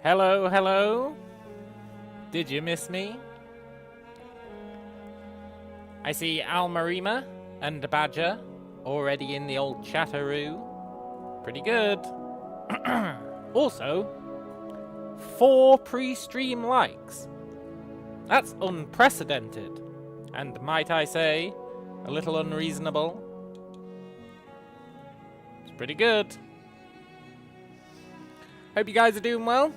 Hello, hello. Did you miss me? I see Almarima and Badger already in the old chatteroo. Pretty good. Also, 4 pre-stream likes. That's unprecedented. And might I say, a little unreasonable. It's pretty good. Hope you guys are doing well.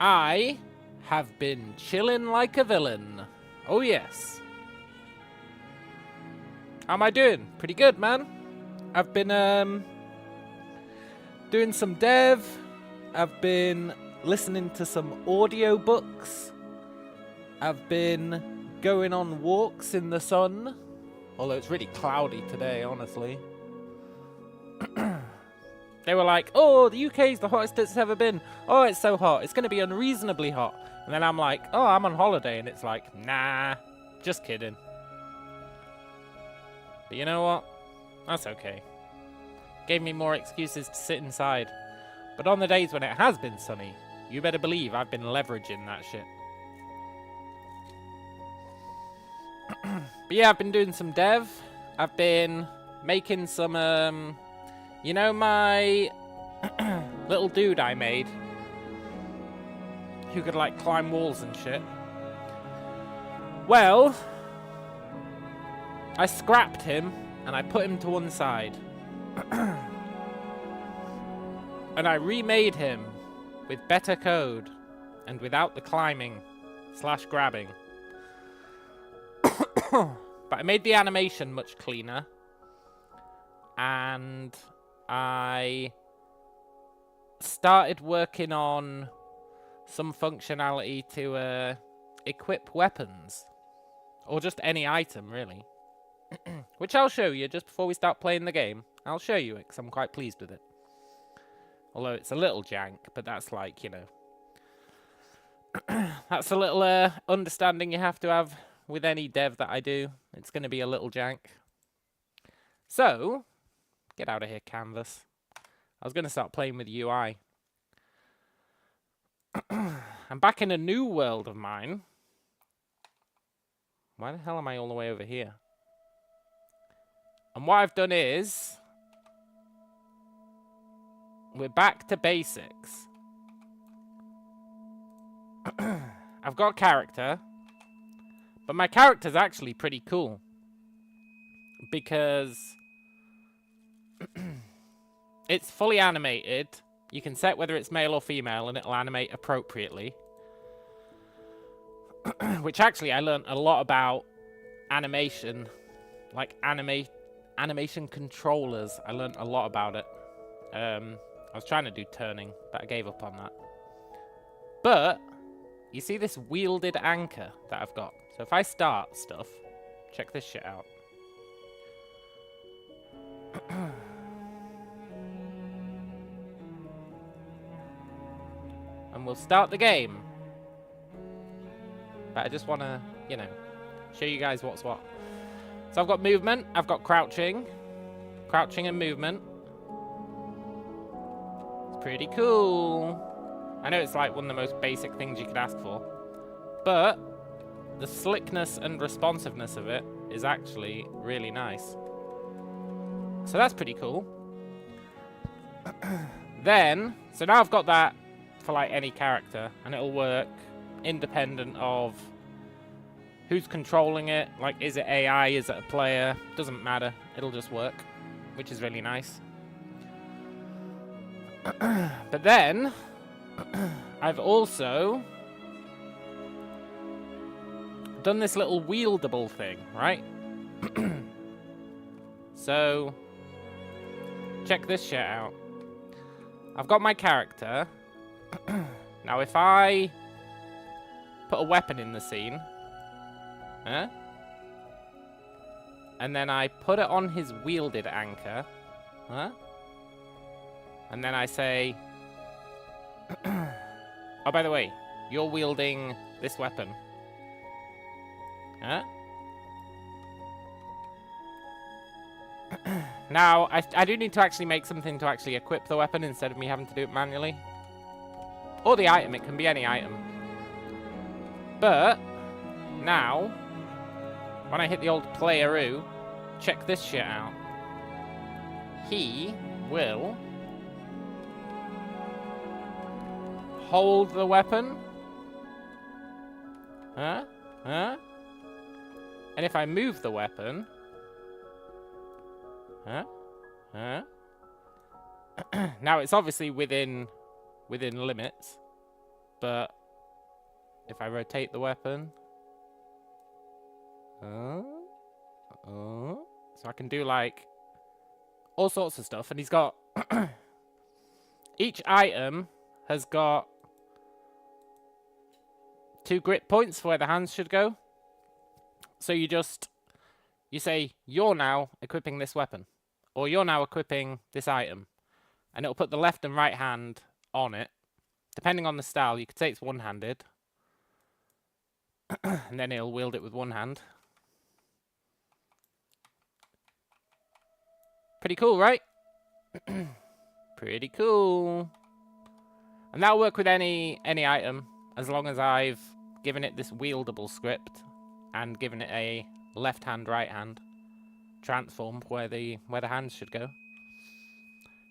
I have been chillin' like a villain. Oh yes. How am I doing? Pretty good, man. I've been doing some dev. I've been listening to some audiobooks. I've been going on walks in the sun. Although it's really cloudy today, honestly. They were like, oh, the UK's the hottest it's ever been. Oh, it's so hot. It's going to be unreasonably hot. And then I'm like, oh, I'm on holiday. And it's like, nah, just kidding. But you know what? That's okay. Gave me more excuses to sit inside. But on the days when it has been sunny, you better believe I've been leveraging that shit. But yeah, I've been doing some dev. I've been making some, you know my little dude I made? Who could, like, climb walls and shit? Well, I scrapped him, and I put him to one side. And I remade him with better code, and without the climbing / grabbing. But I made the animation much cleaner. And I started working on some functionality to equip weapons. Or just any item, really. Which I'll show you just before we start playing the game. I'll show you it, because I'm quite pleased with it. Although it's a little jank, but that's like, you know. That's a little understanding you have to have with any dev that I do. It's going to be a little jank. So, get out of here, canvas. I was going to start playing with UI. I'm back in a new world of mine. Why the hell am I all the way over here? And what I've done is, we're back to basics. I've got a character, but my character's actually pretty cool. Because it's fully animated. You can set whether it's male or female, and it'll animate appropriately. Which actually I learned a lot about animation. Like animation controllers. I learned a lot about it. I was trying to do turning, but I gave up on that. But you see this wielded anchor that I've got. So if I start stuff, check this shit out. And we'll start the game. But I just want to, you know, show you guys what's what. So I've got movement, I've got crouching. Crouching and movement. It's pretty cool. I know it's like one of the most basic things you could ask for. But the slickness and responsiveness of it is actually really nice. So that's pretty cool. Then, so now I've got that for like any character, and it'll work independent of who's controlling it. Like, is it AI, is it a player? Doesn't matter, it'll just work, which is really nice. But then I've also done this little wieldable thing, right? So check this shit out. I've got my character. Now if I put a weapon in the scene, and then I put it on his wielded anchor, and then I say, oh, by the way, you're wielding this weapon. Now, I do need to actually make something to actually equip the weapon instead of me having to do it manually. Or the item, it can be any item. But, now, when I hit the old playeroo, check this shit out. He will hold the weapon. Huh? Huh? And if I move the weapon... Huh? Huh? Now, it's obviously within limits. But if I rotate the weapon... so I can do, like, all sorts of stuff. And he's got... Each item has got 2 grip points for where the hands should go. So you say, you're now equipping this weapon. Or you're now equipping this item. And it'll put the left and right hand on it. Depending on the style, you could say it's one-handed. And then he'll wield it with one hand. Pretty cool, right? Pretty cool. And that'll work with any item, as long as I've given it this wieldable script and given it a left hand, right hand transform where the hands should go.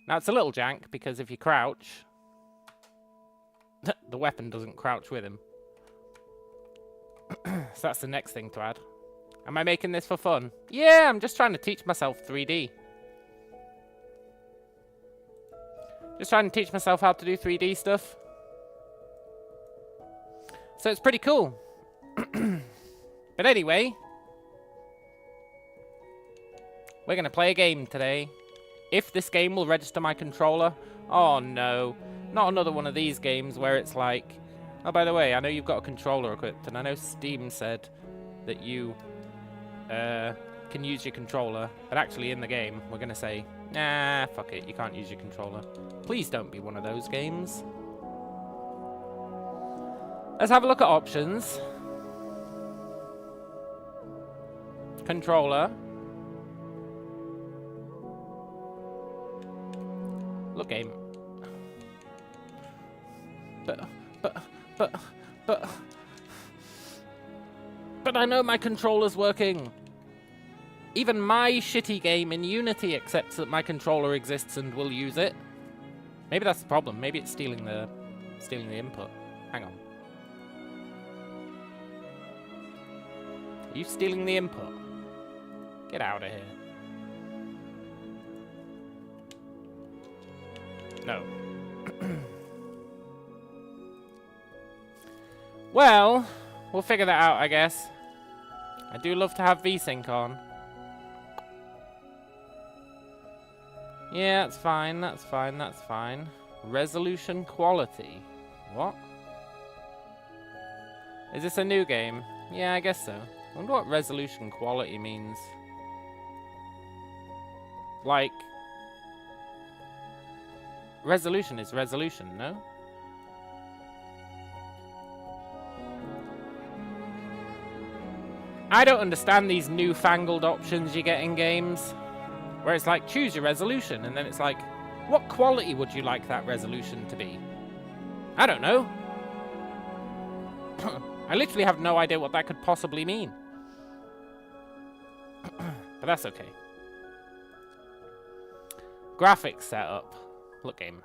Now it's a little jank because if you crouch, the weapon doesn't crouch with him. So that's the next thing to add. Am I making this for fun? Yeah, I'm just trying to teach myself 3D. Just trying to teach myself how to do 3D stuff. So it's pretty cool. But anyway, we're going to play a game today. If this game will register my controller. Oh no, not another one of these games where it's like, oh, by the way, I know you've got a controller equipped, and I know Steam said that you can use your controller, but actually in the game, we're going to say, nah, fuck it, you can't use your controller. Please don't be one of those games. Let's have a look at options. Controller. Look, game. But I know my controller's working. Even my shitty game in Unity accepts that my controller exists and will use it. Maybe that's the problem. Maybe it's stealing the input. Hang on. Are you stealing the input? Get out of here. No. Well, we'll figure that out, I guess. I do love to have VSync on. Yeah, that's fine, that's fine, that's fine. Resolution quality. What? Is this a new game? Yeah, I guess so. I wonder what resolution quality means. Like... resolution is resolution, no? I don't understand these newfangled options you get in games. Where it's like, choose your resolution, and then it's like, what quality would you like that resolution to be? I don't know. I literally have no idea what that could possibly mean. But that's okay. Graphics setup. Look, game.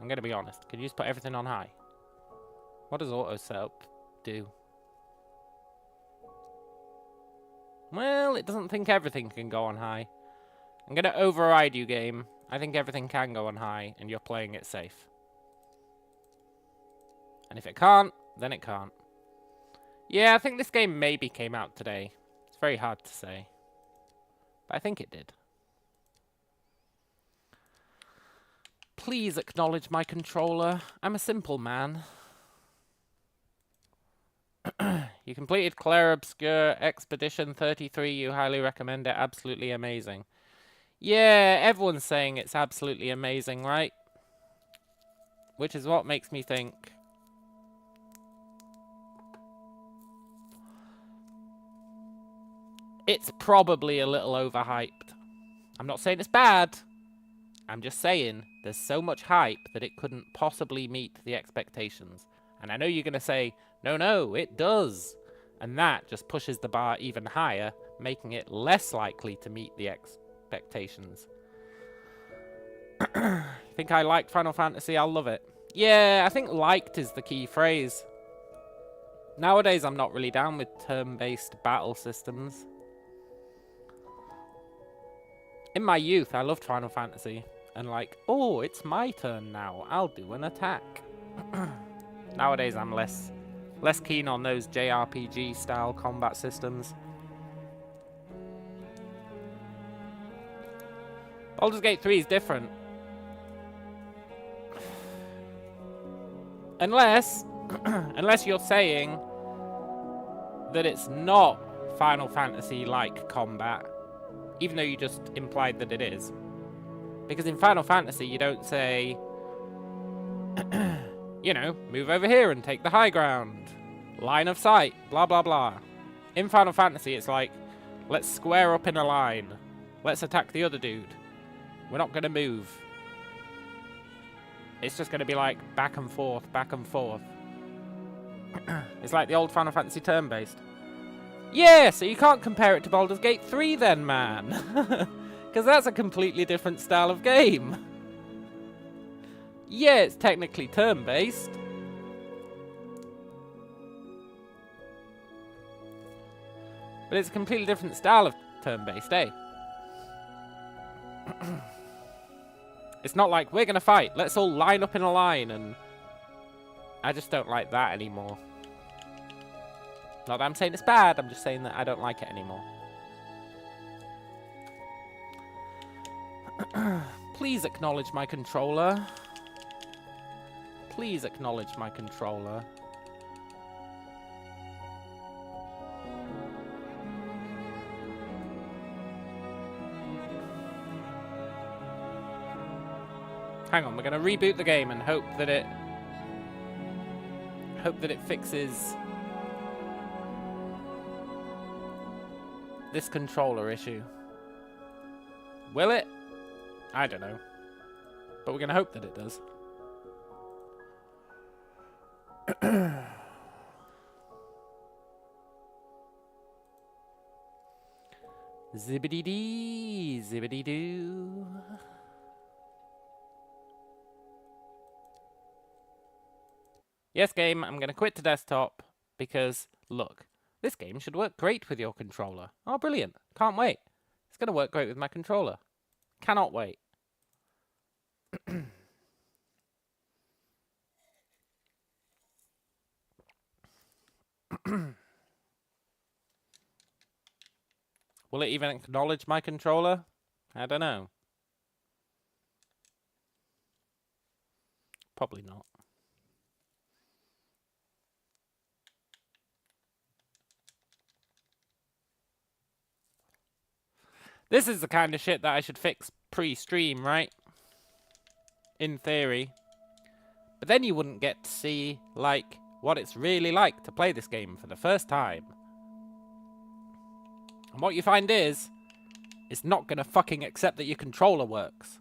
I'm gonna be honest. Can you just put everything on high? What does auto setup do? Well, it doesn't think everything can go on high. I'm gonna override you, game. I think everything can go on high, and you're playing it safe. And if it can't, then it can't. Yeah, I think this game maybe came out today. It's very hard to say. But I think it did. Please acknowledge my controller. I'm a simple man. You completed Claire Obscure Expedition 33. You highly recommend it. Absolutely amazing. Yeah, everyone's saying it's absolutely amazing, right? Which is what makes me think... it's probably a little overhyped. I'm not saying it's bad. I'm just saying, there's so much hype that it couldn't possibly meet the expectations. And I know you're going to say, no, it does. And that just pushes the bar even higher, making it less likely to meet the expectations. Think I liked Final Fantasy? I'll love it. Yeah, I think liked is the key phrase. Nowadays, I'm not really down with turn-based battle systems. In my youth, I loved Final Fantasy. And like, oh, it's my turn now. I'll do an attack. Nowadays, I'm less keen on those JRPG-style combat systems. Baldur's Gate 3 is different. Unless you're saying that it's not Final Fantasy-like combat, even though you just implied that it is. Because in Final Fantasy, you don't say, you know, move over here and take the high ground. Line of sight, blah, blah, blah. In Final Fantasy, it's like, let's square up in a line. Let's attack the other dude. We're not going to move. It's just going to be like back and forth, back and forth. It's like the old Final Fantasy turn-based. Yeah, so you can't compare it to Baldur's Gate 3 then, man. Because that's a completely different style of game. Yeah, it's technically turn-based. But it's a completely different style of turn-based, eh? It's not like, we're going to fight, let's all line up in a line, and I just don't like that anymore. Not that I'm saying it's bad, I'm just saying that I don't like it anymore. Please acknowledge my controller. Please acknowledge my controller. Hang on, we're going to reboot the game and hope that it fixes this controller issue. Will it? I don't know. But we're going to hope that it does. Zibbity-dee, zibbity-doo. Yes, game, I'm going to quit to desktop because, look, this game should work great with your controller. Oh, brilliant. Can't wait. It's going to work great with my controller. Cannot wait. Will it even acknowledge my controller? I don't know. Probably not. This is the kind of shit that I should fix pre-stream, right? In theory. But then you wouldn't get to see, like, what it's really like to play this game for the first time. And what you find is, it's not gonna fucking accept that your controller works.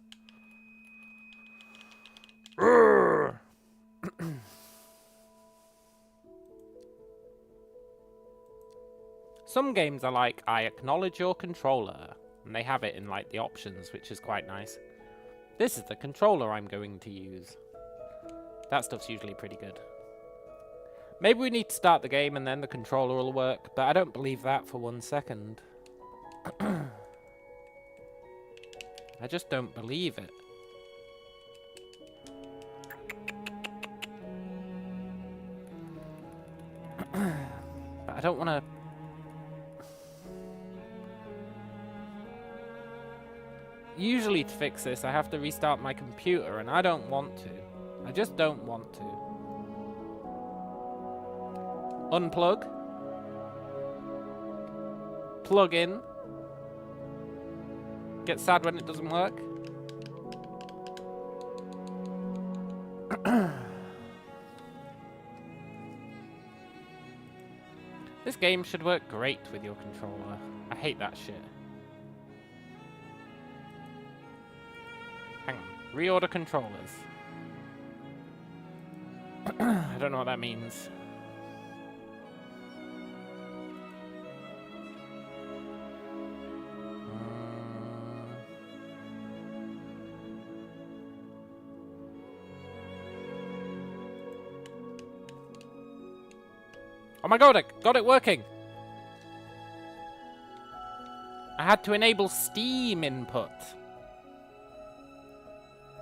Some games are like, I acknowledge your controller. And they have it in, like, the options, which is quite nice. This is the controller I'm going to use. That stuff's usually pretty good. Maybe we need to start the game and then the controller will work, but I don't believe that for 1 second. I just don't believe it. But I don't want to... Usually to fix this, I have to restart my computer, and I don't want to. I just don't want to. Unplug. Plug in. Get sad when it doesn't work. This game should work great with your controller. I hate that shit. Hang on. Reorder controllers. I don't know what that means. Oh my god, I got it working! I had to enable Steam input.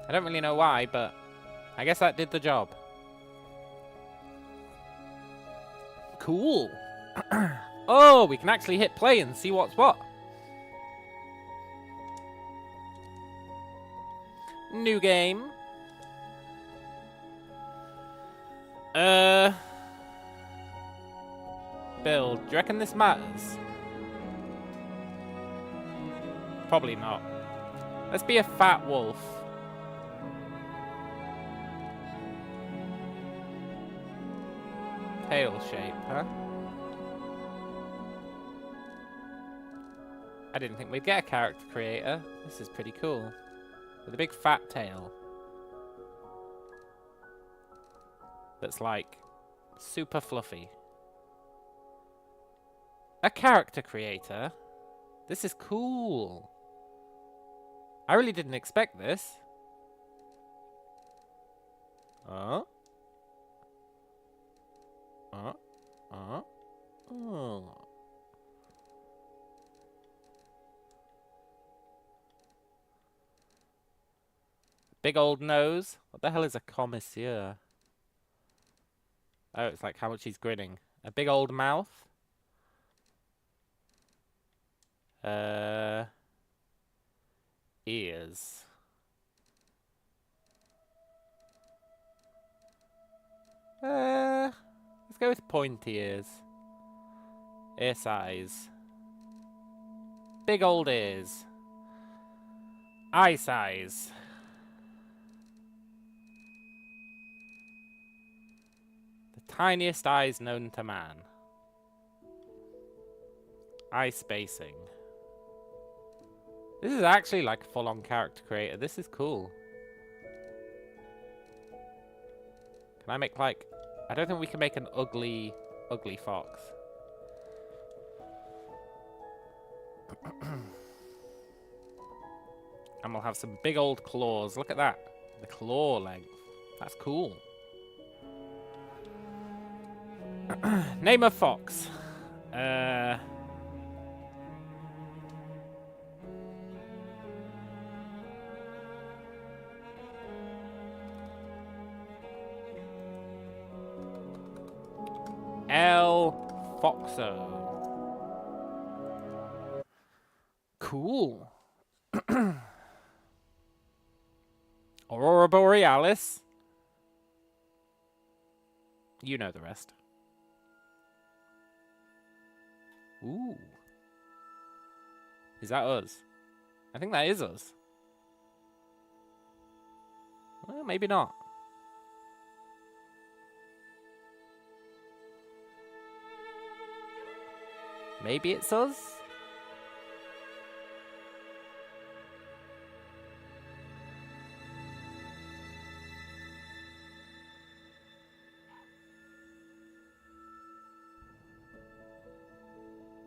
I don't really know why, but I guess that did the job. Cool. Oh, we can actually hit play and see what's what. New game. Build. Do you reckon this matters? Probably not. Let's be a fat wolf. Tail shape, huh? I didn't think we'd get a character creator. This is pretty cool. With a big fat tail. That's like super fluffy. A character creator? This is cool. I really didn't expect this. Oh. Big old nose. What the hell is a connoisseur? Oh, it's like how much he's grinning. A big old mouth. Ears. Let's go with pointy ears. Ear size. Big old ears. Eye size. The tiniest eyes known to man. Eye spacing. This is actually like a full-on character creator. This is cool. Can I make like... I don't think we can make an ugly fox. And we'll have some big old claws. Look at that. The claw length. That's cool. Name a fox. El Foxo. Cool. Aurora Borealis. You know the rest. Ooh. Is that us? I think that is us. Well, maybe not. Maybe it's us?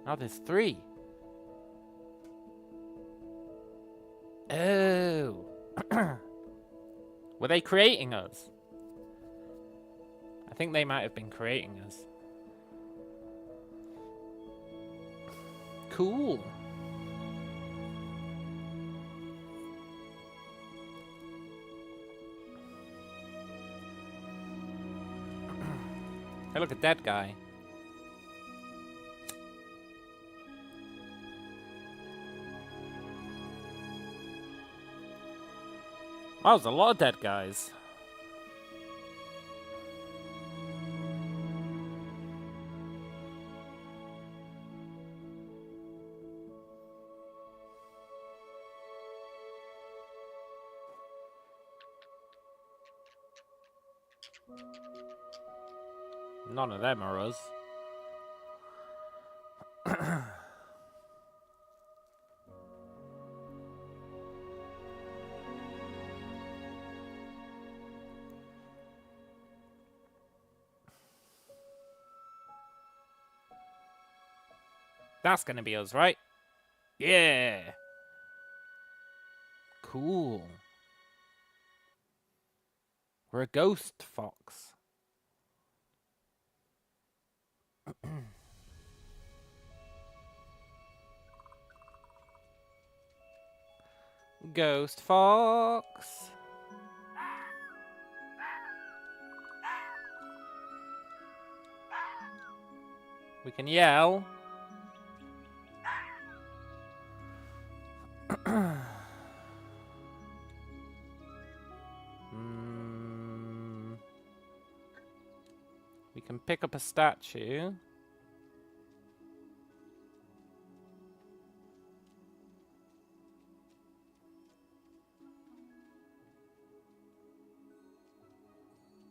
Oh, there's 3. Oh. Were they creating us? I think they might have been creating us. Cool. Hey, look, a dead guy. Wow, there's a lot of dead guys. None of them are us. That's gonna be us, right? Yeah. Cool. We're a ghost fox. Ghost fox. We can yell. We can pick up a statue.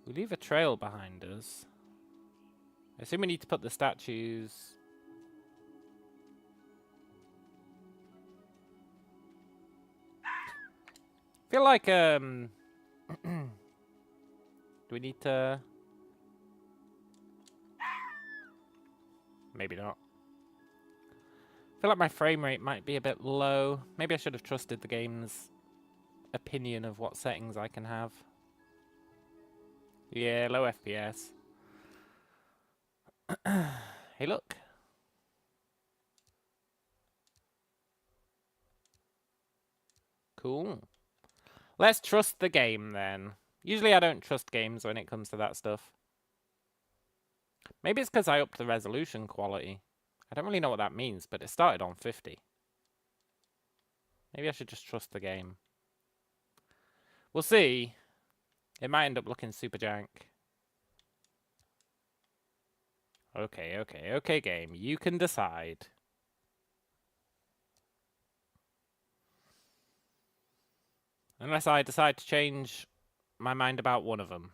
We leave a trail behind us. I assume we need to put the statues... I feel like, do we need to... Maybe not. I feel like my frame rate might be a bit low. Maybe I should have trusted the game's opinion of what settings I can have. Yeah, low FPS. Hey, look. Cool. Let's trust the game, then. Usually I don't trust games when it comes to that stuff. Maybe it's because I upped the resolution quality. I don't really know what that means, but it started on 50. Maybe I should just trust the game. We'll see. It might end up looking super jank. Okay, game. You can decide. Unless I decide to change my mind about one of them.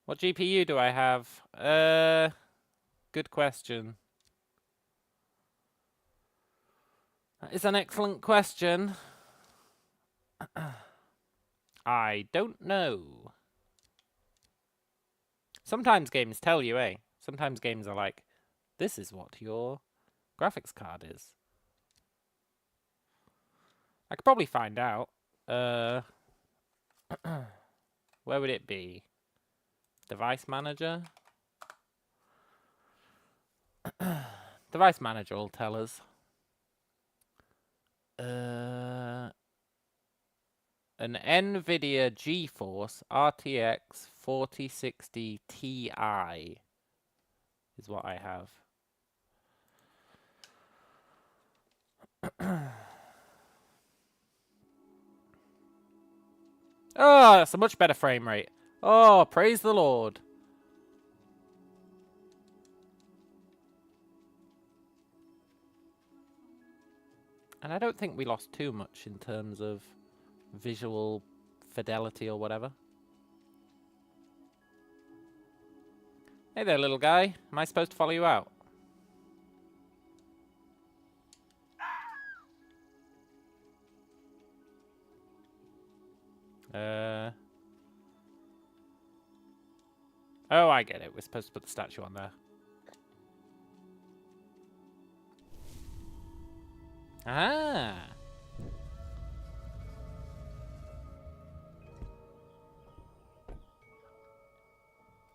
What GPU do I have? Good question. That is an excellent question. I don't know. Sometimes games tell you, eh? Sometimes games are like, this is what your graphics card is. I could probably find out. Where would it be? Device manager? Device manager will tell us. An NVIDIA GeForce RTX 4060 Ti is what I have. Oh, that's a much better frame rate. Oh, praise the Lord. And I don't think we lost too much in terms of visual fidelity or whatever. Hey there, little guy. Am I supposed to follow you out? Oh, I get it. We're supposed to put the statue on there. Ah.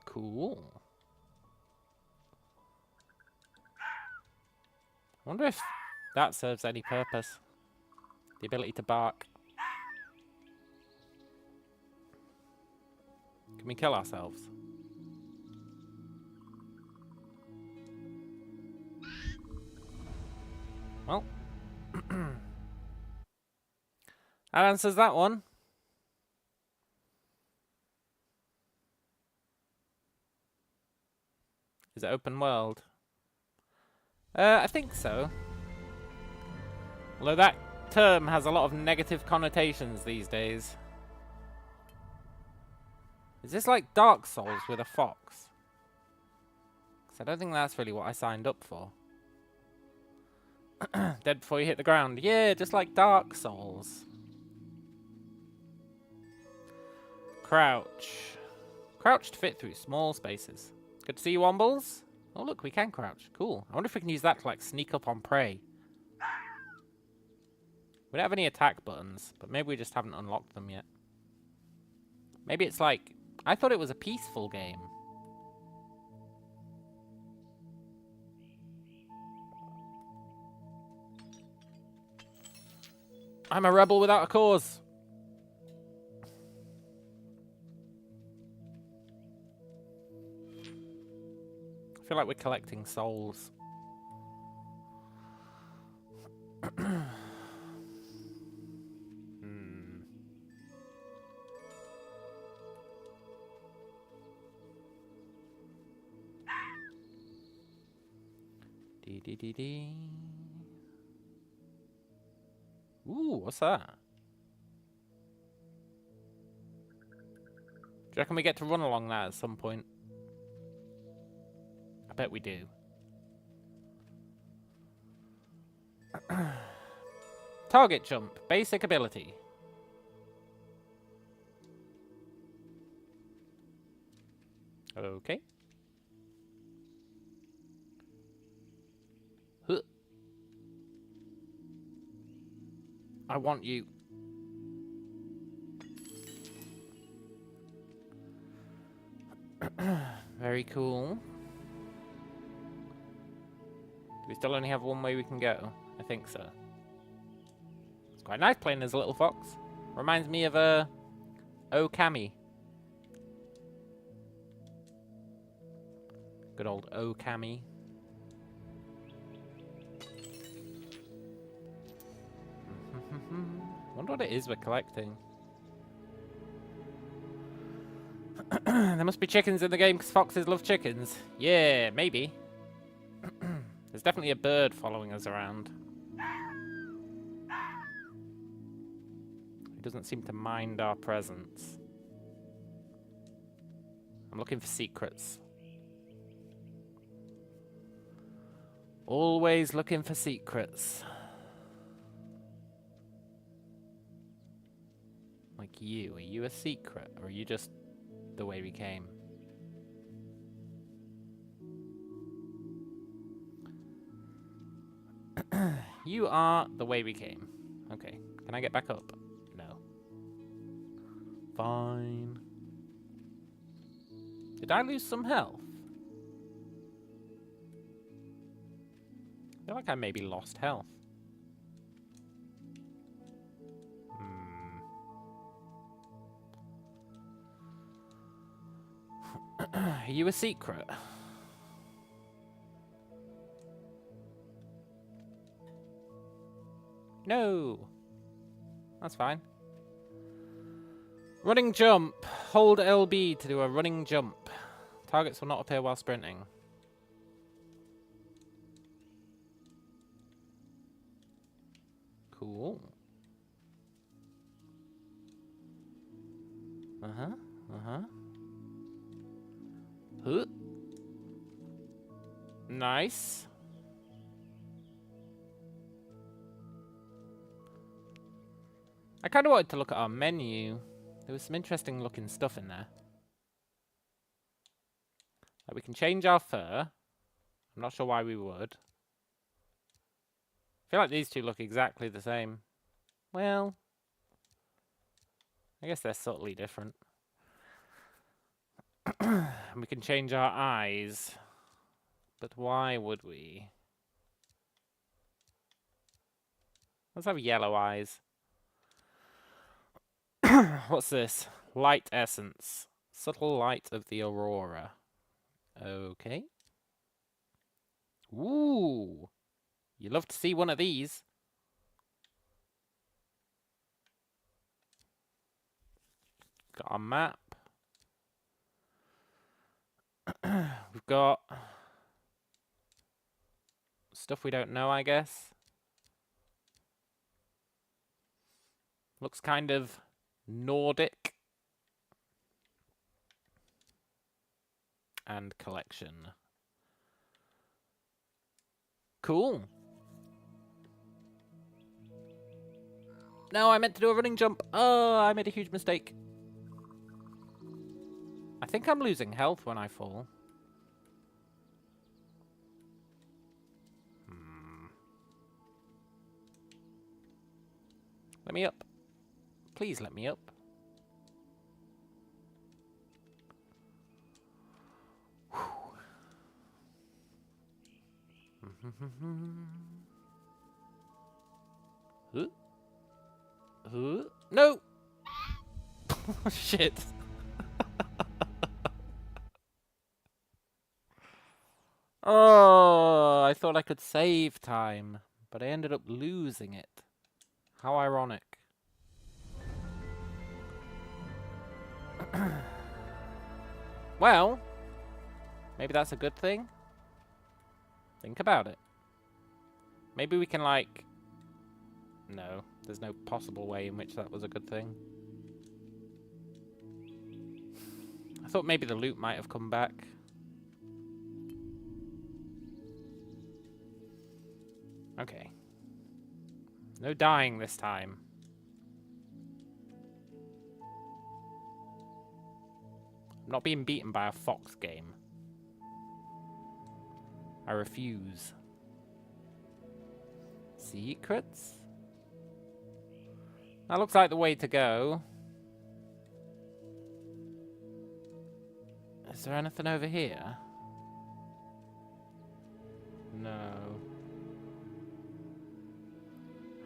Cool. I wonder if that serves any purpose. The ability to bark. Can we kill ourselves? Well. That answers that one. Is it open world? I think so. Although that term has a lot of negative connotations these days. Is this like Dark Souls with a fox? Because I don't think that's really what I signed up for. Dead before you hit the ground. Yeah, just like Dark Souls. Crouch. Crouch to fit through small spaces. Good to see you, Wumbles. Oh, look, we can crouch. Cool. I wonder if we can use that to, like, sneak up on prey. We don't have any attack buttons, but maybe we just haven't unlocked them yet. Maybe it's like... I thought it was a peaceful game. I'm a rebel without a cause. I feel like we're collecting souls. Dee. Ooh, what's that? Do you reckon we get to run along that at some point? I bet we do. Target jump. Basic ability. Okay. Huh. I want you. Very cool. Do we still only have one way we can go? I think so. It's quite nice playing as a little fox. Reminds me of Okami. Good old Okami. Wonder what it is we're collecting. There must be chickens in the game because foxes love chickens. Yeah, maybe. There's definitely a bird following us around. He doesn't seem to mind our presence. I'm looking for secrets. Always looking for secrets. Like you. Are you a secret? Or are you just the way we came? You are the way we came. Okay. Can I get back up? No. Fine. Did I lose some health? I feel like I maybe lost health. Are you a secret? No. That's fine. Running jump. Hold LB to do a running jump. Targets will not appear while sprinting. Cool. Uh-huh. Huh. Nice. I kind of wanted to look at our menu. There was some interesting looking stuff in there. Like we can change our fur. I'm not sure why we would. I feel like these two look exactly the same. Well, I guess they're subtly different. And we can change our eyes. But why would we? Let's have yellow eyes. What's this? Light essence. Subtle light of the aurora. Okay. Ooh. You love to see one of these. Got a map. We've got stuff we don't know, I guess. Looks kind of Nordic. And collection. Cool. No, I meant to do a running jump. Oh, I made a huge mistake. I think I'm losing health when I fall. Let me up. Please let me up. No! Shit. Oh, I thought I could save time, but I ended up losing it. How ironic. Well, maybe that's a good thing. Think about it. Maybe we can, like... No, there's no possible way in which that was a good thing. I thought maybe the loot might have come back. Okay. No dying this time. I'm not being beaten by a fox game. I refuse. Secrets? That looks like the way to go. Is there anything over here? No.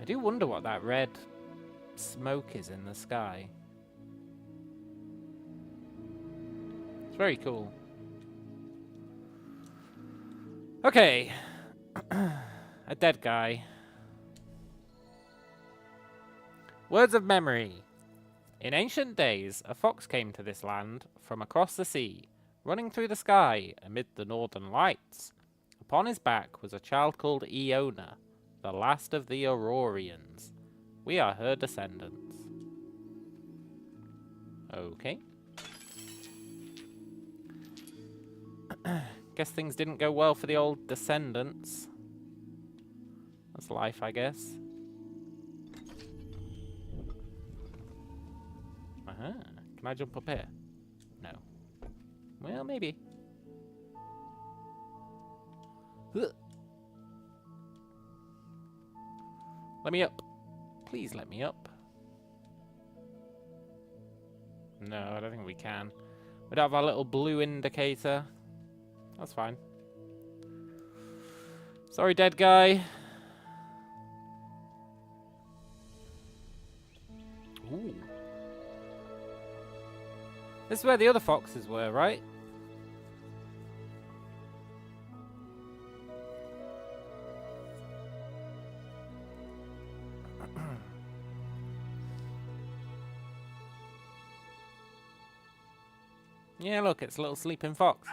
I do wonder what that red smoke is in the sky. It's very cool. Okay. A dead guy. Words of memory. In ancient days, a fox came to this land from across the sea, running through the sky amid the northern lights. Upon his back was a child called Iona, the last of the Aurorians. We are her descendants. Okay. Guess things didn't go well for the old descendants. That's life, I guess. Can I jump up here? No. Well, maybe. Ugh. Let me up. Please let me up. No, I don't think we can. We'd have our little blue indicator. That's fine. Sorry, dead guy. Ooh. This is where the other foxes were, right? Yeah, look, it's a little sleeping fox.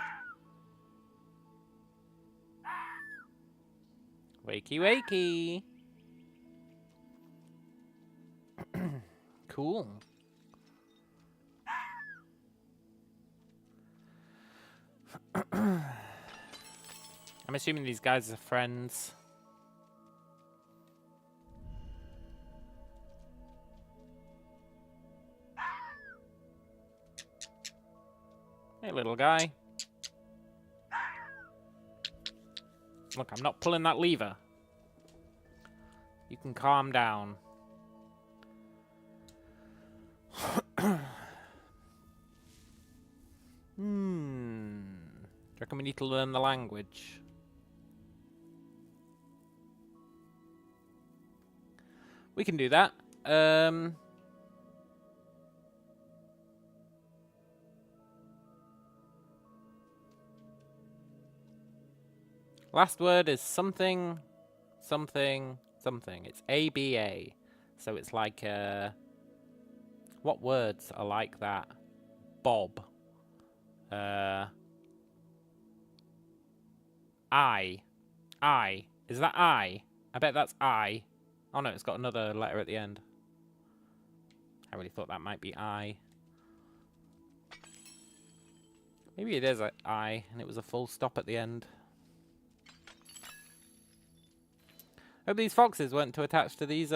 Wakey, wakey. Cool. I'm assuming these guys are friends. Hey, little guy. Look, I'm not pulling that lever. You can calm down. Do you reckon we need to learn the language? We can do that. Last word is something, something, something. It's ABA. So it's like, what words are like that? Bob. I. Is that I? I bet that's I. Oh no, it's got another letter at the end. I really thought that might be I. Maybe it is I, and it was a full stop at the end. Hope these foxes weren't too attached to these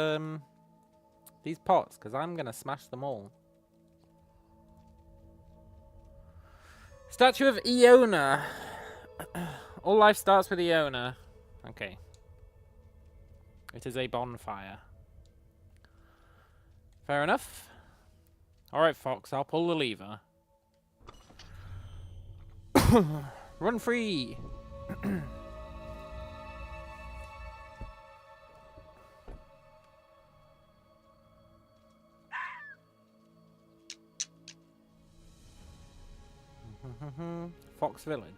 pots, because I'm gonna smash them all. Statue of Iona. All life starts with Iona. Okay. It is a bonfire. Fair enough. Alright, Fox, I'll pull the lever. Run free! Fox Village.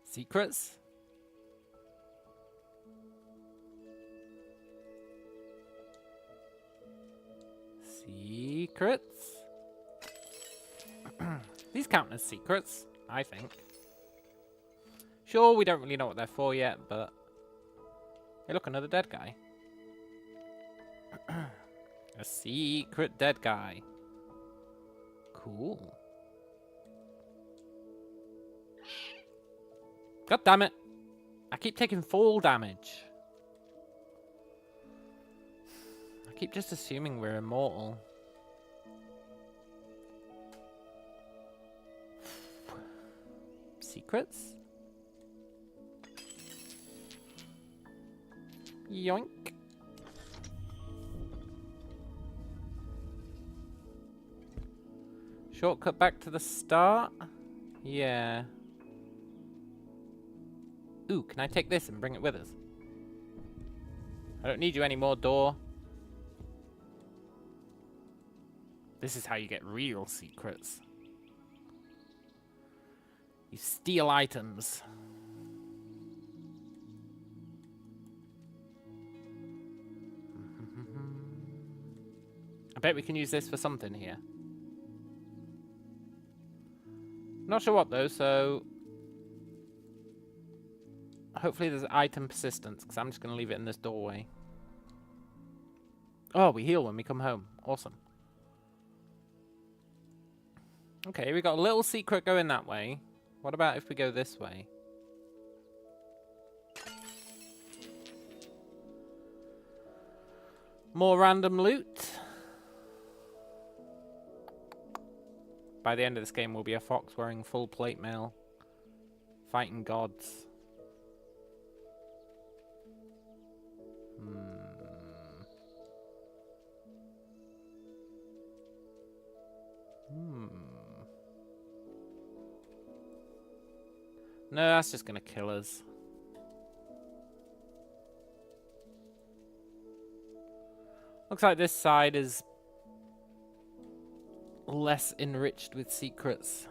Secrets? Secrets? These count as secrets, I think. Sure, we don't really know what they're for yet, but... Hey, look, another dead guy. A secret dead guy. Cool. God damn it. I keep taking fall damage. I keep just assuming we're immortal. Secrets? Yoink. Shortcut back to the start? Yeah. Ooh, can I take this and bring it with us? I don't need you anymore, door. This is how you get real secrets. You steal items. I bet we can use this for something here. Not sure what though, so... Hopefully there's item persistence, because I'm just going to leave it in this doorway. Oh, we heal when we come home. Awesome. Okay, we got a little secret going that way. What about if we go this way? More random loot. By the end of this game, we'll be a fox wearing full plate mail. Fighting gods. No, that's just gonna kill us. Looks like this side is less enriched with secrets.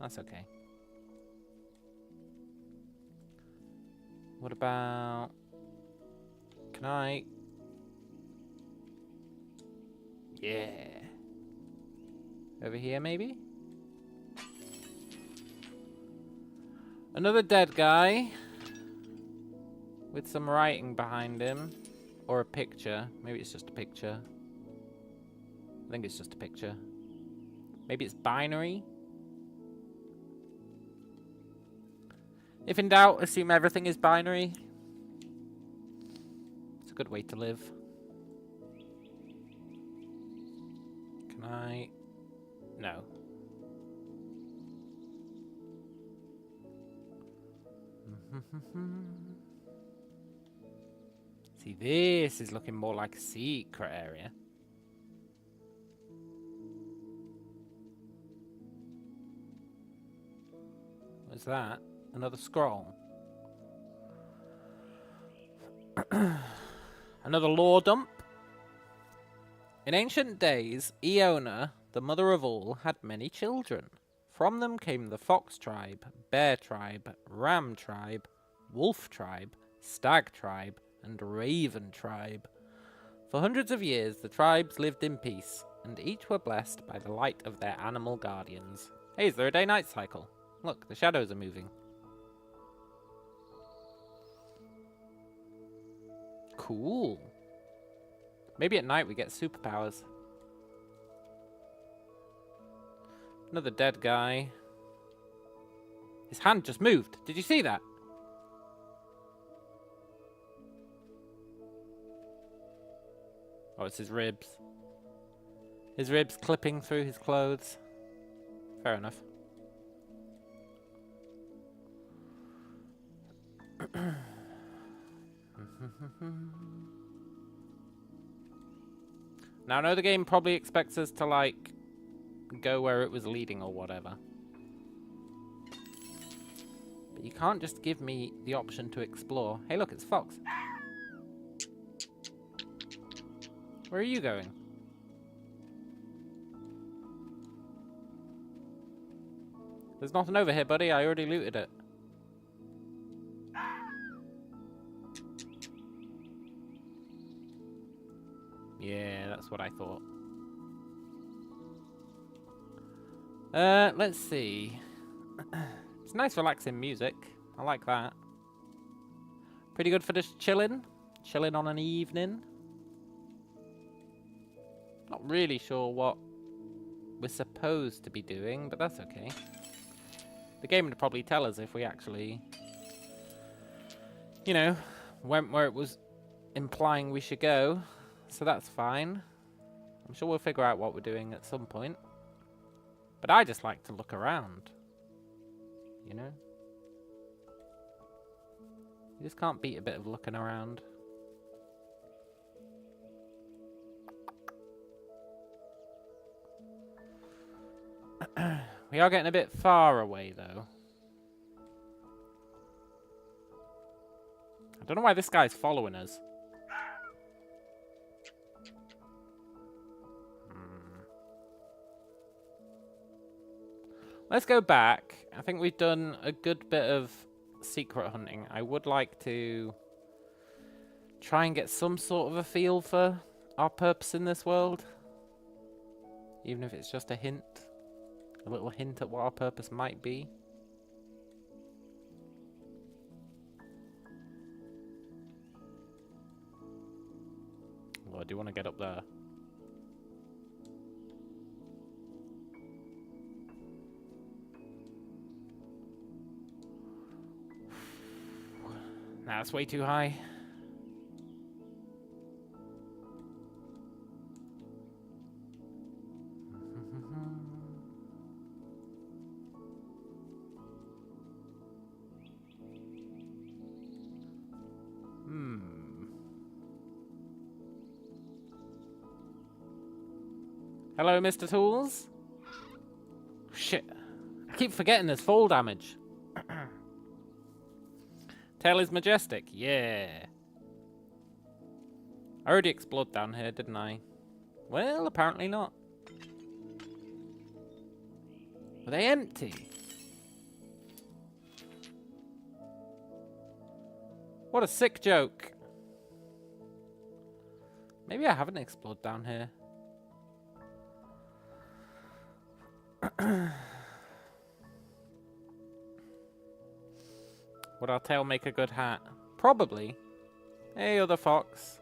That's okay. What about... Can I... Yeah. Over here, maybe? Another dead guy. With some writing behind him. Or a picture. Maybe it's just a picture. I think it's just a picture. Maybe it's binary? If in doubt, assume everything is binary. It's a good way to live. Can I... No. See, this is looking more like a secret area. What's that? Another scroll. Another lore dump. In ancient days, Iona, the mother of all, had many children. From them came the fox tribe, bear tribe, ram tribe, wolf tribe, stag tribe, and raven tribe. For hundreds of years, the tribes lived in peace, and each were blessed by the light of their animal guardians. Hey, is there a day-night cycle? Look, the shadows are moving. Cool. Maybe at night we get superpowers. Another dead guy. His hand just moved. Did you see that? Oh, it's his ribs. His ribs clipping through his clothes. Fair enough. Now, I know the game probably expects us to, like, go where it was leading or whatever. But you can't just give me the option to explore. Hey, look, it's Fox. Where are you going? There's nothing over here, buddy. I already looted it. Yeah, that's what I thought. Let's see. It's nice relaxing music. I like that. Pretty good for just chilling. Chilling on an evening. Not really sure what we're supposed to be doing, but that's okay. The game would probably tell us if we actually, you know, went where it was implying we should go. So that's fine. I'm sure we'll figure out what we're doing at some point. But I just like to look around. You know? You just can't beat a bit of looking around. We are getting a bit far away, though. I don't know why this guy's following us. Let's go back. I think we've done a good bit of secret hunting. I would like to try and get some sort of a feel for our purpose in this world. Even if it's just a hint. A little hint at what our purpose might be. Well, I do want to get up there. Nah, that's way too high. Hello, Mr. Tools. Shit. I keep forgetting there's fall damage. Tail is majestic. Yeah. I already explored down here, didn't I? Well, apparently not. Were they empty? What a sick joke. Maybe I haven't explored down here. Would our tail make a good hat? Probably. Hey, other fox.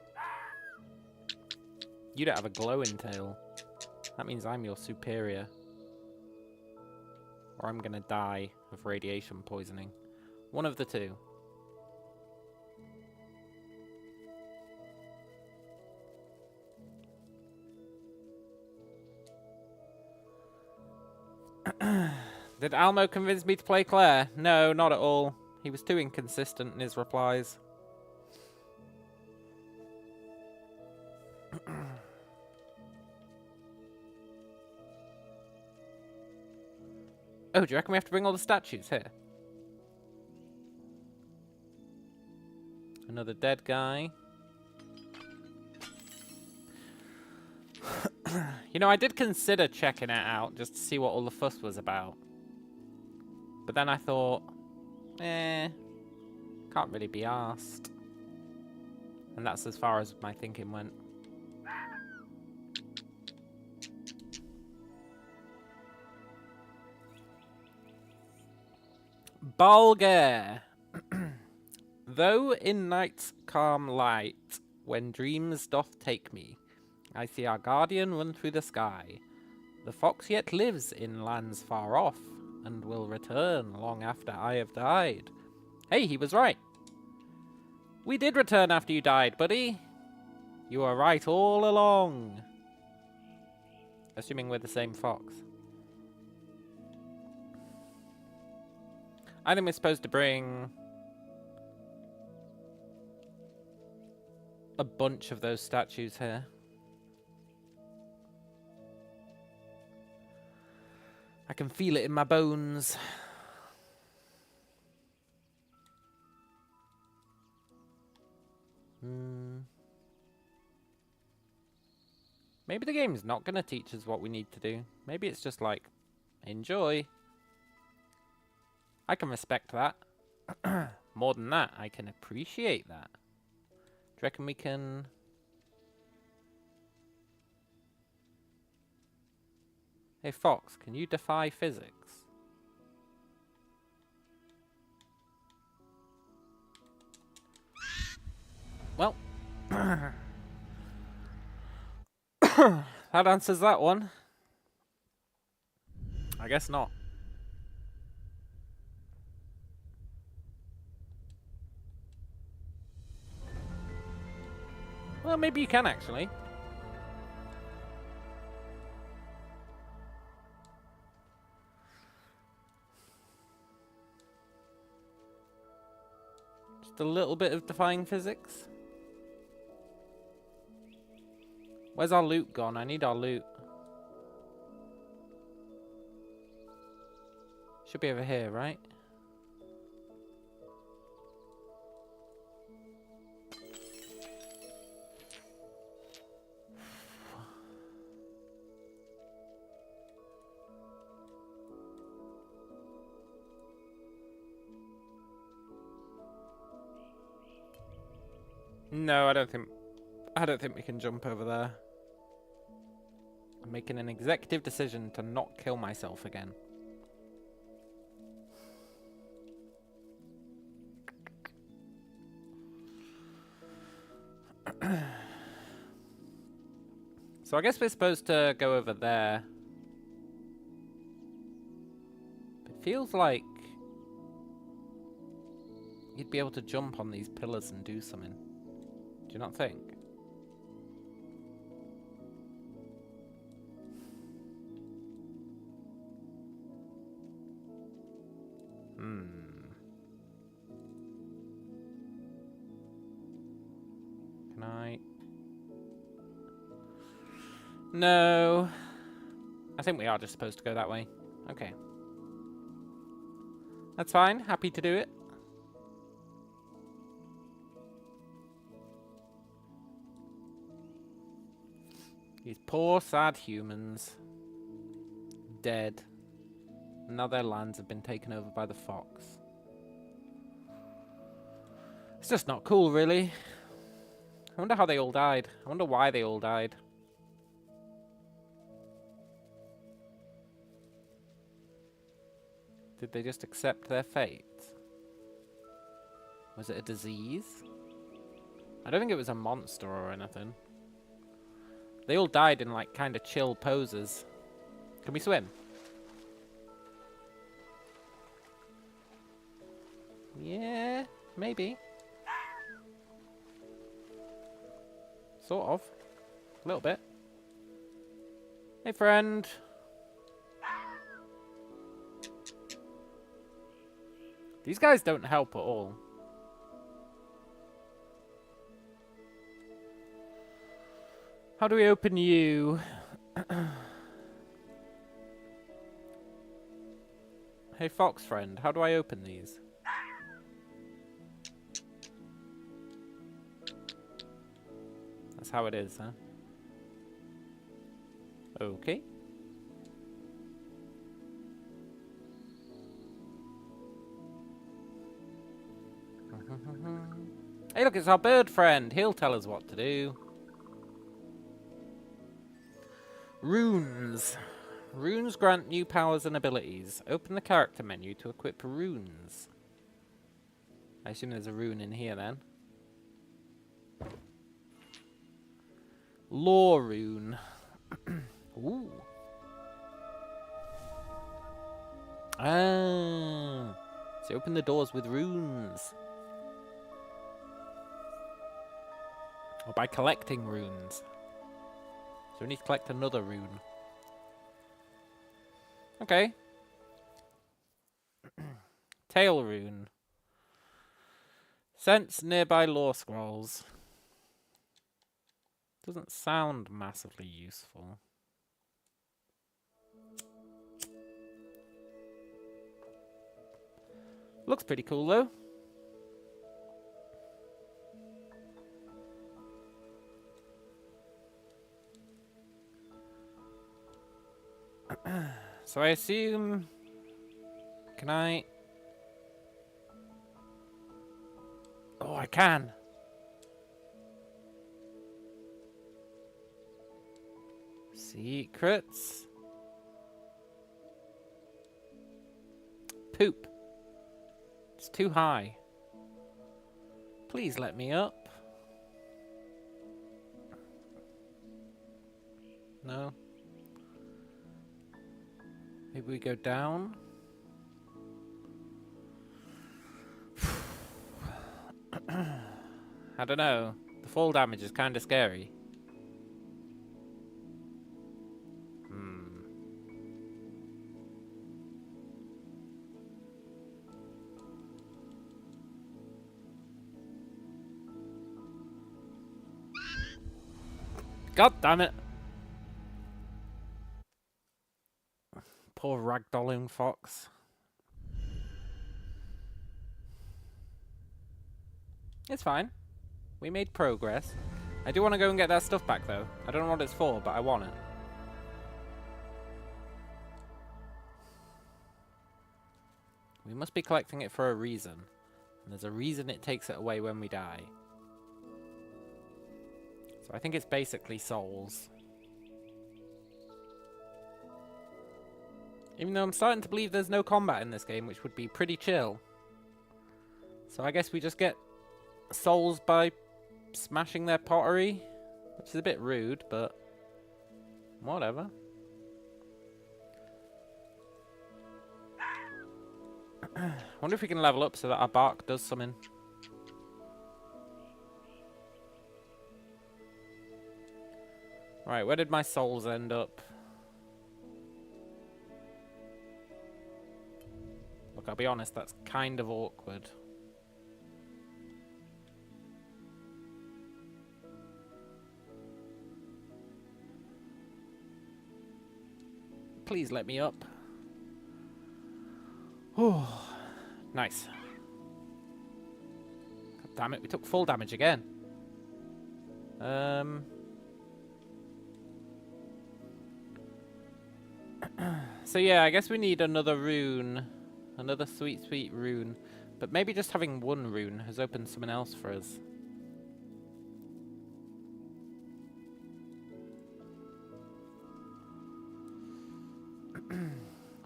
You don't have a glowing tail. That means I'm your superior. Or I'm gonna die of radiation poisoning. One of the two. Did Almo convince me to play Claire? No, not at all. He was too inconsistent in his replies. Oh, do you reckon we have to bring all the statues here? Another dead guy. You know, I did consider checking it out just to see what all the fuss was about. But then I thought, can't really be asked. And that's as far as my thinking went. Balger. Though in night's calm light, when dreams doth take me, I see our guardian run through the sky. The fox yet lives in lands far off, and will return long after I have died. Hey, he was right. We did return after you died, buddy. You were right all along. Assuming we're the same fox. I think we're supposed to bring a bunch of those statues here. I can feel it in my bones. Maybe the game's not going to teach us what we need to do. Maybe it's just like, enjoy. I can respect that. More than that, I can appreciate that. Do you reckon we can... Hey, Fox, can you defy physics? Well... that answers that one. I guess not. Well, maybe you can actually. Just a little bit of defying physics. Where's our loot gone? I need our loot. Should be over here, right? No, I don't think we can jump over there. I'm making an executive decision to not kill myself again. So I guess we're supposed to go over there. It feels like you'd be able to jump on these pillars and do something. Do you not think? Can I? No. I think we are just supposed to go that way. Okay. That's fine. Happy to do it. These poor, sad humans. Dead. Now their lands have been taken over by the fox. It's just not cool, really. I wonder how they all died. I wonder why they all died. Did they just accept their fate? Was it a disease? I don't think it was a monster or anything. They all died in, like, kind of chill poses. Can we swim? Yeah, maybe. Sort of. A little bit. Hey, friend. These guys don't help at all. How do we open you? Hey, fox friend, how do I open these? That's how it is, huh? Okay. Hey, look, it's our bird friend. He'll tell us what to do. Runes. Runes grant new powers and abilities. Open the character menu to equip runes. I assume there's a rune in here then. Lore rune. Ooh. Ah. So open the doors with runes. Or by collecting runes. So we need to collect another rune. Okay. Tail rune. Sense nearby lore scrolls. Doesn't sound massively useful. Looks pretty cool though. So I assume... Can I... Oh, I can! Secrets. Poop. It's too high. Please let me up. No. Maybe we go down. I don't know. The fall damage is kind of scary. God damn it! Poor ragdolling fox. It's fine. We made progress. I do want to go and get that stuff back though. I don't know what it's for, but I want it. We must be collecting it for a reason. And there's a reason it takes it away when we die. So I think it's basically souls. Even though I'm starting to believe there's no combat in this game, which would be pretty chill. So I guess we just get souls by smashing their pottery, which is a bit rude, but whatever. Wonder if we can level up so that our bark does something. Right, where did my souls end up? Look, I'll be honest, that's kind of awkward. Please let me up. Oh, nice. God damn it, we took full damage again. So yeah, I guess we need another rune. Another sweet, sweet rune. But maybe just having one rune has opened something else for us.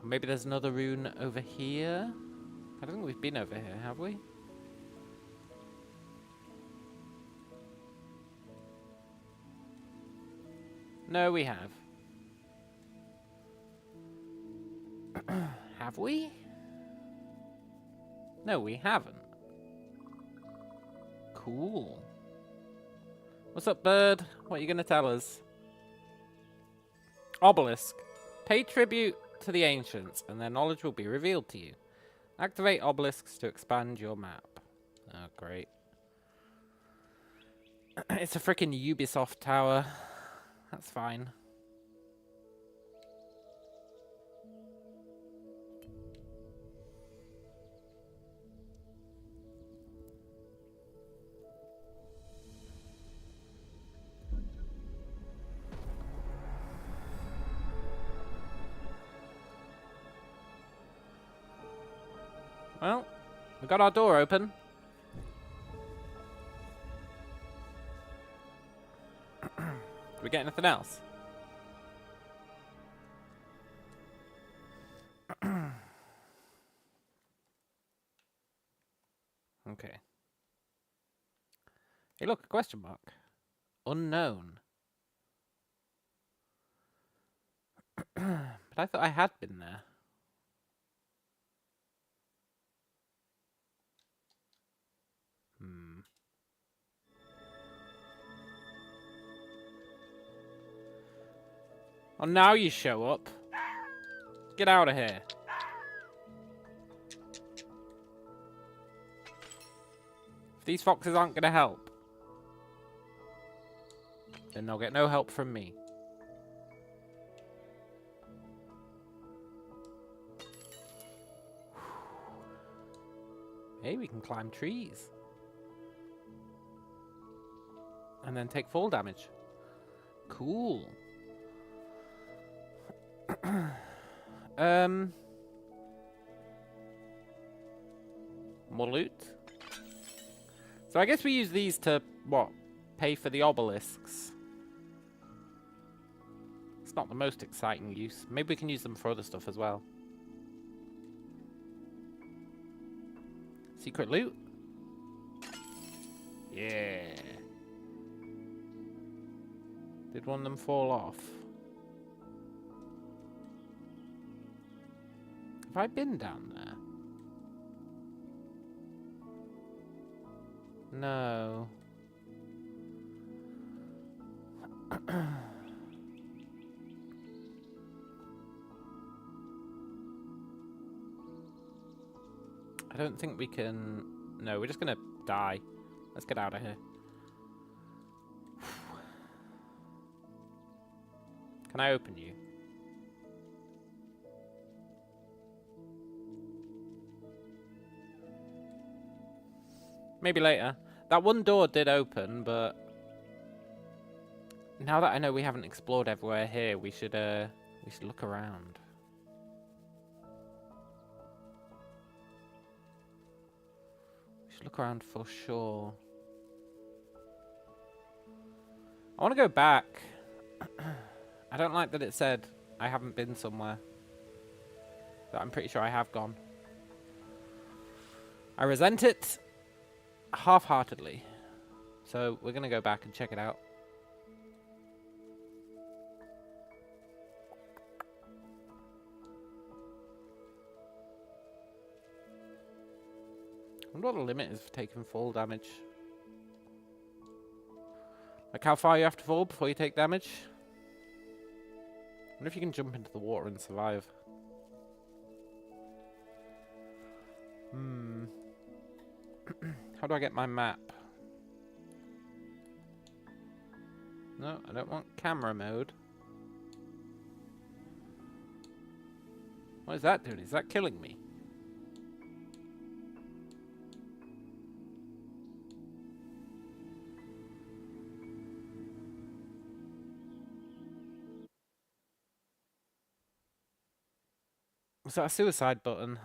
Maybe there's another rune over here? I don't think we've been over here, have we? No, we have. Have we? No, we haven't. Cool. What's up, bird? What are you going to tell us? Obelisk. Pay tribute to the ancients, and their knowledge will be revealed to you. Activate obelisks to expand your map. Oh, great. It's a freaking Ubisoft tower. That's fine. Well, we got our door open. Do we get anything else? Okay. Hey, look, a question mark. Unknown. But I thought I had been there. Oh, now you show up. Get out of here. If these foxes aren't going to help. Then they'll get no help from me. Hey, we can climb trees. And then take fall damage. Cool. More loot. So I guess we use these to, what? Pay for the obelisks. It's not the most exciting use. Maybe we can use them for other stuff as well. Secret loot? Yeah. Did one of them fall off? Have I been down there? No. I don't think we can... No, we're just gonna die. Let's get out of here. Can I open you? Maybe later. That one door did open, but... Now that I know we haven't explored everywhere here, we should look around. We should look around for sure. I want to go back. I don't like that it said I haven't been somewhere. But I'm pretty sure I have gone. I resent it half-heartedly. So we're going to go back and check it out. I wonder what the limit is for taking fall damage. Like how far you have to fall before you take damage? I wonder if you can jump into the water and survive. How do I get my map? No, I don't want camera mode. What is that doing? Is that killing me? Was that a suicide button?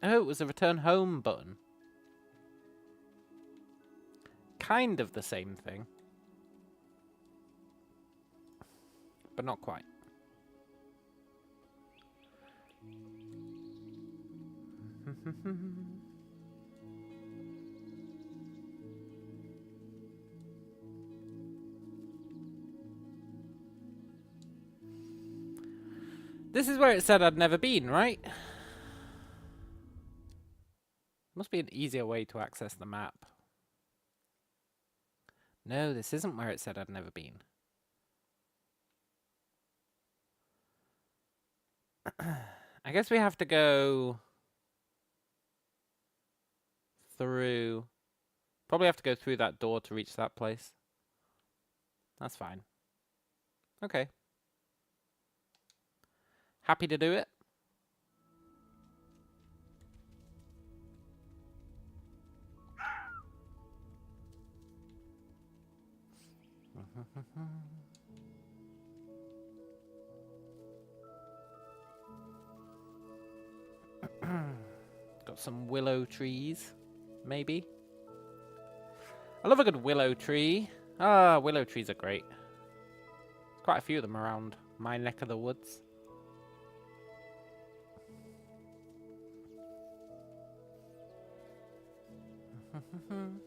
Oh, it was a return home button. Kind of the same thing. But not quite. This is where it said I'd never been, right? Must be an easier way to access the map. No, this isn't where it said I'd never been. I guess we have to go through... Probably have to go through that door to reach that place. That's fine. Okay. Happy to do it. Got some willow trees, maybe. I love a good willow tree. Ah, willow trees are great. There's quite a few of them around my neck of the woods.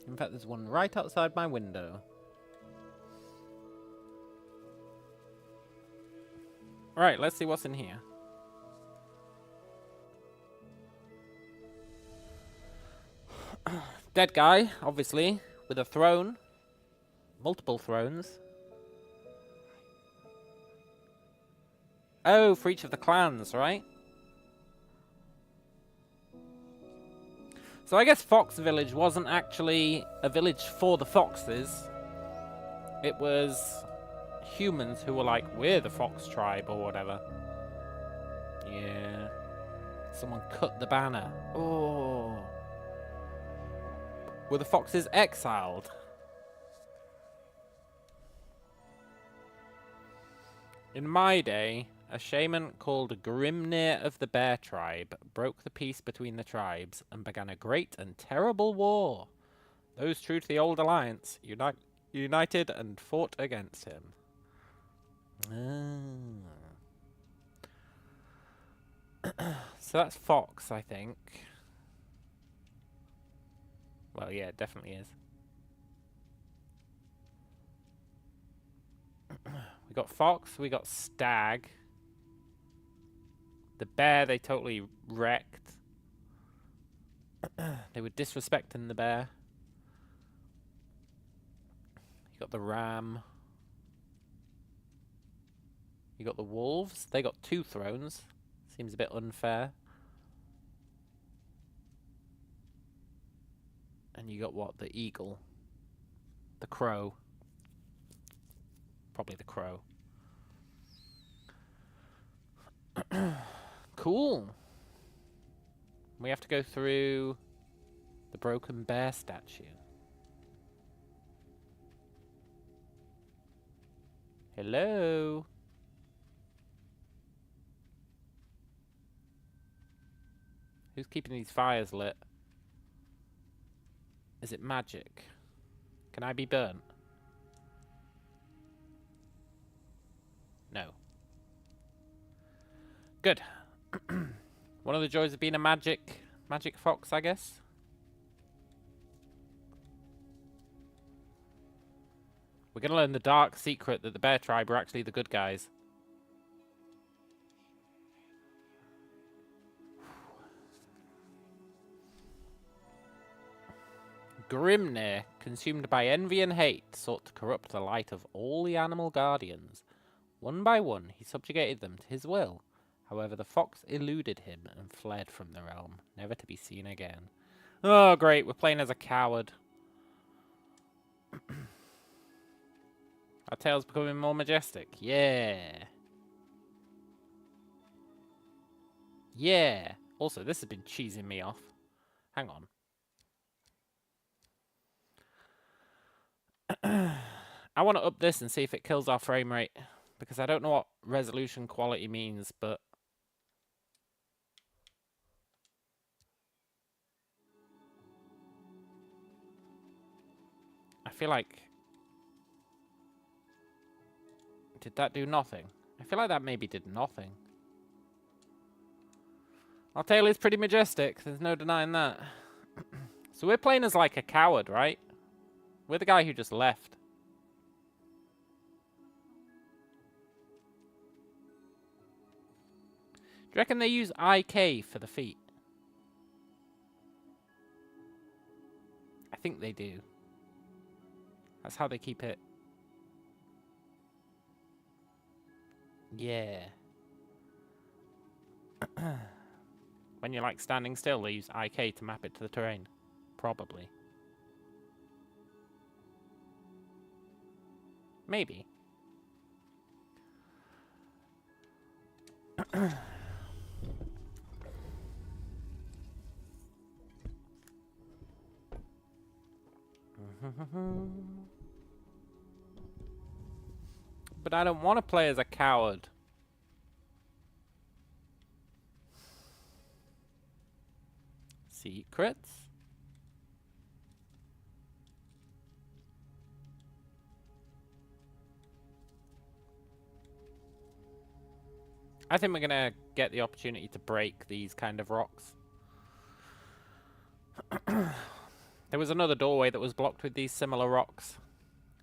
In fact, there's one right outside my window. Right, let's see what's in here. Dead guy, obviously, with a throne. Multiple thrones. Oh, for each of the clans, right? So I guess Fox Village wasn't actually a village for the foxes. It was humans who were like, we're the fox tribe or whatever. Yeah. Someone cut the banner. Oh. Were the foxes exiled? In my day, a shaman called Grimnir of the Bear Tribe broke the peace between the tribes and began a great and terrible war. Those true to the old alliance united and fought against him. So that's Fox, I think. Well, yeah, it definitely is. We got Fox, we got Stag. The bear, they totally wrecked. They were disrespecting the bear. You got the ram. You got the wolves. They got 2 thrones. Seems a bit unfair. And you got what? The eagle. The crow. Probably the crow. Cool. We have to go through the broken bear statue. Hello? Who's keeping these fires lit? Is it magic? Can I be burnt? No. Good. One of the joys of being a magic fox, I guess. We're going to learn the dark secret that the bear tribe are actually the good guys. Grimnir, consumed by envy and hate, sought to corrupt the light of all the animal guardians. One by one, he subjugated them to his will. However, the fox eluded him and fled from the realm, never to be seen again. Oh, great, we're playing as a coward. Our tail's becoming more majestic. Yeah. Yeah. Also, this has been cheesing me off. Hang on. I want to up this and see if it kills our frame rate. Because I don't know what resolution quality means, but... I feel like... Did that do nothing? I feel like that maybe did nothing. Our tail is pretty majestic. There's no denying that. So we're playing as like a coward, right? We're the guy who just left. Do you reckon they use IK for the feet? I think they do. That's how they keep it. Yeah. When you're like standing still, they use IK to map it to the terrain. Probably. Maybe. But I don't want to play as a coward. Secrets? I think we're gonna get the opportunity to break these kind of rocks. There was another doorway that was blocked with these similar rocks.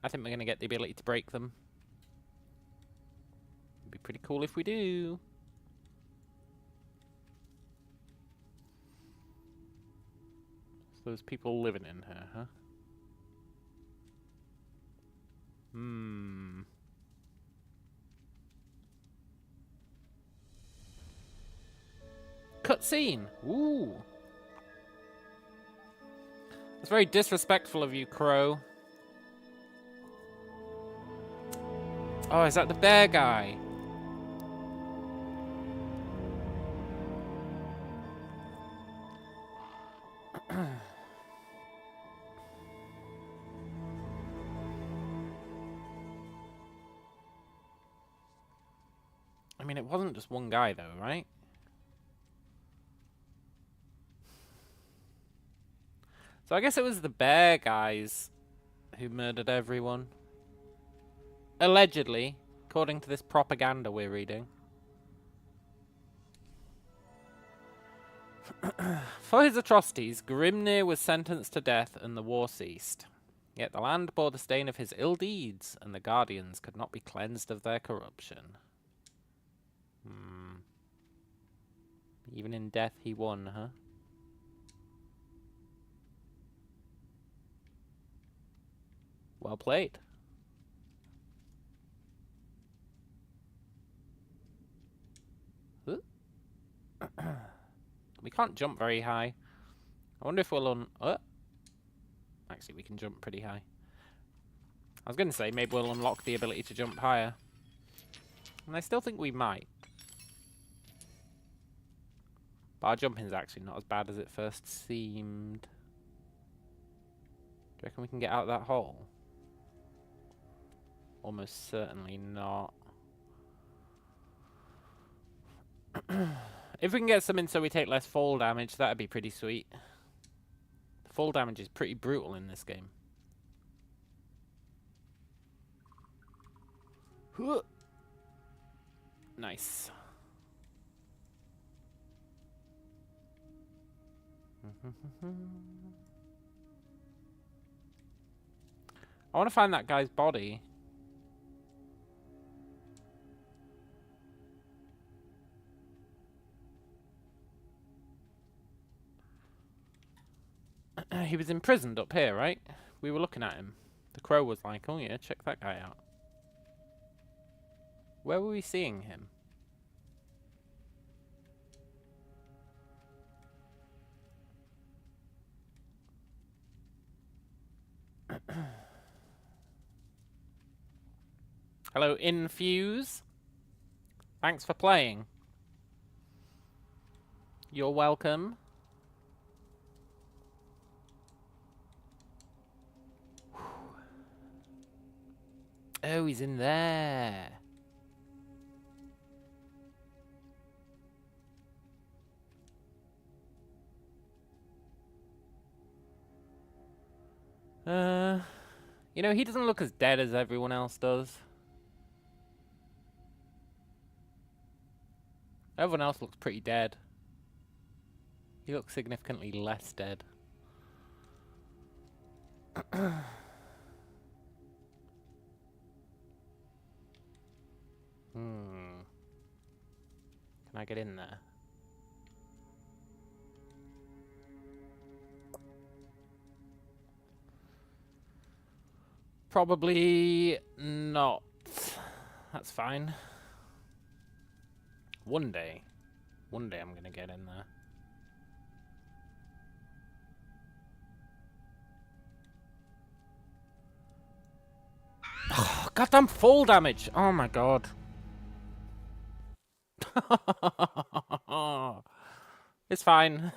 I think we're gonna get the ability to break them. It'd be pretty cool if we do. So there's people living in here, huh? Cutscene! Ooh! It's very disrespectful of you, Crow. Oh, is that the bear guy? I mean, it wasn't just one guy, though, right? So I guess it was the bear guys who murdered everyone. Allegedly, according to this propaganda we're reading. For his atrocities, Grimnir was sentenced to death and the war ceased. Yet the land bore the stain of his ill deeds, and the Guardians could not be cleansed of their corruption. Even in death he won, huh? Well played. We can't jump very high. I wonder if we'll actually, we can jump pretty high. I was going to say, maybe we'll unlock the ability to jump higher. And I still think we might. But our jumping's actually not as bad as it first seemed. Do you reckon we can get out of that hole? Almost certainly not. If we can get something so we take less fall damage, that'd be pretty sweet. The fall damage is pretty brutal in this game. Nice. I want to find that guy's body. He was imprisoned up here, right? We were looking at him. The crow was like, oh yeah, check that guy out. Where were we seeing him? Hello, Infuse. Thanks for playing. You're welcome. Oh, he's in there. You know, he doesn't look as dead as everyone else does. Everyone else looks pretty dead. He looks significantly less dead. Can I get in there? Probably not. That's fine. One day I'm gonna get in there. Oh, goddamn fall damage! Oh my god. It's fine.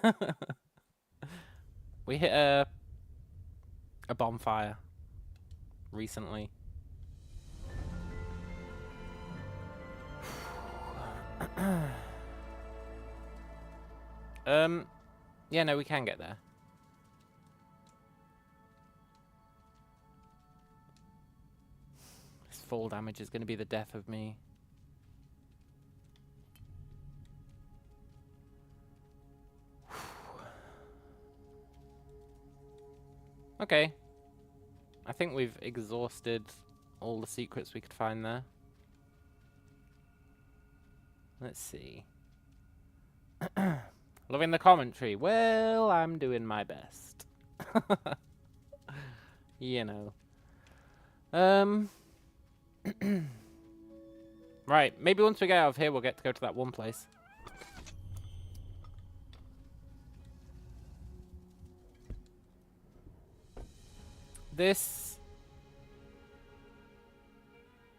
We hit a bonfire recently. Yeah, no, we can get there. This fall damage is going to be the death of me. Okay. I think we've exhausted all the secrets we could find there. Let's see. Loving the commentary. Well, I'm doing my best. You know. Right, maybe once we get out of here, we'll get to go to that one place. This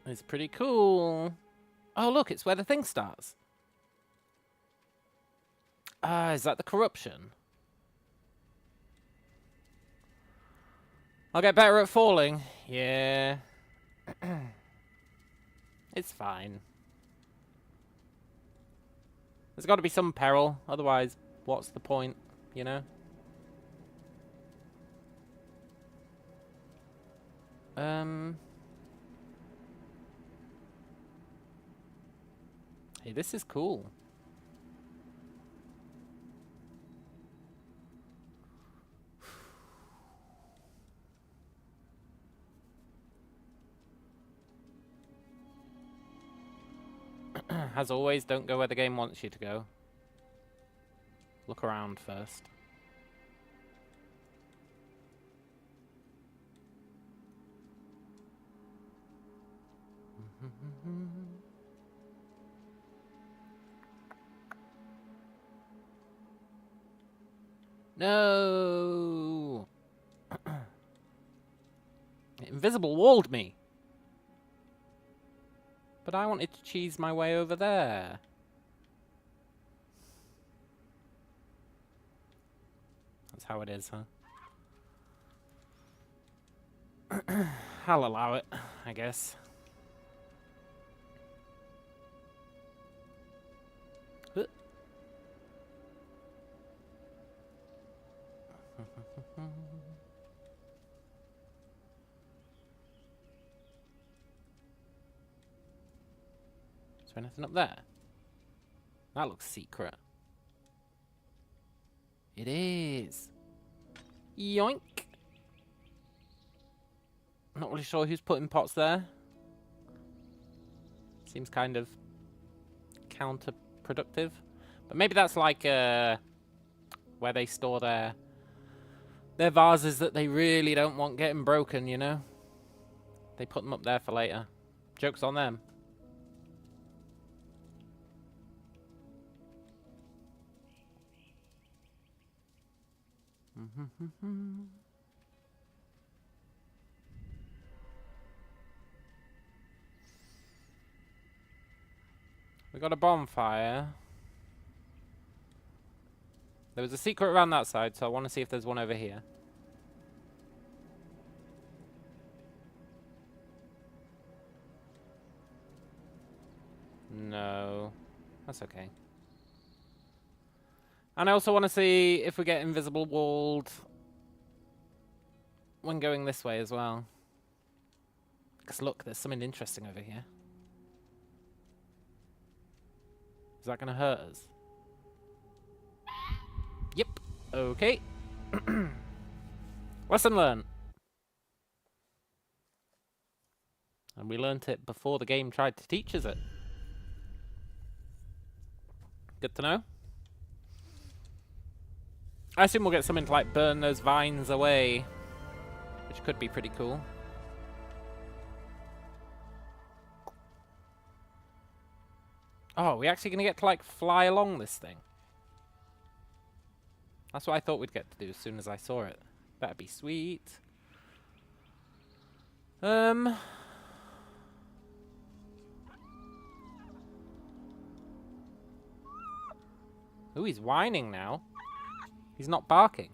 is pretty cool. Oh, look, it's where the thing starts. Ah, is that the corruption? I'll get better at falling. Yeah. It's fine. There's got to be some peril. Otherwise, what's the point, you know? Hey, this is cool. As always, don't go where the game wants you to go. Look around first. No! It invisible walled me. But I wanted to cheese my way over there. That's how it is, huh? I'll allow it, I guess. Is there anything up there? That looks secret. It is. Yoink. Not really sure who's putting pots there. Seems kind of counterproductive. But maybe that's like where they store their vases that they really don't want getting broken, you know? They put them up there for later. Joke's on them. We got a bonfire. There was a secret around that side, so I want to see if there's one over here. No. That's okay. And I also want to see if we get invisible walled when going this way as well. Because look, there's something interesting over here. Is that going to hurt us? Yep. Okay. Lesson learned. And we learnt it before the game tried to teach us it. Good to know. I assume we'll get something to like burn those vines away, which could be pretty cool. Oh, are we actually going to get to like fly along this thing? That's what I thought we'd get to do as soon as I saw it. That'd be sweet. Ooh, he's whining now. He's not barking.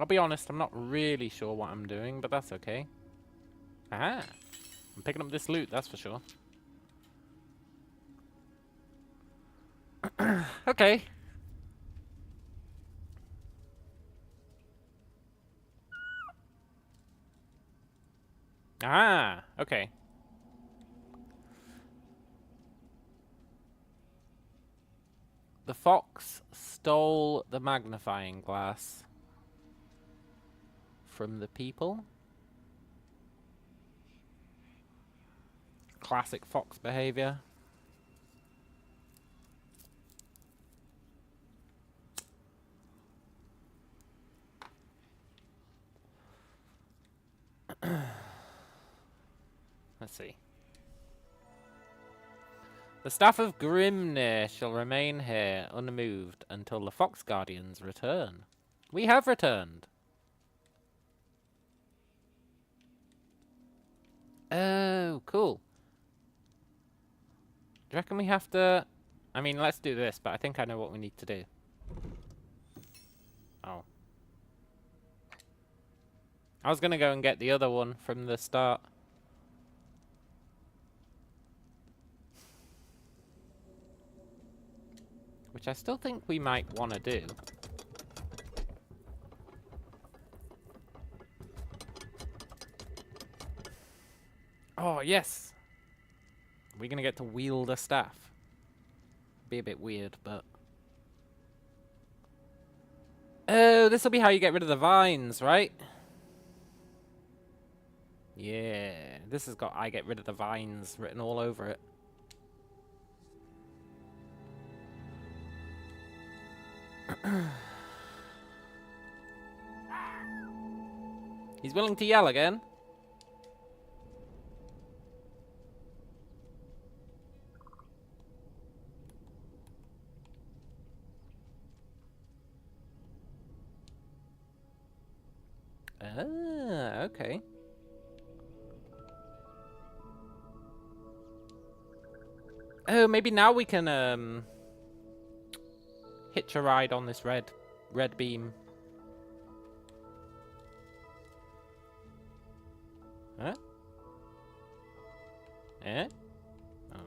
I'll be honest, I'm not really sure what I'm doing, but that's okay. Aha! I'm picking up this loot, that's for sure. Okay. Ah, okay. The fox stole the magnifying glass from the people. Classic fox behavior. Let's see. The Staff of Grimnir shall remain here unmoved until the Fox Guardians return. We have returned. Oh, cool. Do you reckon we have to... I mean, let's do this, but I think I know what we need to do. Oh. I was going to go and get the other one from the start. Which I still think we might want to do. Oh, yes! We're going to get to wield a staff. Be a bit weird, but... Oh, this will be how you get rid of the vines, right? Yeah, this has got I get rid of the vines written all over it. He's willing to yell again. Ah, okay. Oh, maybe now we can hitch a ride on this red beam. Huh? Eh? Oh.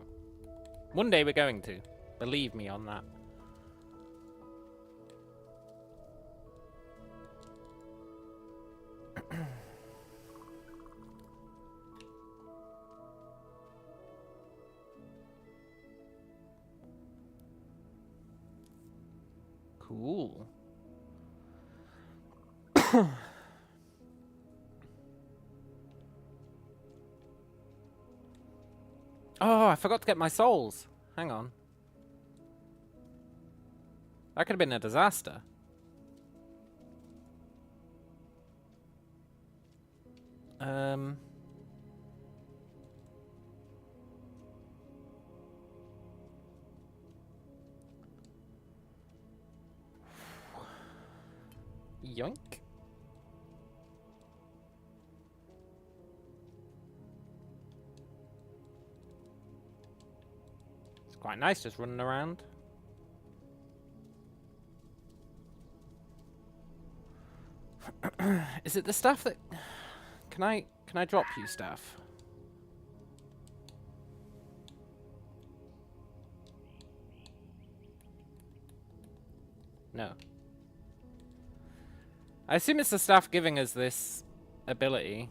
One day we're going to. Believe me on that. Cool. Oh, I forgot to get my souls. Hang on. That could have been a disaster. Yoink. It's quite nice just running around. Is it the stuff that... Can I drop you stuff? No. I assume it's the staff giving us this ability.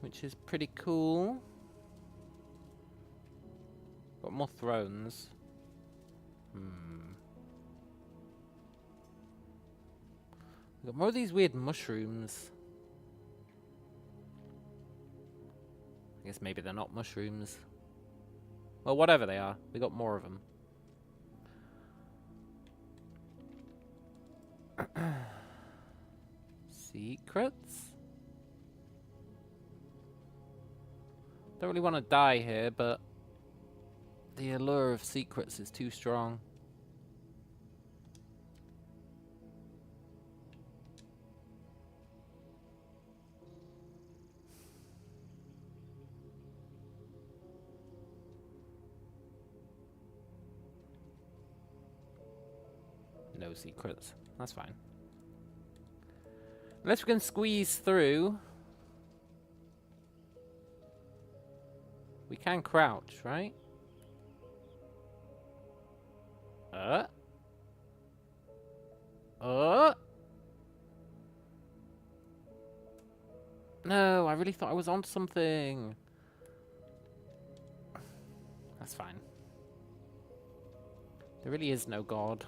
Which is pretty cool. Got more thrones. Got more of these weird mushrooms. I guess maybe they're not mushrooms. Well, whatever they are, we got more of them. Secrets? Don't really want to die here, but the allure of secrets is too strong. No secrets. That's fine. Unless we can squeeze through. We can crouch, right? No, I really thought I was on something. That's fine. There really is no god.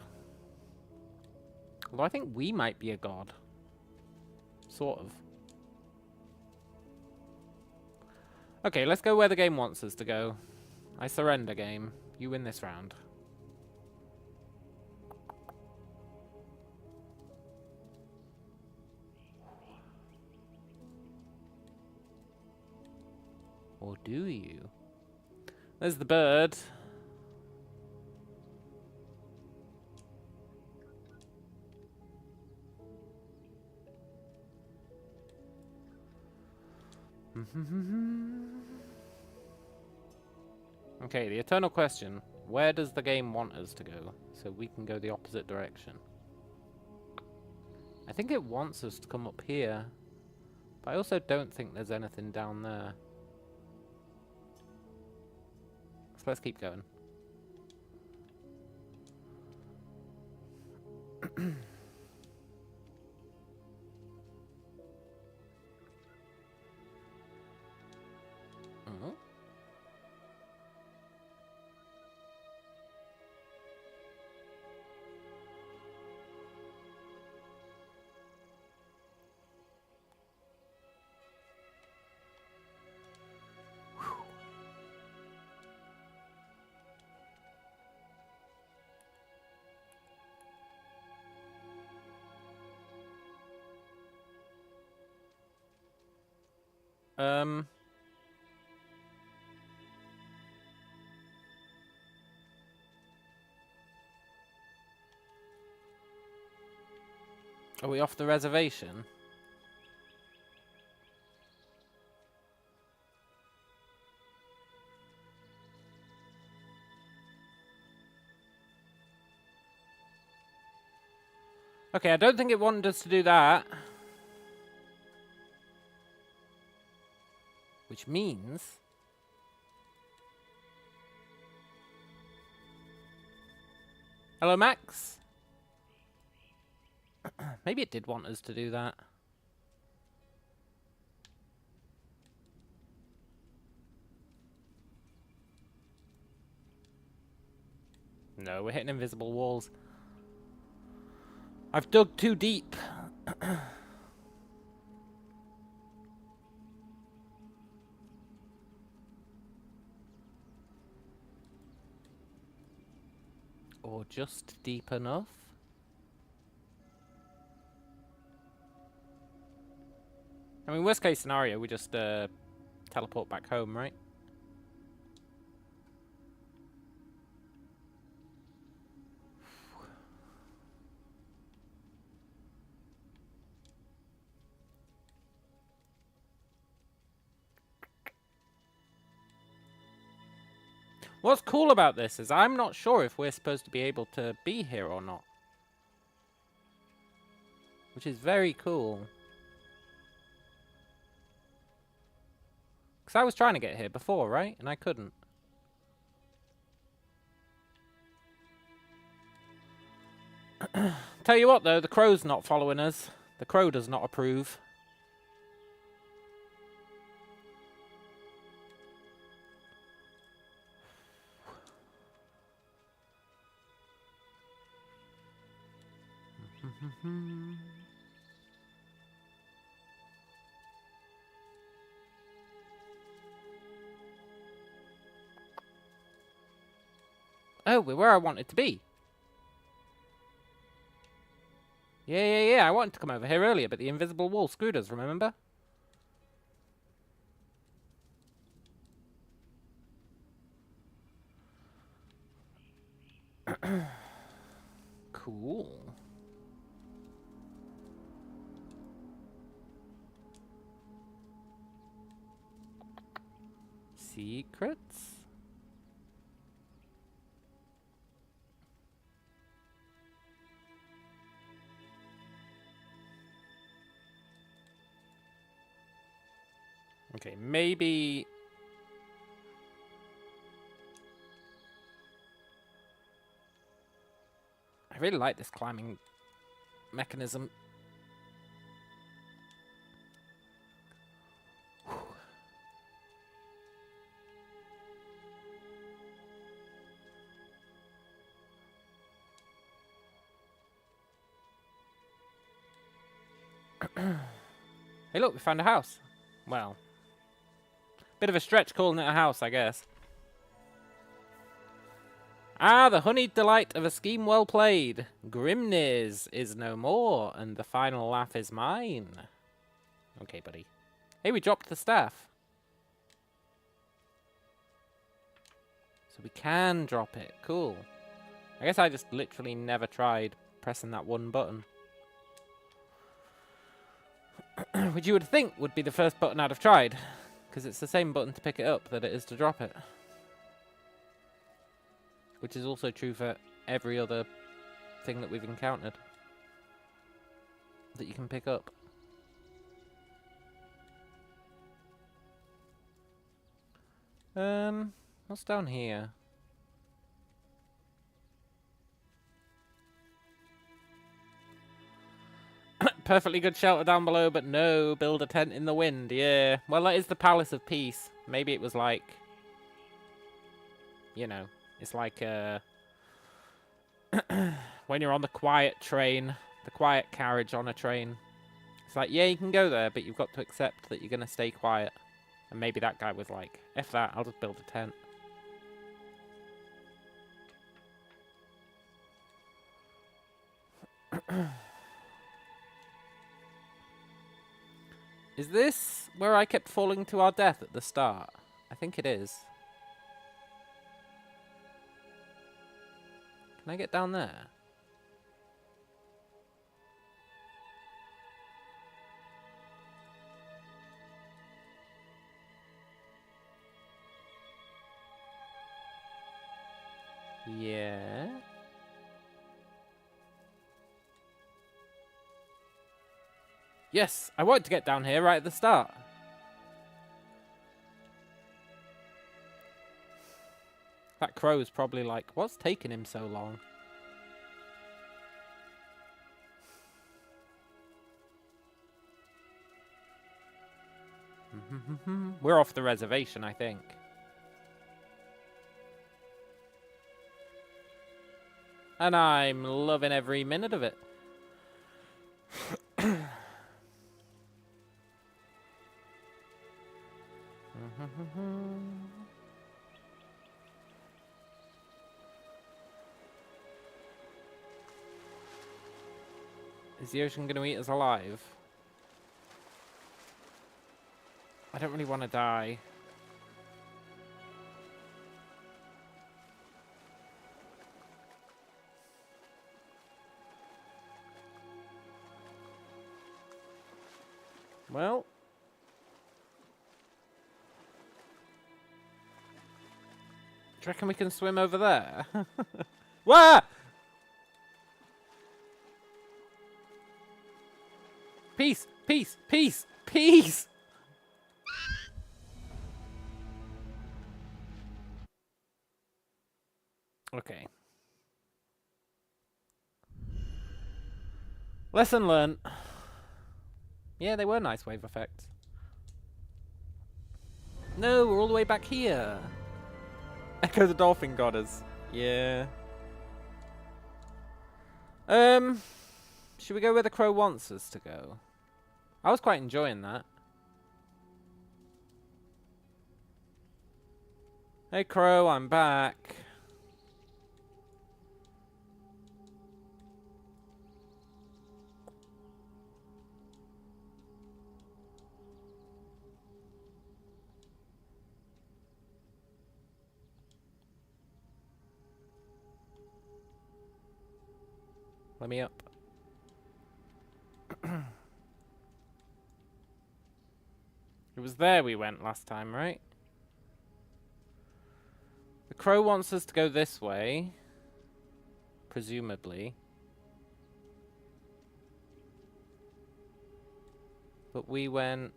Although I think we might be a god. Sort of. Okay, let's go where the game wants us to go. I surrender, game. You win this round. Or do you? There's the bird. Okay, the eternal question. Where does the game want us to go? So we can go the opposite direction. I think it wants us to come up here. But I also don't think there's anything down there. So let's keep going. Oh. Are we off the reservation? Okay, I don't think it wanted us to do that. Which means... Hello, Max? Maybe it did want us to do that. No, we're hitting invisible walls. I've dug too deep. Or just deep enough. I mean, worst case scenario, we just teleport back home, right? What's cool about this is I'm not sure if we're supposed to be able to be here or not. Which is very cool. Because I was trying to get here before, right? And I couldn't. Tell you what, though, the crow's not following us. The crow does not approve. Oh, we're where I wanted to be. Yeah. I wanted to come over here earlier, but the invisible wall screwed us, remember? Cool. Secrets? Okay, maybe... I really like this climbing mechanism. Hey look, we found a house. Well, bit of a stretch calling it a house, I guess. Ah, the honeyed delight of a scheme well played. Grimness is no more, and the final laugh is mine. Okay, buddy. Hey, we dropped the staff. we can drop it. Cool. I guess I just literally never tried pressing that one button. Which you would think would be the first button I'd have tried. Because it's the same button to pick it up that it is to drop it. Which is also true for every other thing that we've encountered. That you can pick up. What's down here? Perfectly good shelter down below, but no, build a tent in the wind. Yeah, well, that is the Palace of Peace. Maybe it was like, you know, it's like when you're on the quiet train, the quiet carriage on a train. It's like, yeah, you can go there, but you've got to accept that you're going to stay quiet. And maybe that guy was like, F that, I'll just build a tent. Is this where I kept falling to our death at the start? I think it is. Can I get down there? Yeah. Yes, I wanted to get down here right at the start. That crow's probably like, what's taking him so long? We're off the reservation, I think. And I'm loving every minute of it. Is the ocean going to eat us alive? I don't really want to die. Well. Do you reckon we can swim over there? Where? Peace, peace, peace, peace! Okay. Lesson learned. Yeah, they were nice wave effects. No, we're all the way back here. Echo the Dolphin Goddess. Yeah. Should we go where the crow wants us to go? I was quite enjoying that. Hey crow, I'm back. Let me up. It was there we went last time, right? The crow wants us to go this way. Presumably. But we went...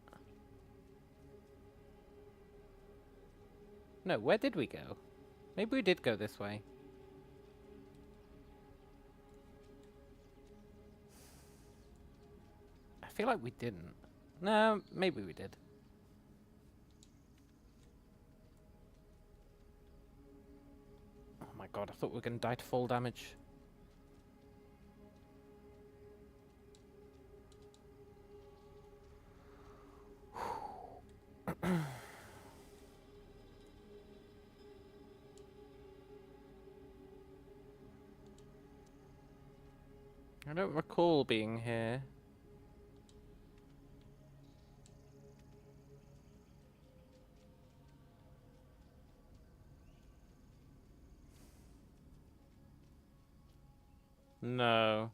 No, where did we go? Maybe we did go this way. I feel like we didn't. No, maybe we did. Oh my god, I thought we were going to die to fall damage. I don't recall being here. No.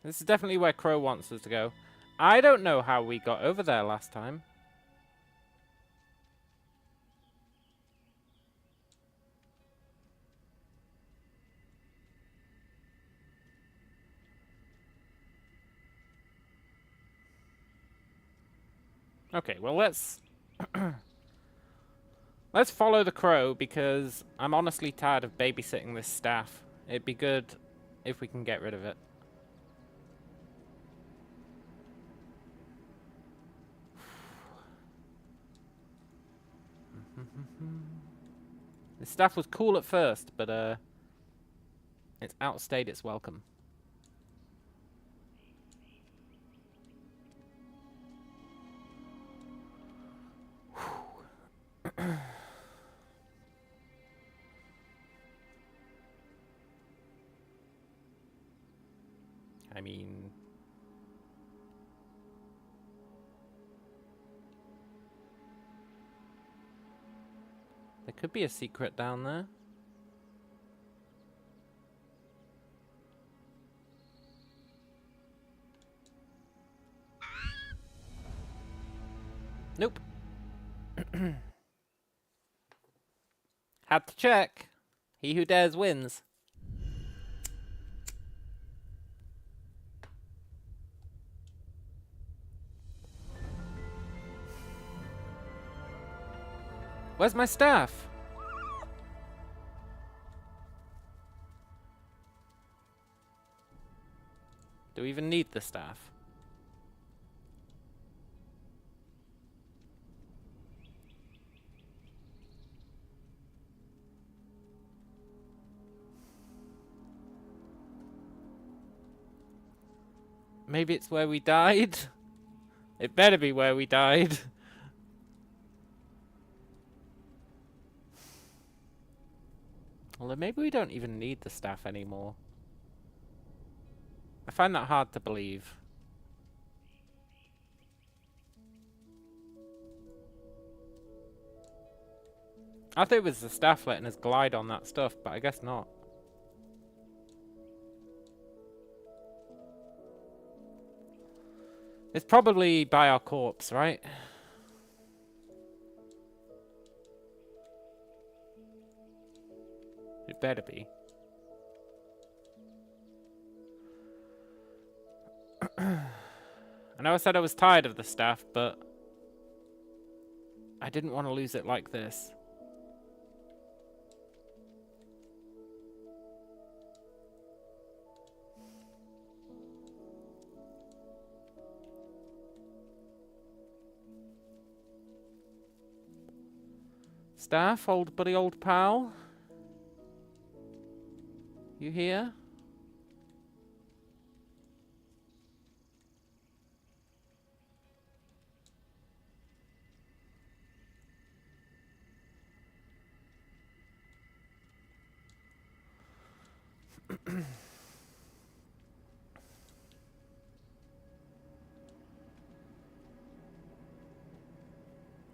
This is definitely where Crow wants us to go. I don't know how we got over there last time. Okay, well let's let's follow the crow because I'm honestly tired of babysitting this staff. It'd be good if we can get rid of it. The staff was cool at first, but it's outstayed its welcome. I mean, there could be a secret down there. Nope. Had to check. He who dares wins. Where's my staff? Do we even need the staff? Maybe it's where we died? It better be where we died. Although maybe we don't even need the staff anymore. I find that hard to believe. I thought it was the staff letting us glide on that stuff, but I guess not. It's probably by our corpse, right? It better be. I know I said I was tired of the staff, but I didn't want to lose it like this. Staff, old buddy, old pal. You here?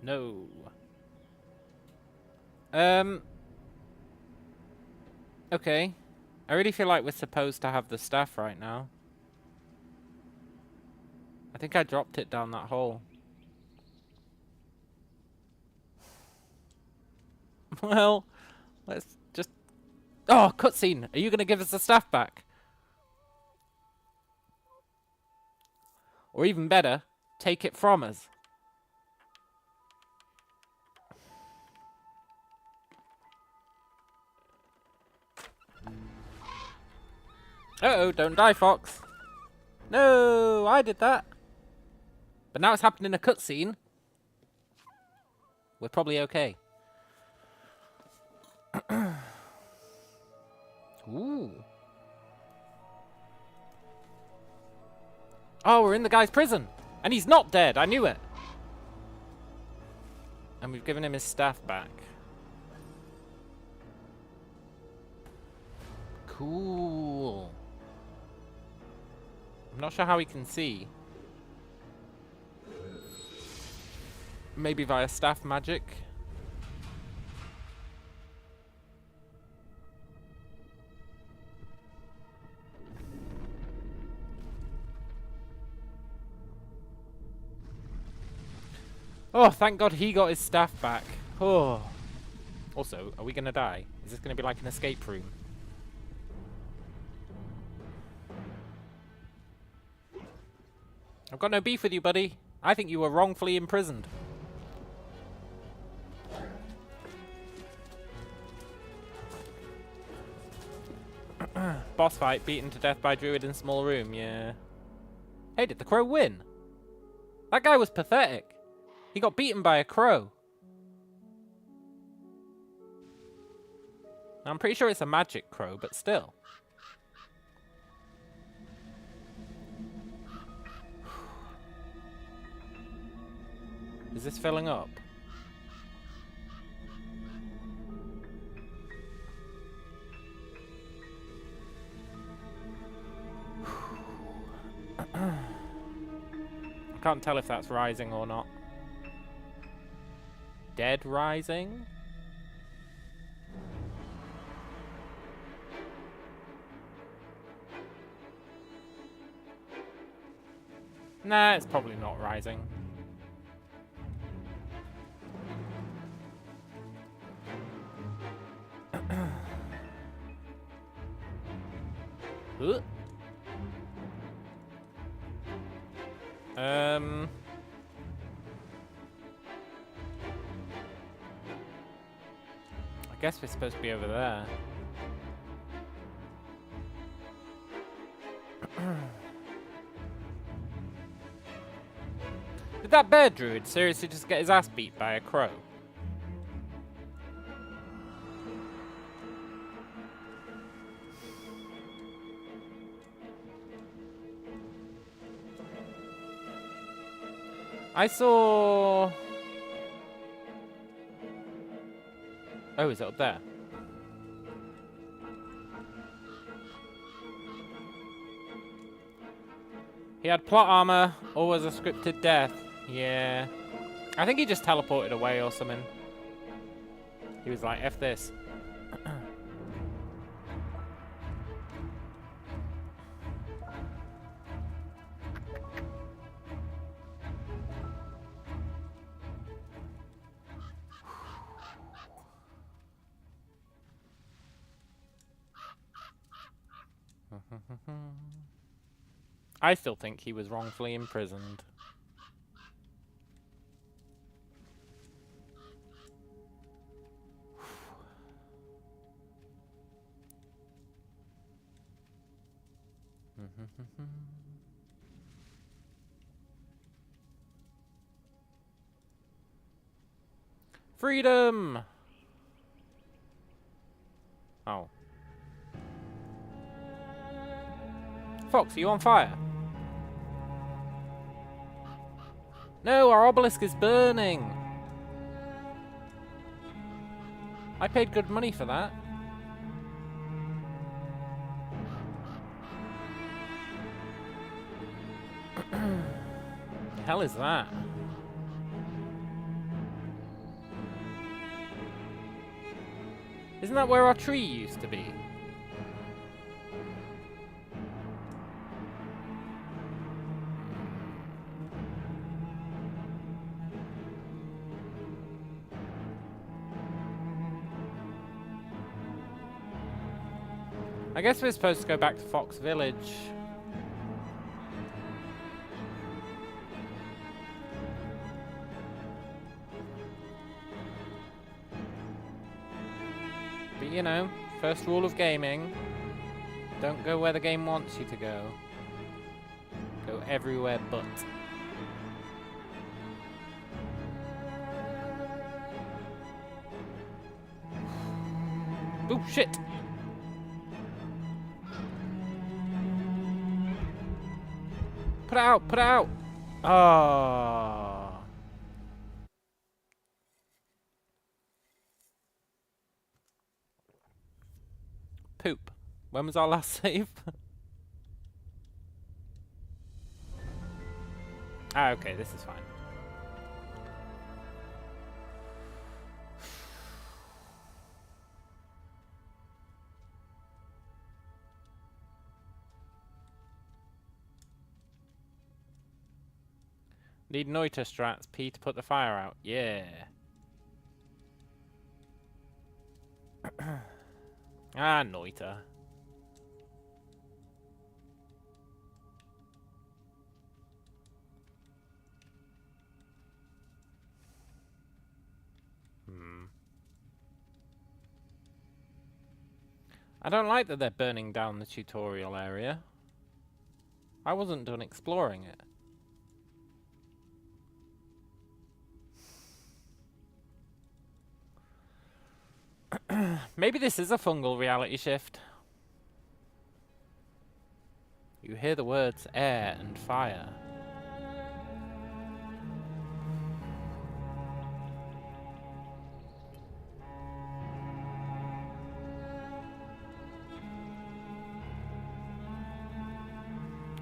No. Okay. I really feel like we're supposed to have the staff right now. I think I dropped it down that hole. Well, let's just... Oh, cutscene! Are you going to give us the staff back? Or even better, take it from us. Uh-oh, don't die, Fox. No, I did that. But now it's happened in a cutscene. We're probably okay. Ooh. Oh, we're in the guy's prison. And he's not dead. I knew it. And we've given him his staff back. Cool. I'm not sure how he can see. Maybe via staff magic. Oh, thank God he got his staff back. Oh. Also, are we going to die? Is this going to be like an escape room? I've got no beef with you, buddy. I think you were wrongfully imprisoned. Boss fight, beaten to death by Druid in small room, yeah. Hey, did the crow win? That guy was pathetic. He got beaten by a crow. I'm pretty sure it's a magic crow, but still. Is this filling up? I can't tell if that's rising or not. Dead rising? Nah, it's probably not rising. I guess we're supposed to be over there. Did that bear druid seriously just get his ass beat by a crow? I saw... Oh, is it up there? He had plot armor, or was a scripted death. Yeah. I think he just teleported away or something. He was like, F this. I still think he was wrongfully imprisoned. Freedom! Oh. Fox, are you on fire? No, our obelisk is burning! I paid good money for that. The hell is that? Isn't that where our tree used to be? I guess we're supposed to go back to Fox Village. But you know, first rule of gaming, don't go where the game wants you to go. Go everywhere but. Oh shit! Put it out! Put it out! Ah. Poop. When was our last save? Ah, okay, this is fine. Need Noita strats, P to put the fire out. Yeah. Ah, Noita. I don't like that they're burning down the tutorial area. I wasn't done exploring it. Maybe this is a fungal reality shift. You hear the words air and fire.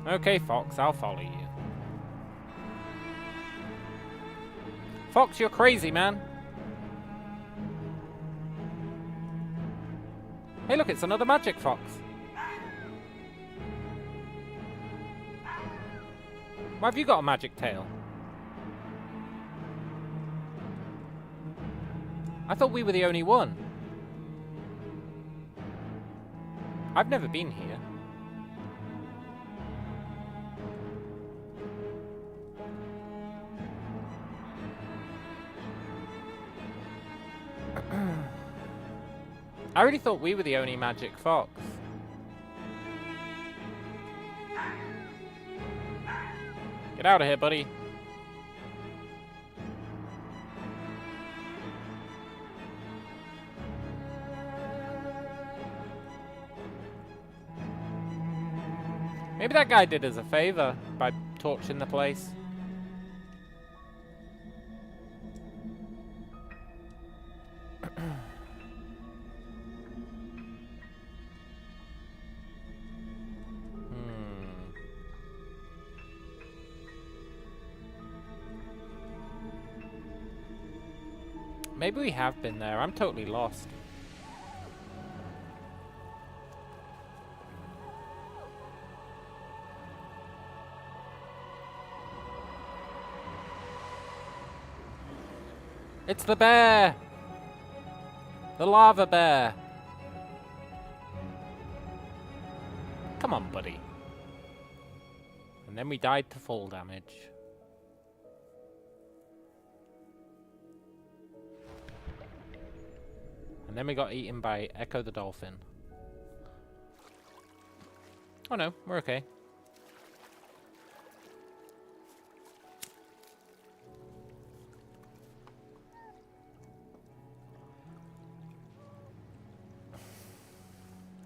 Okay, Fox, I'll follow you. Fox, you're crazy, man. Hey, look, it's another magic fox. Why have you got a magic tail? I thought we were the only one. I've never been here. I really thought we were the only magic fox. Get out of here, buddy. Maybe that guy did us a favor by torching the place. Maybe we have been there. I'm totally lost. It's the bear! The lava bear! Come on, buddy. And then we died to fall damage. And then we got eaten by Echo the dolphin. Oh no, we're okay.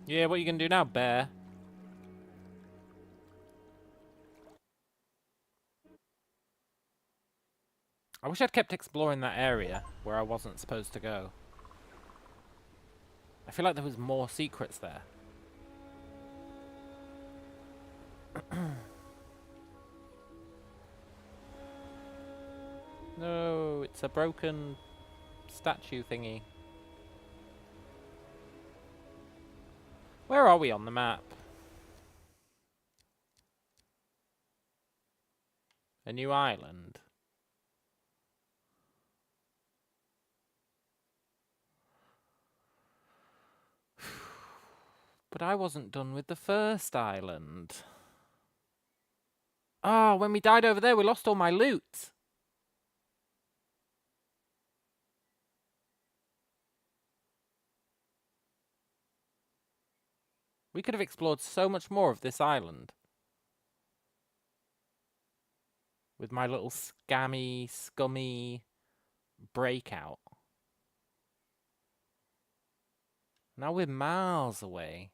Yeah, what are you gonna do now, bear? I wish I'd kept exploring that area where I wasn't supposed to go. I feel like there was more secrets there. No, it's a broken statue thingy. Where are we on the map? A new island. But I wasn't done with the first island. Oh, when we died over there, we lost all my loot. We could have explored so much more of this island. With my little scammy, scummy breakout. Now we're miles away.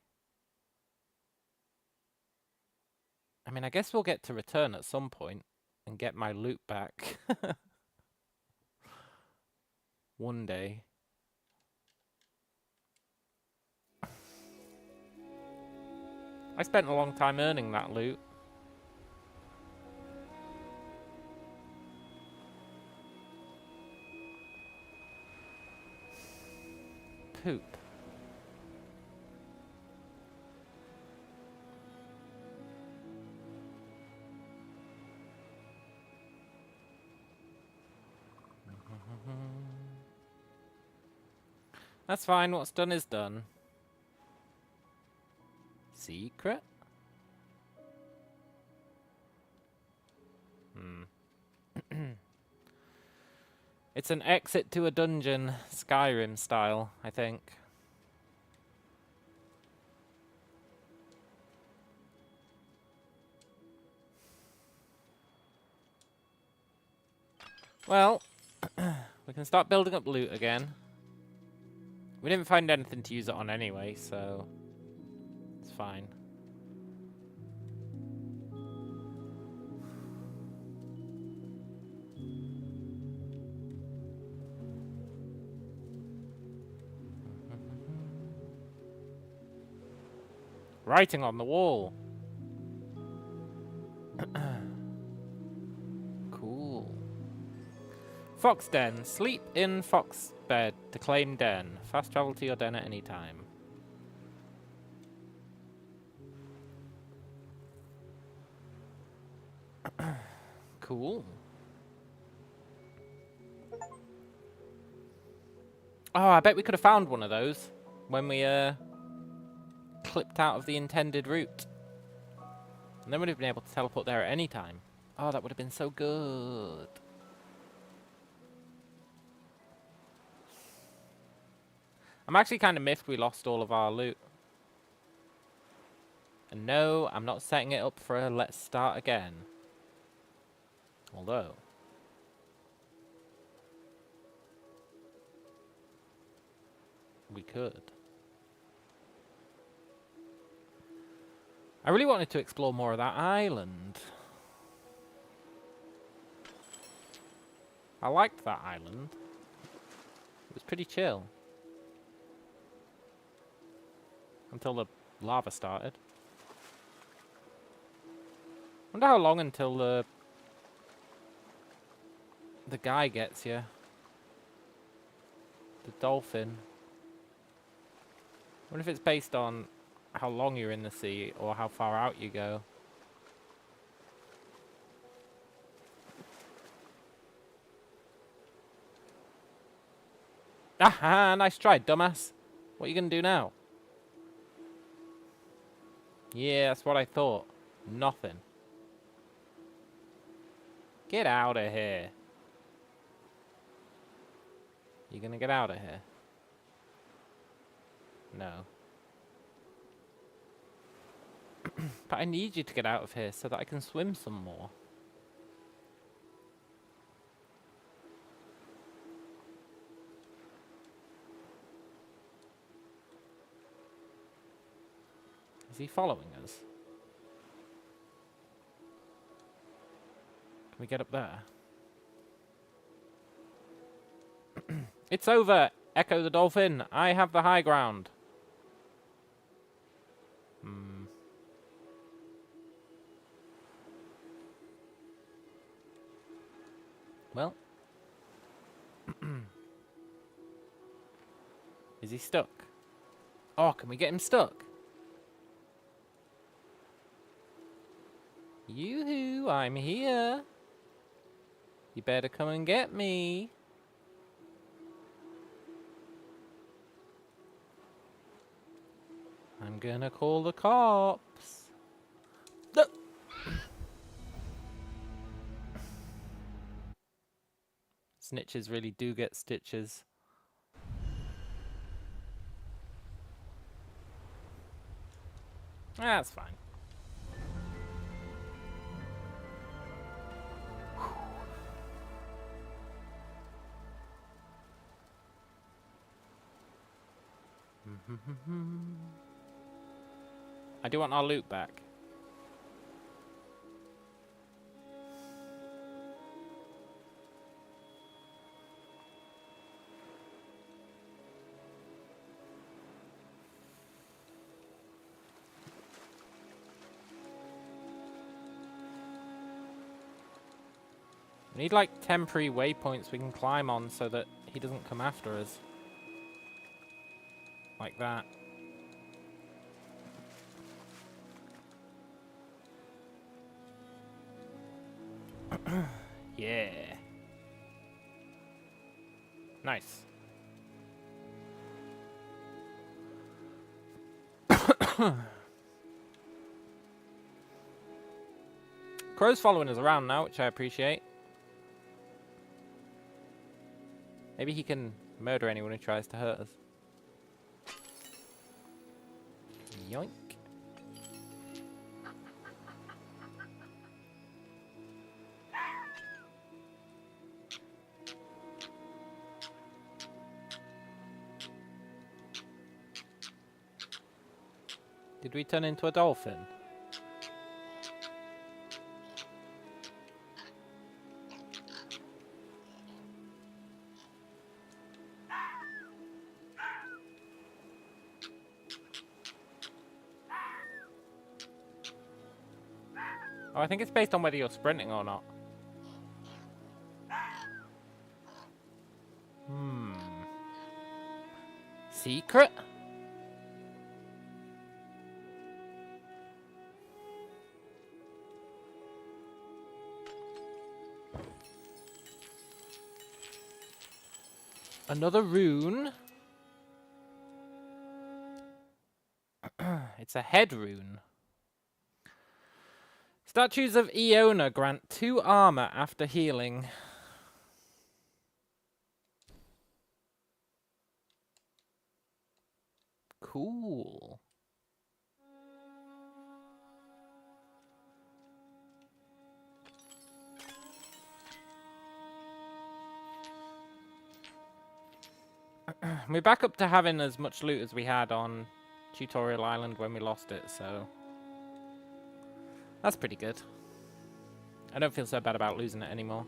I mean, I guess we'll get to return at some point and get my loot back. One day. I spent a long time earning that loot. Poop. That's fine. What's done is done. Secret? It's an exit to a dungeon, Skyrim style, I think. Well, we can start building up loot again. We didn't find anything to use it on anyway, so it's fine. Writing on the wall. Cool. Fox den. Sleep in fox bed to claim den. Fast travel to your den at any time. Cool. Oh, I bet we could have found one of those when we clipped out of the intended route. And then we'd have been able to teleport there at any time. Oh, that would have been so good. I'm actually kind of miffed we lost all of our loot. And no, I'm not setting it up for a let's start again. Although... we could. I really wanted to explore more of that island. I liked that island. It was pretty chill. Until the lava started. Wonder how long until the guy gets you. The dolphin. Wonder if it's based on how long you're in the sea or how far out you go. Aha! Nice try, dumbass. What are you gonna do now? Yeah, that's what I thought. Nothing. Get out of here. You gonna get out of here? No. But I need you to get out of here so that I can swim some more. Is he following us? Can we get up there? It's over! Echo the dolphin! I have the high ground! Well. Is he stuck? Oh, can we get him stuck? Yoo-hoo, I'm here. You better come and get me. I'm gonna call the cops. No. Snitches really do get stitches. That's fine. I do want our loot back. We need like temporary waypoints we can climb on so that he doesn't come after us. Like that. Yeah. Crow's following us around now, which I appreciate. Maybe he can murder anyone who tries to hurt us. Yoink. Did we turn into a dolphin? Oh, I think it's based on whether you're sprinting or not. Secret? Another rune. It's a head rune. Statues of Iona grant 2 armor after healing. Cool. We're back up to having as much loot as we had on Tutorial Island when we lost it, so that's pretty good. I don't feel so bad about losing it anymore.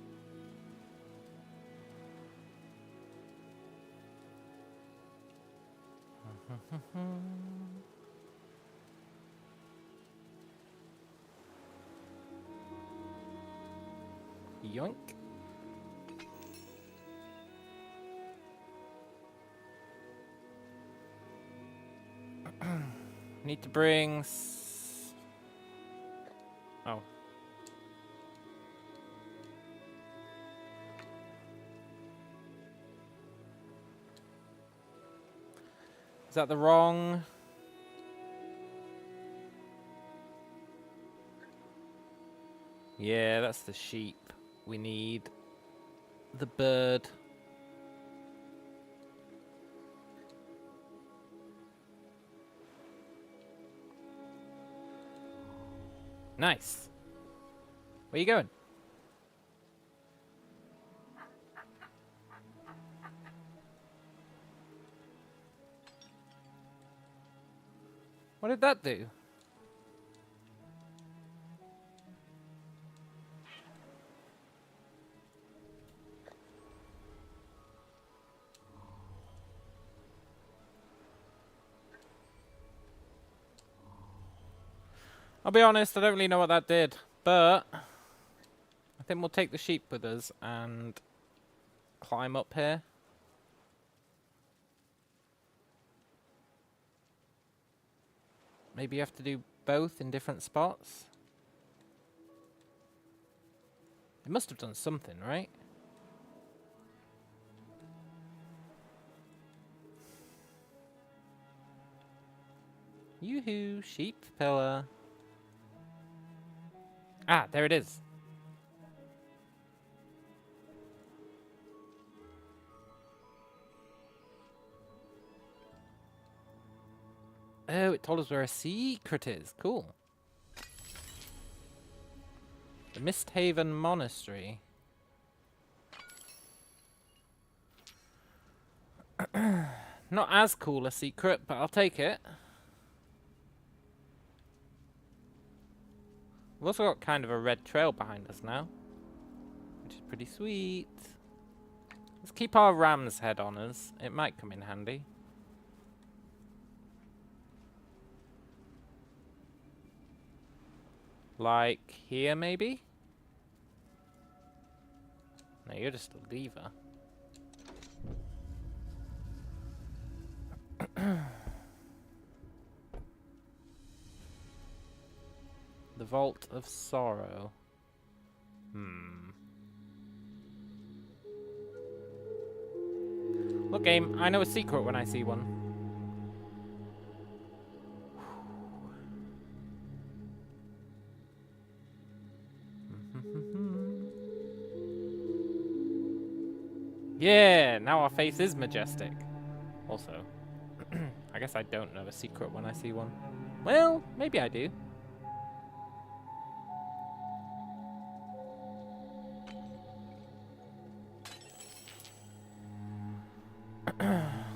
Yoink. Need to bring... Oh. Is that the wrong... Yeah, that's the sheep. We need the bird. Nice. Where you going? What did that do? I'll be honest, I don't really know what that did, but I think we'll take the sheep with us and climb up here. Maybe you have to do both in different spots. It must have done something, right? Yoo-hoo, sheep pillar. Ah, there it is. Oh, it told us where a secret is. Cool. The Misthaven Monastery. Not as cool a secret, but I'll take it. We've also got kind of a red trail behind us now, which is pretty sweet. Let's keep our ram's head on us. It might come in handy. Like here, maybe? No, you're just a lever. The Vault of Sorrow. Look, game, I know a secret when I see one. Yeah, now our face is majestic. Also, I guess I don't know a secret when I see one. Well, maybe I do.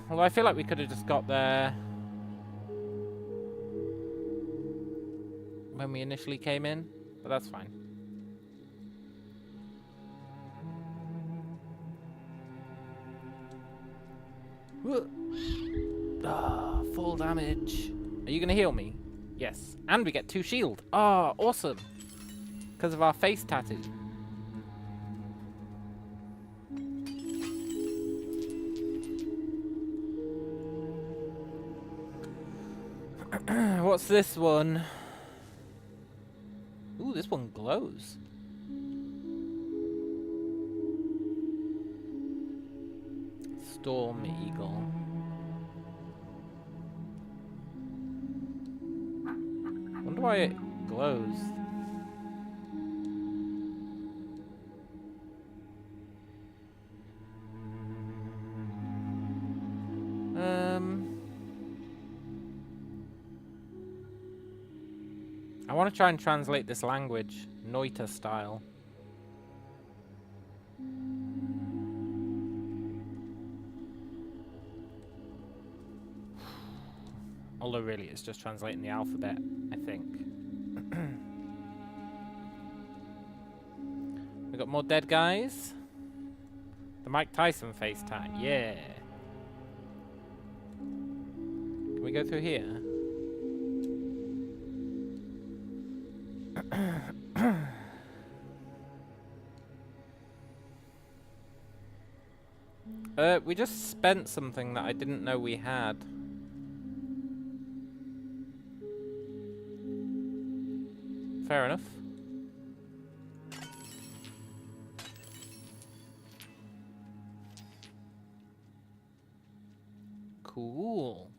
Although I feel like we could have just got there when we initially came in, but that's fine. Ah, full damage. Are you gonna heal me? Yes. And we get 2 shield. Ah, awesome. Because of our face tattoo. What's this one? Ooh, this one glows. Storm Eagle. Wonder why it glows. I want to try and translate this language, Noita style. Although really it's just translating the alphabet, I think. We got more dead guys. The Mike Tyson FaceTime, yeah. Can we go through here? We just spent something that I didn't know we had. Fair enough. Cool.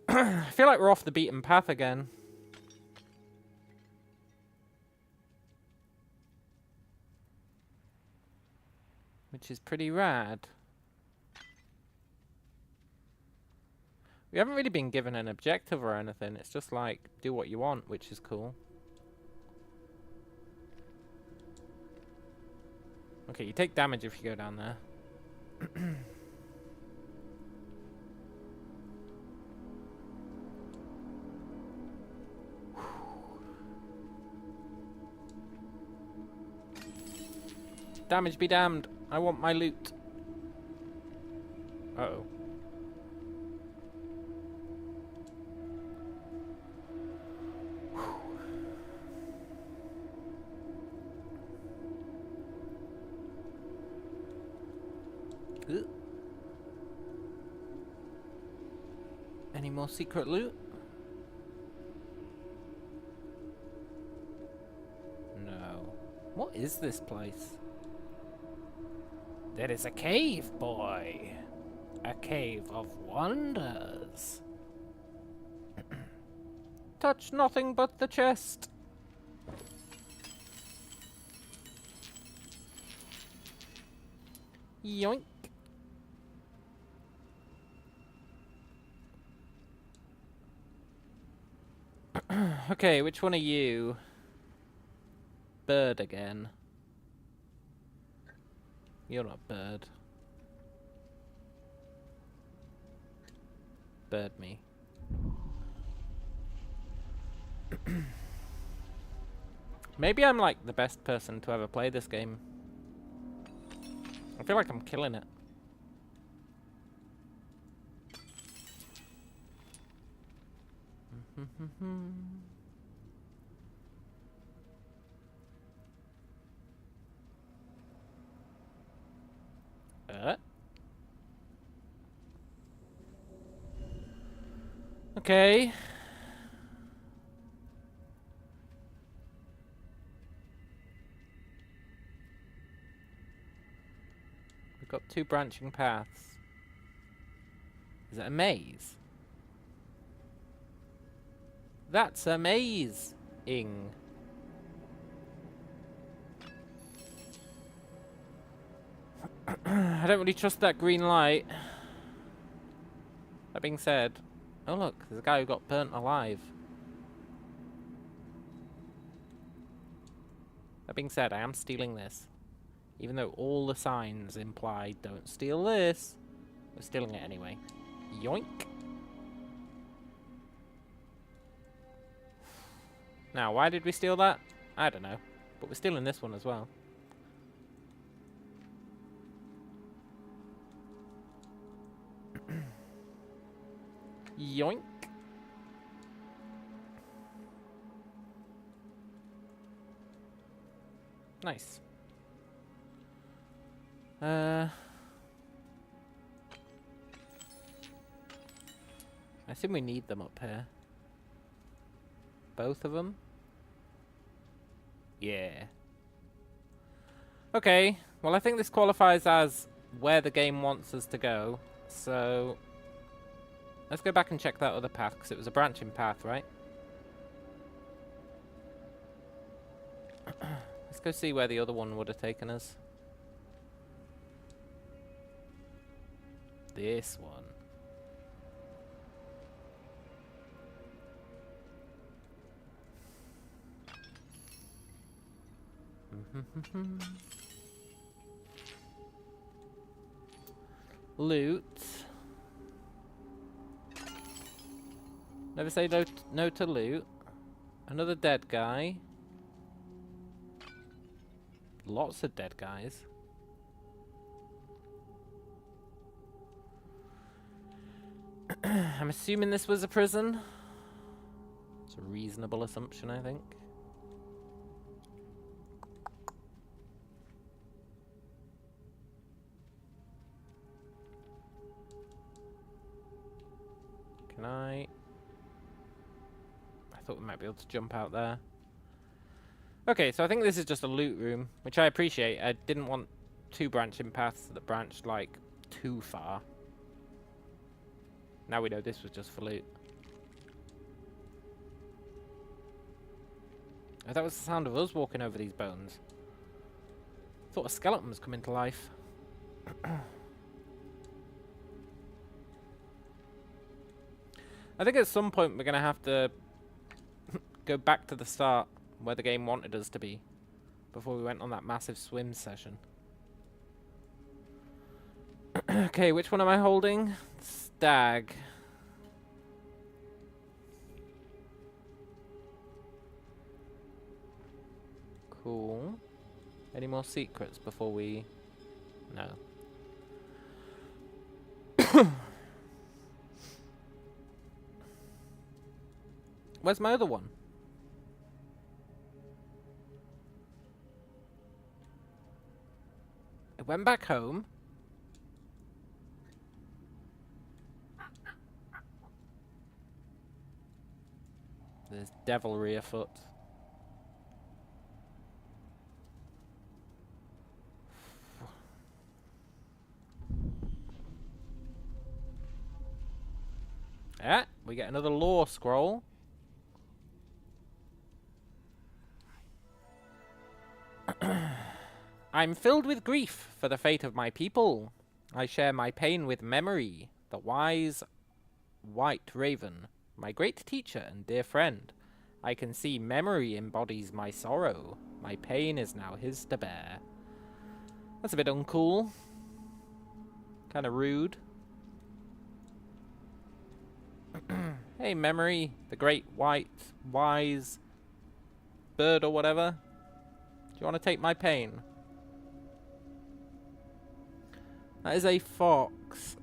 I feel like we're off the beaten path again. Which is pretty rad. We haven't really been given an objective or anything. It's just like, do what you want, which is cool. Okay, you take damage if you go down there. Damage be damned. I want my loot. Uh-oh. Any more secret loot? No. What is this place? There is a cave, boy. A cave of wonders. Touch nothing but the chest. Yoink. Okay, which one are you? Bird again. You're not bird. Bird me. Maybe I'm like the best person to ever play this game. I feel like I'm killing it. Okay. We've got 2 branching paths. Is it a maze? That's amazing. I don't really trust that green light. That being said... Oh look, there's a guy who got burnt alive. That being said, I am stealing this. Even though all the signs imply don't steal this. We're stealing it anyway. Yoink. Now, why did we steal that? I don't know. But we're stealing this one as well. Yoink. Nice. I assume we need them up here. Both of them? Yeah. Okay, well I think this qualifies as where the game wants us to go. So, let's go back and check that other path, because it was a branching path, right? Let's go see where the other one would have taken us. This one. Loot. Never say no to loot. Another dead guy. Lots of dead guys. I'm assuming this was a prison. It's a reasonable assumption, I think. Can I thought we might be able to jump out there. Okay, so I think this is just a loot room, which I appreciate. I didn't want two branching paths that branched, like, too far. Now we know this was just for loot. Oh, that was the sound of us walking over these bones. Thought a skeleton was coming to life. I think at some point we're going to have to go back to the start, where the game wanted us to be, before we went on that massive swim session. Okay, which one am I holding? Stag. Cool. Any more secrets before we... No. Where's my other one? It went back home. There's devilry afoot. Yeah, we get another lore scroll. I'm filled with grief for the fate of my people. I share my pain with memory, the wise white raven, my great teacher and dear friend. I can see memory embodies my sorrow. My pain is now his to bear. That's a bit uncool. Kind of rude. Hey, memory, the great white wise bird or whatever. Do you want to take my pain? That is a fox.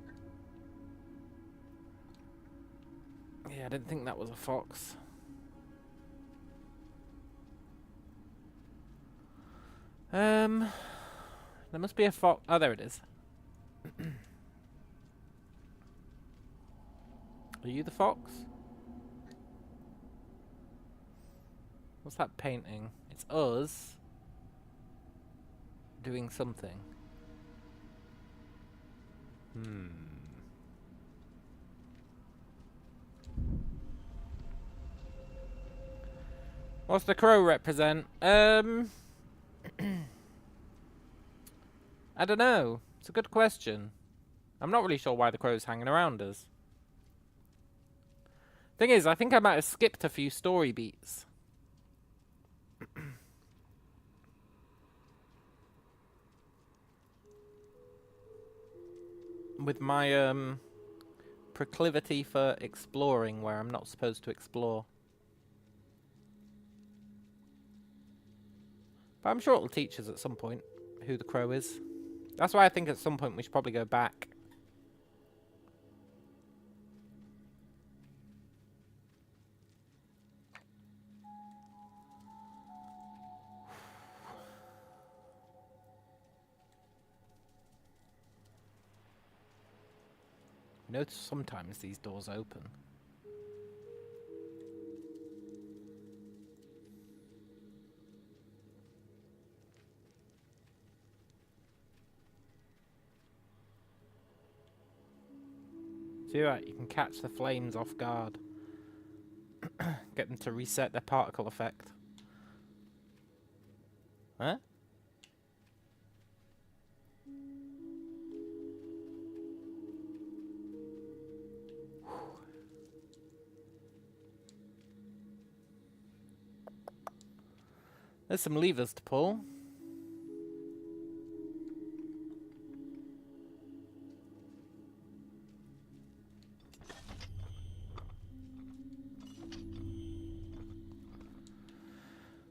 Yeah, I didn't think that was a fox. There must be a fox. Oh, there it is. Are you the fox? What's that painting? It's us doing something. What's the crow represent? I don't know. It's a good question. I'm not really sure why the crow's hanging around us. Thing is, I think I might have skipped a few story beats. With my, proclivity for exploring where I'm not supposed to explore. But I'm sure it'll teach us at some point who the crow is. That's why I think at some point we should probably go back. Notice sometimes these doors open. See that? You can catch the flames off guard. Get them to reset their particle effect. Huh? There's some levers to pull.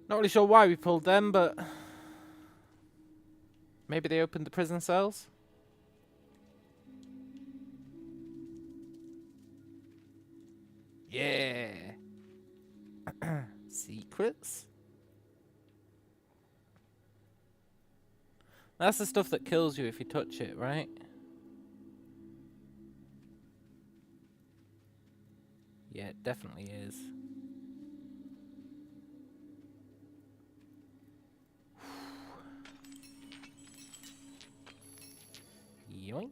Not really sure why we pulled them, but maybe they opened the prison cells? Yeah. Secrets? That's the stuff that kills you if you touch it, right? Yeah, it definitely is. Yoink.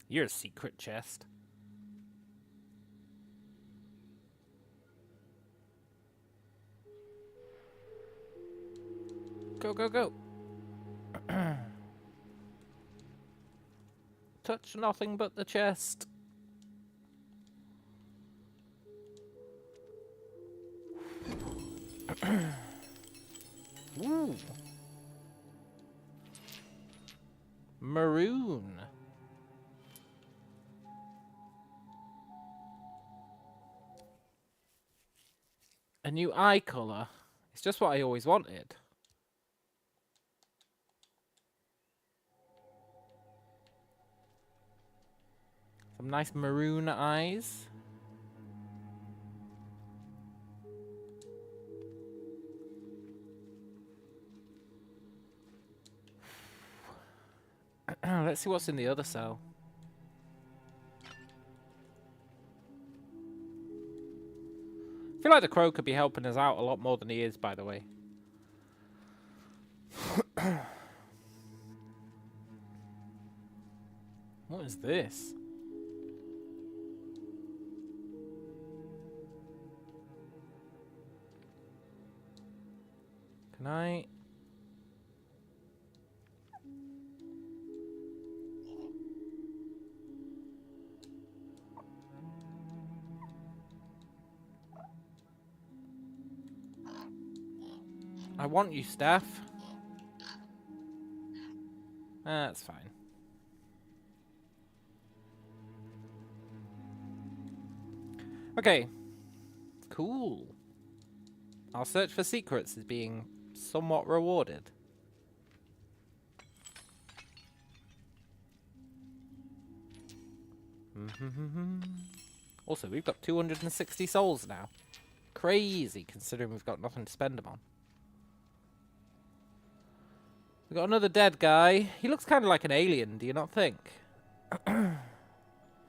You're a secret chest. Go, go, go. Touch nothing but the chest. Ooh. Maroon. A new eye colour. It's just what I always wanted. Some nice maroon eyes. Let's see what's in the other cell. I feel like the crow could be helping us out a lot more than he is, by the way. What is this? Can I... I want you, staff. That's fine. Okay. Cool. Our search for secrets is being somewhat rewarded. Also, we've got 260 souls now. Crazy, considering we've got nothing to spend them on. We've got another dead guy. He looks kind of like an alien, do you not think?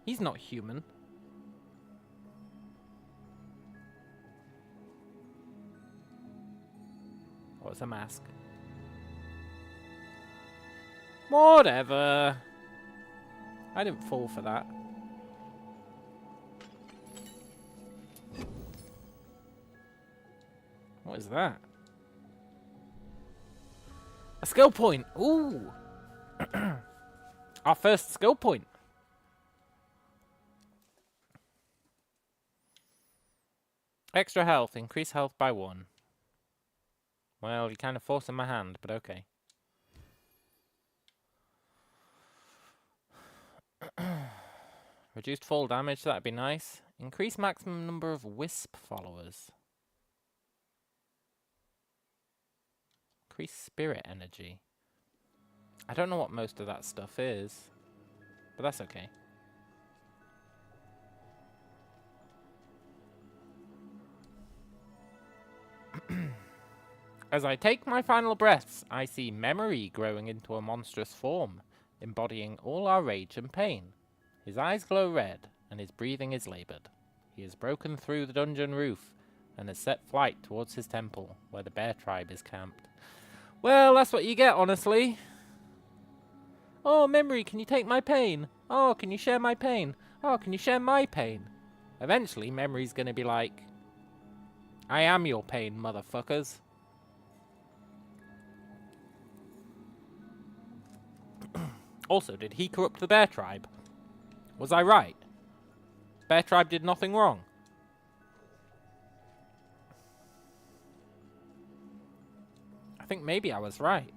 He's not human. Oh, it's a mask. Whatever. I didn't fall for that. What is that? A skill point. Ooh. Our first skill point. Extra health. Increase health by 1. Well, you're kind of forcing my hand, but okay. Reduced fall damage, that'd be nice. Increase maximum number of wisp followers. Increase spirit energy. I don't know what most of that stuff is, but that's okay. As I take my final breaths, I see memory growing into a monstrous form, embodying all our rage and pain. His eyes glow red, and his breathing is labored. He has broken through the dungeon roof, and has set flight towards his temple, where the bear tribe is camped. Well, that's what you get, honestly. Oh, memory, can you take my pain? Oh, can you share my pain? Oh, can you share my pain? Eventually, memory's gonna be like, I am your pain, motherfuckers. Also, did he corrupt the bear tribe? Was I right? Bear tribe did nothing wrong. I think maybe I was right.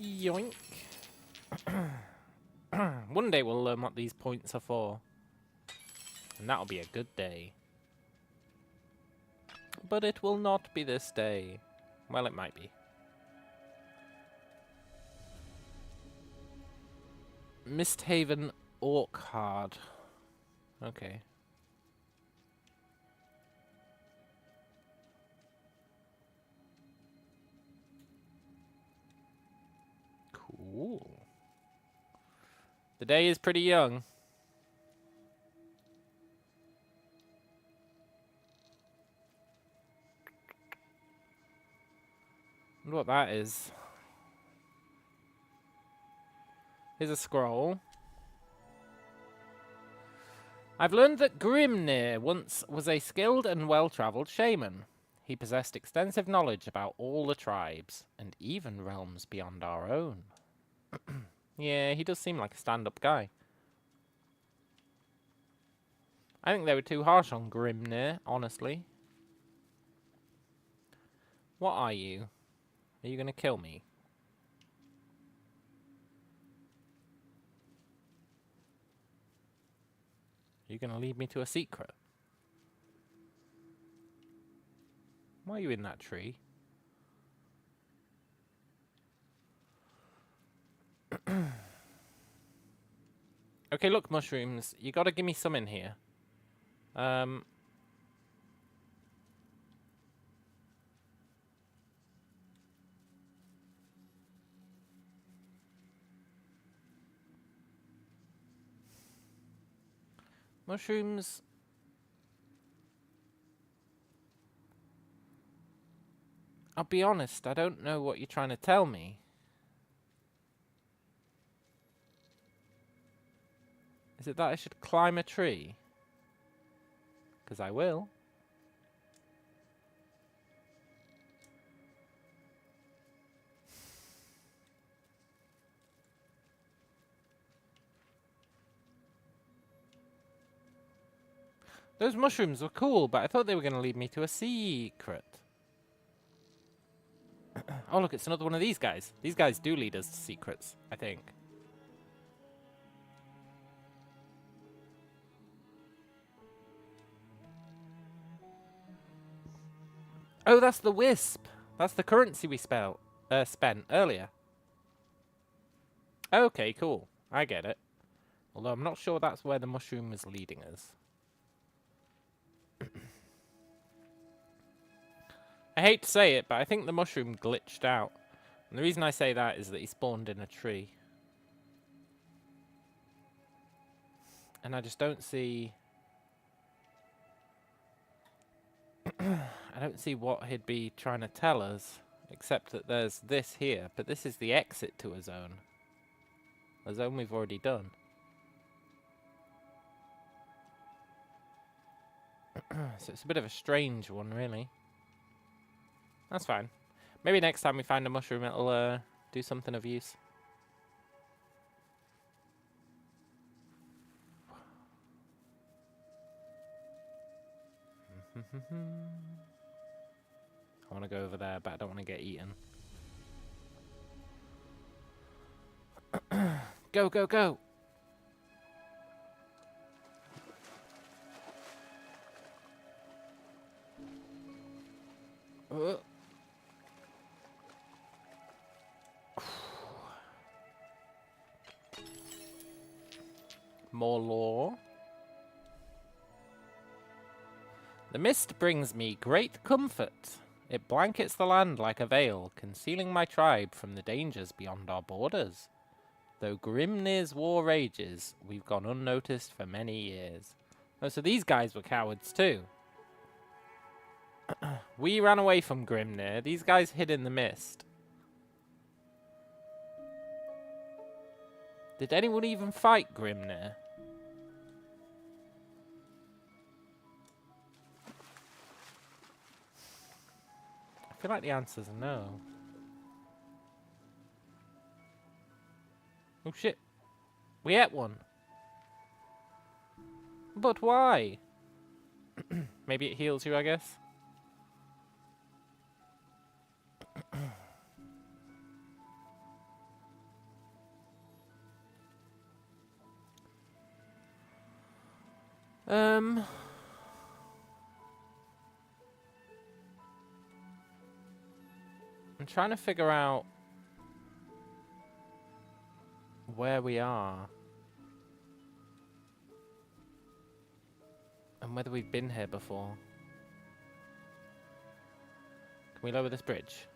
Yoink. One day we'll learn what these points are for. And that'll be a good day. But it will not be this day. Well, it might be. Misthaven Orchard. Okay. Cool. The day is pretty young. Wonder what that is. Here's a scroll. I've learned that Grimnir once was a skilled and well-travelled shaman. He possessed extensive knowledge about all the tribes, and even realms beyond our own. Yeah, he does seem like a stand-up guy. I think they were too harsh on Grimnir, honestly. What are you? Are you going to kill me? Are you going to lead me to a secret? Why are you in that tree? Okay, look, mushrooms. You gotta give me some in here. Mushrooms. I'll be honest, I don't know what you're trying to tell me. Is it that I should climb a tree? 'Cause I will. Those mushrooms were cool, but I thought they were going to lead me to a secret. Oh, look, it's another one of these guys. These guys do lead us to secrets, I think. Oh, that's the wisp. That's the currency we spent earlier. Okay, cool. I get it. Although I'm not sure that's where the mushroom is leading us. I hate to say it, but I think the mushroom glitched out. And the reason I say that is that he spawned in a tree. And I just don't see... I don't see what he'd be trying to tell us, except that there's this here. But this is the exit to a zone. A zone we've already done. So it's a bit of a strange one, really. That's fine. Maybe next time we find a mushroom, it'll do something of use. I want to go over there, but I don't want to get eaten. Go, go, go! More lore. The mist brings me great comfort. It blankets the land like a veil, concealing my tribe from the dangers beyond our borders. Though Grimnir's war rages, we've gone unnoticed for many years. Oh, so these guys were cowards too. We ran away from Grimnir. These guys hid in the mist. Did anyone even fight Grimnir? I feel like the answer's no. Oh shit. We ate one. But why? Maybe it heals you, I guess. I'm trying to figure out where we are. And whether we've been here before. Can we lower this bridge?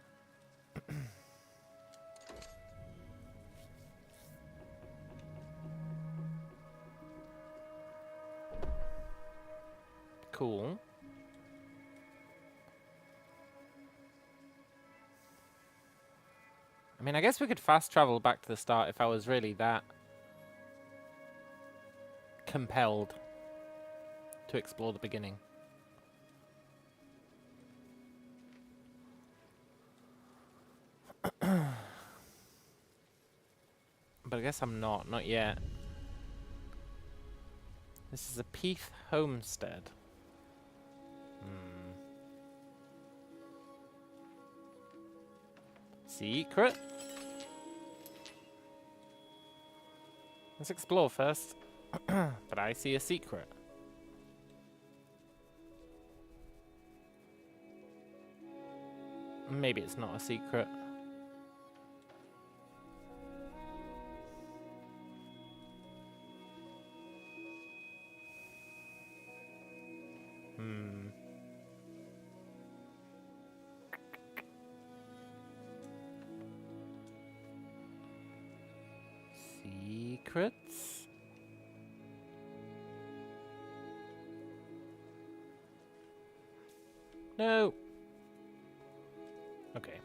Cool. I mean, I guess we could fast travel back to the start if I was really that compelled to explore the beginning. But I guess I'm not yet. This is a Peath homestead. Secret? Let's explore first. But I see a secret. Maybe it's not a secret. Secrets? No. Okay.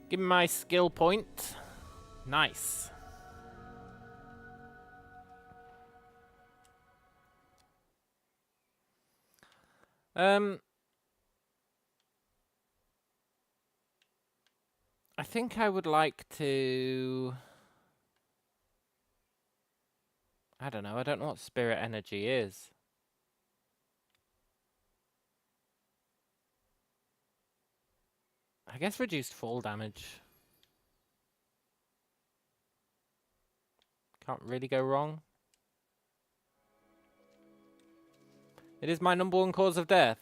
Give me my skill point. Nice. I think I would like to... I don't know what spirit energy is. I guess reduced fall damage. Can't really go wrong. It is my #1 cause of death.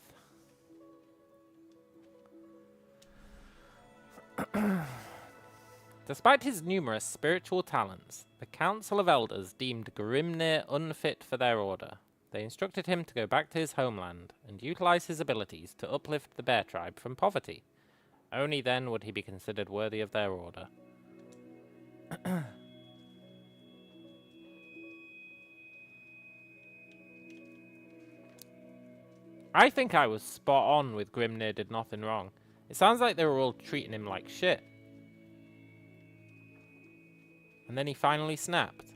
Despite his numerous spiritual talents, the Council of Elders deemed Grimnir unfit for their order. They instructed him to go back to his homeland and utilize his abilities to uplift the bear tribe from poverty. Only then would he be considered worthy of their order. I think I was spot on with Grimnir did nothing wrong. It sounds like they were all treating him like shit. And then he finally snapped.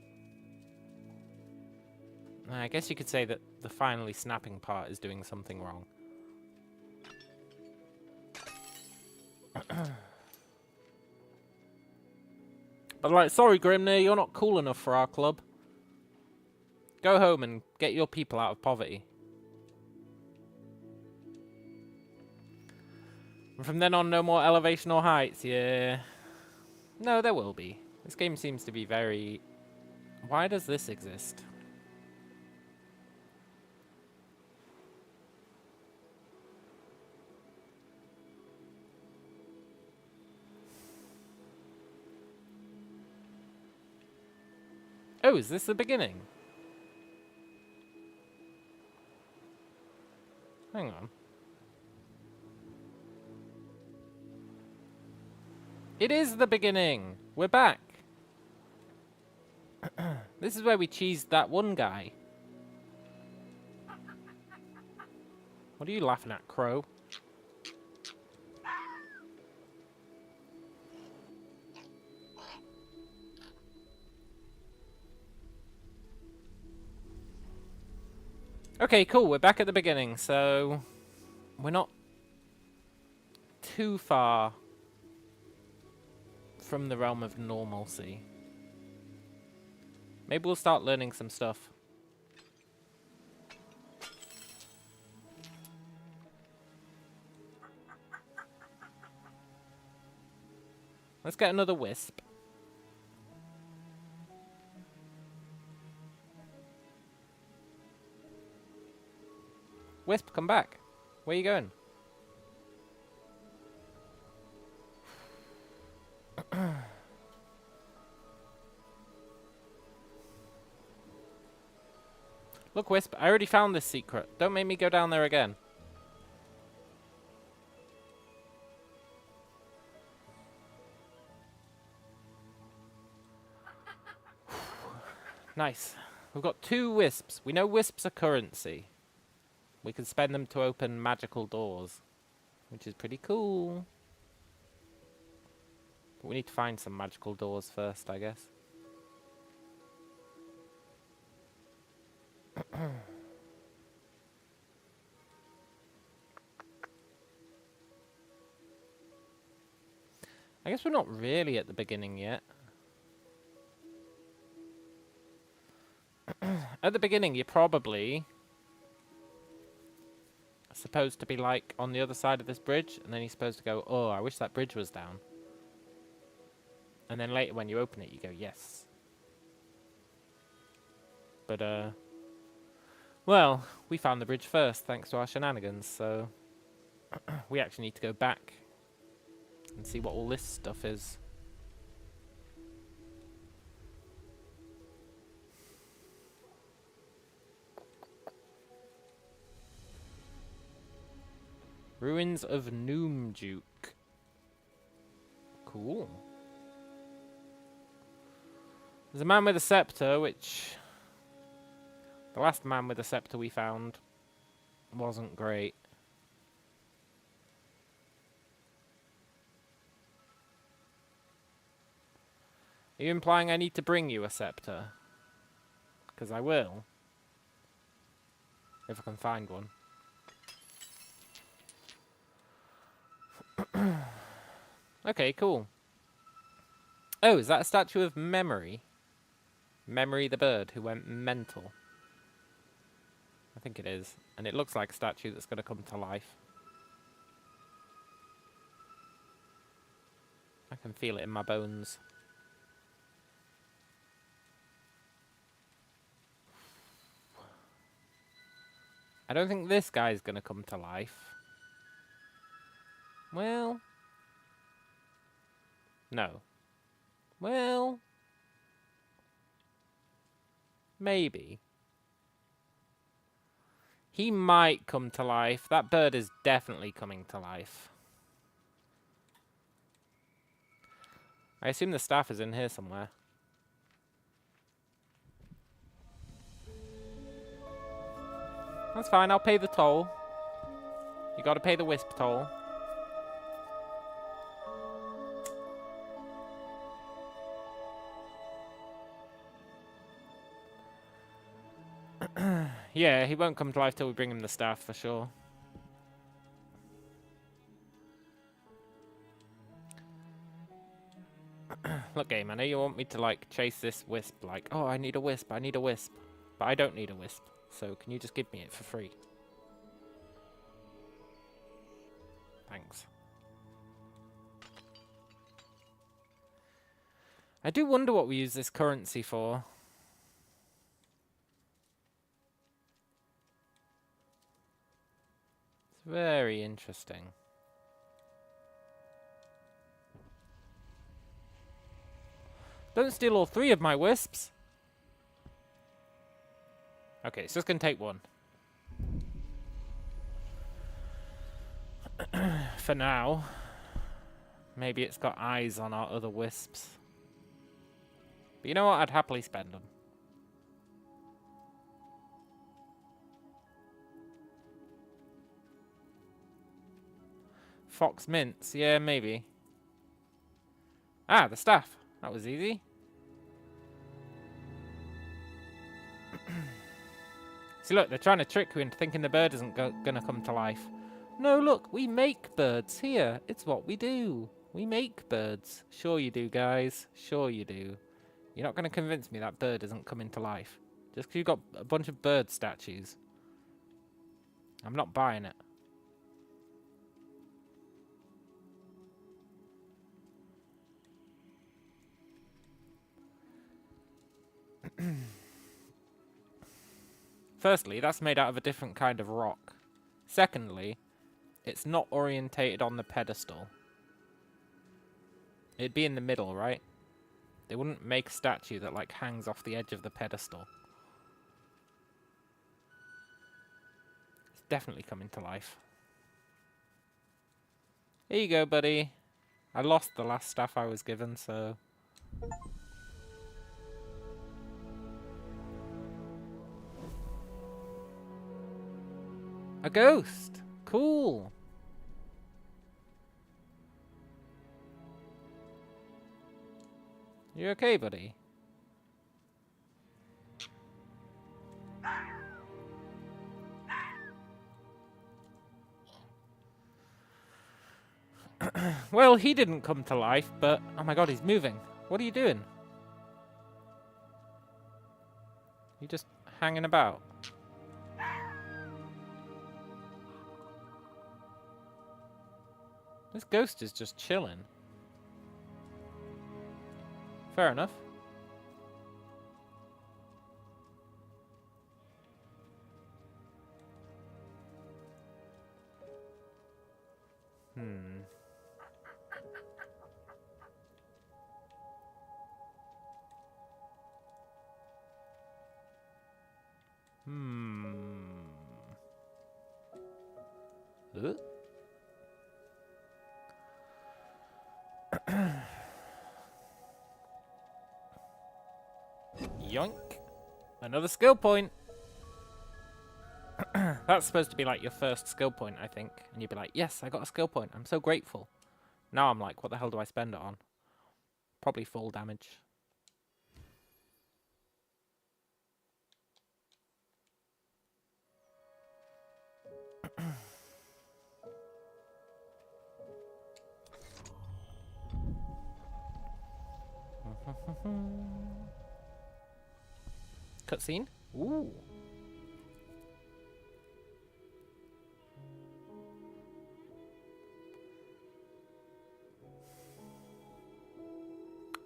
I guess you could say that the finally snapping part is doing something wrong. But like, sorry Grimnir, you're not cool enough for our club. Go home and get your people out of poverty. And from then on, no more elevation or heights, yeah. No, there will be. This game seems to be very... Why does this exist? Oh, is this the beginning? Hang on. It is the beginning! We're back! This is where we cheesed that one guy. What are you laughing at, Crow? Okay, cool. We're back at the beginning, so... We're not too far from the realm of normalcy. Maybe we'll start learning some stuff. Let's get another wisp. Wisp, come back. Where are you going? Look, Wisp, I already found this secret. Don't make me go down there again. Nice. We've got 2 wisps. We know wisps are currency. We can spend them to open magical doors, which is pretty cool. But we need to find some magical doors first, I guess. I guess we're not really at the beginning yet. At the beginning, you're probably supposed to be like on the other side of this bridge, and then you're supposed to go, oh, I wish that bridge was down. And then later when you open it, you go, yes. But, well, we found the bridge first, thanks to our shenanigans, so we actually need to go back and see what all this stuff is. Ruins of Noomjuke. Cool. There's a man with a scepter, which... The last man with a scepter we found wasn't great. Are you implying I need to bring you a scepter? Because I will. If I can find one. Okay, cool. Oh, is that a statue of Memory? Memory the bird who went mental. I think it is. And it looks like a statue that's going to come to life. I can feel it in my bones. I don't think this guy's going to come to life. Well... No. Well... maybe. He might come to life. That bird is definitely coming to life. I assume the staff is in here somewhere. That's fine, I'll pay the toll. You gotta pay the wisp toll. Yeah, he won't come to life till we bring him the staff, for sure. Look, game, I know you want me to, like, chase this wisp, like, oh, I need a wisp, I need a wisp. But I don't need a wisp, so can you just give me it for free? Thanks. I do wonder what we use this currency for. It's very interesting. Don't steal all 3 of my wisps! Okay, it's just gonna take 1. For now. Maybe it's got eyes on our other wisps. But you know what? I'd happily spend them. Fox mints. Yeah, maybe. Ah, the staff. That was easy. See, look, they're trying to trick you into thinking the bird isn't gonna come to life. No, look, we make birds here. It's what we do. We make birds. Sure you do, guys. Sure you do. You're not gonna convince me that bird isn't coming to life. Just because you've got a bunch of bird statues. I'm not buying it. Firstly, that's made out of a different kind of rock. Secondly, it's not orientated on the pedestal. It'd be in the middle, right? They wouldn't make a statue that, like, hangs off the edge of the pedestal. It's definitely coming to life. Here you go, buddy. I lost the last staff I was given, so... A ghost! Cool! You okay, buddy? Well, he didn't come to life, but... oh my god, he's moving. What are you doing? You just hanging about? This ghost is just chilling. Fair enough. Yoink. Another skill point. That's supposed to be like your first skill point, I think. And you'd be like, yes, I got a skill point. I'm so grateful. Now I'm like, what the hell do I spend it on? Probably full damage. Cutscene? Ooh.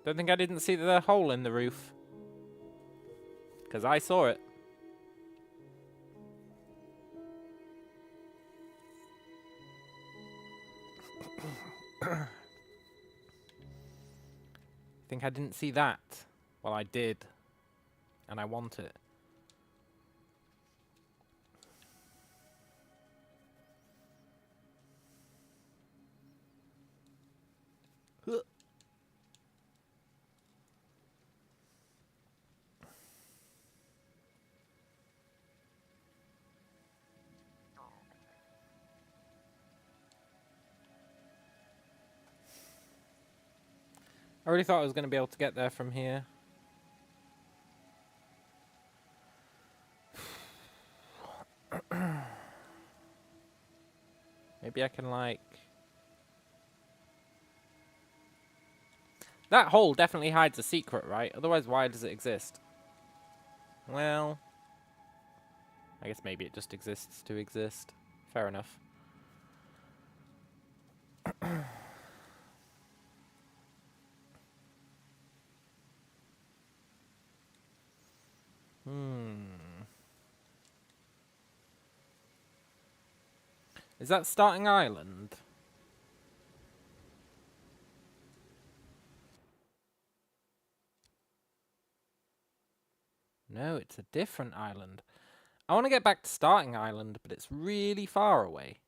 Don't think I didn't see the hole in the roof. Because I saw it. Think I didn't see that? Well, I did. And I want it. I really thought I was going to be able to get there from here. Maybe I can, like... That hole definitely hides a secret, right? Otherwise, why does it exist? Well... I guess maybe it just exists to exist. Fair enough. Is that starting island? No, it's a different island. I want to get back to starting island, but it's really far away.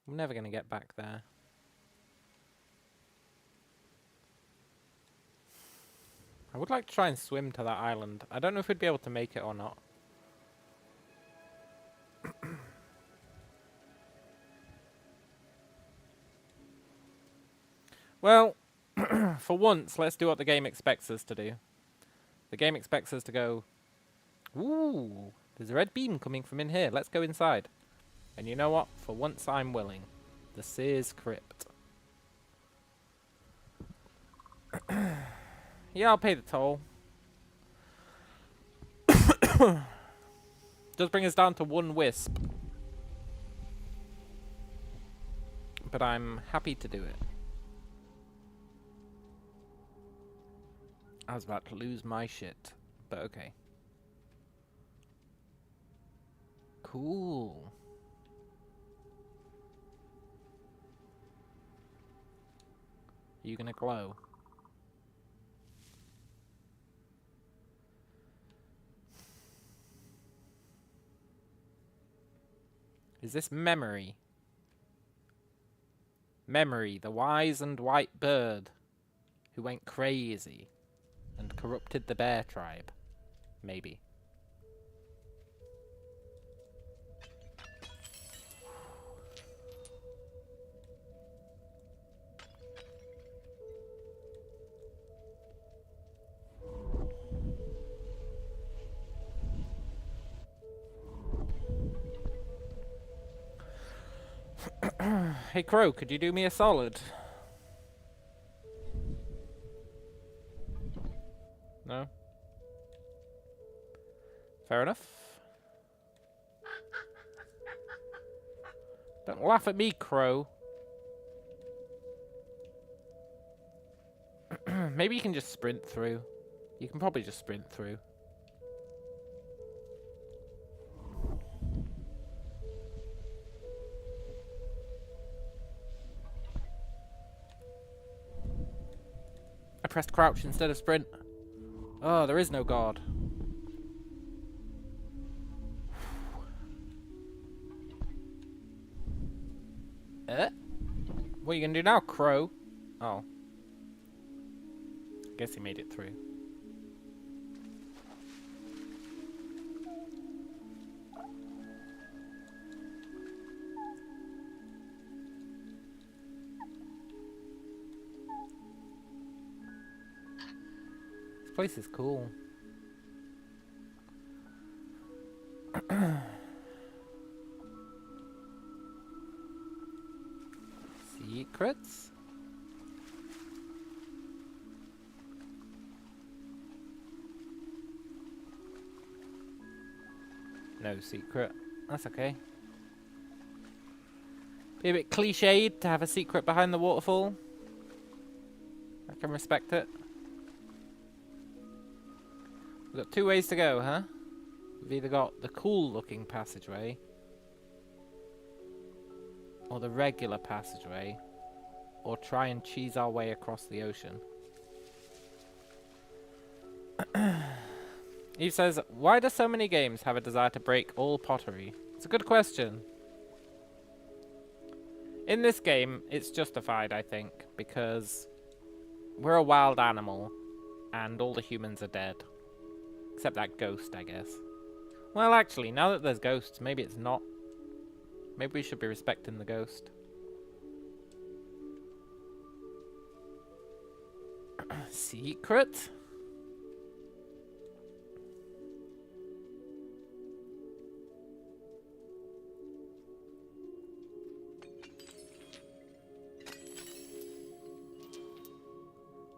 I'm never going to get back there. I would like to try and swim to that island. I don't know if we'd be able to make it or not. Well, for once, let's do what the game expects us to do. The game expects us to go, ooh, there's a red beam coming from in here. Let's go inside. And you know what? For once, I'm willing. The Sears Crypt. Yeah, I'll pay the toll. Does bring us down to one wisp. But I'm happy to do it. I was about to lose my shit, but okay. Cool. Are you gonna glow? Is this Memory? Memory, the wise and white bird who went crazy and corrupted the bear tribe. Maybe. Hey Crow, could you do me a solid? No? Fair enough. Don't laugh at me, Crow. Maybe you can just sprint through. You can probably just sprint through. I pressed crouch instead of sprint. Oh, there is no god. What are you gonna do now, Crow? Oh. Guess he made it through. This place is cool. Secrets? No secret. That's okay. Be a bit cliched to have a secret behind the waterfall. I can respect it. We've got 2 ways to go, huh? We've either got the cool-looking passageway or the regular passageway, or try and cheese our way across the ocean. Eve says, why do so many games have a desire to break all pottery? It's a good question. In this game, it's justified, I think, because we're a wild animal and all the humans are dead. Except that ghost, I guess. Well, actually, now that there's ghosts, maybe it's not. Maybe we should be respecting the ghost. Secret?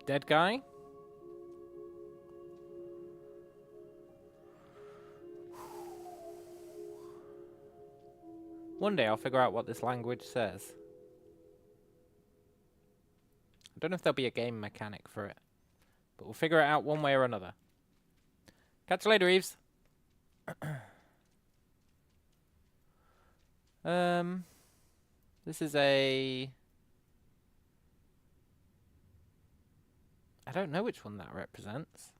Dead guy? One day I'll figure out what this language says. I don't know if there'll be a game mechanic for it, but we'll figure it out one way or another. Catch you later, Eves. This is a... I don't know which one that represents.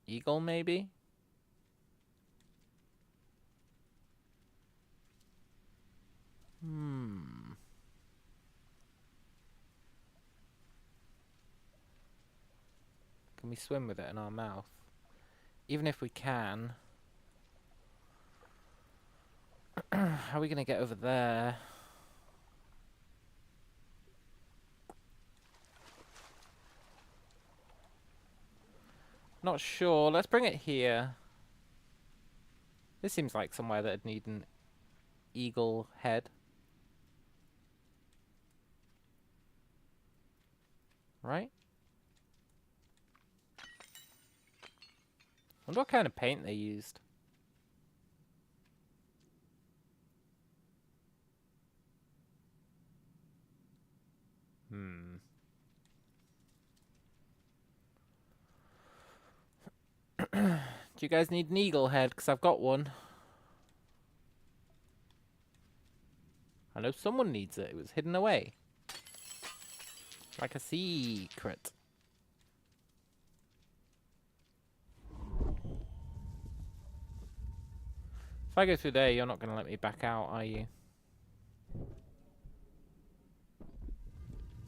Eagle, maybe? Can we swim with it in our mouth? Even if we can... how are we going to get over there? Not sure. Let's bring it here. This seems like somewhere that'd need an eagle head. Right? Wonder what kind of paint they used. Do you guys need an eagle head? Because I've got one. I know someone needs it. It was hidden away. Like a secret. If I go through there, you're not going to let me back out, are you?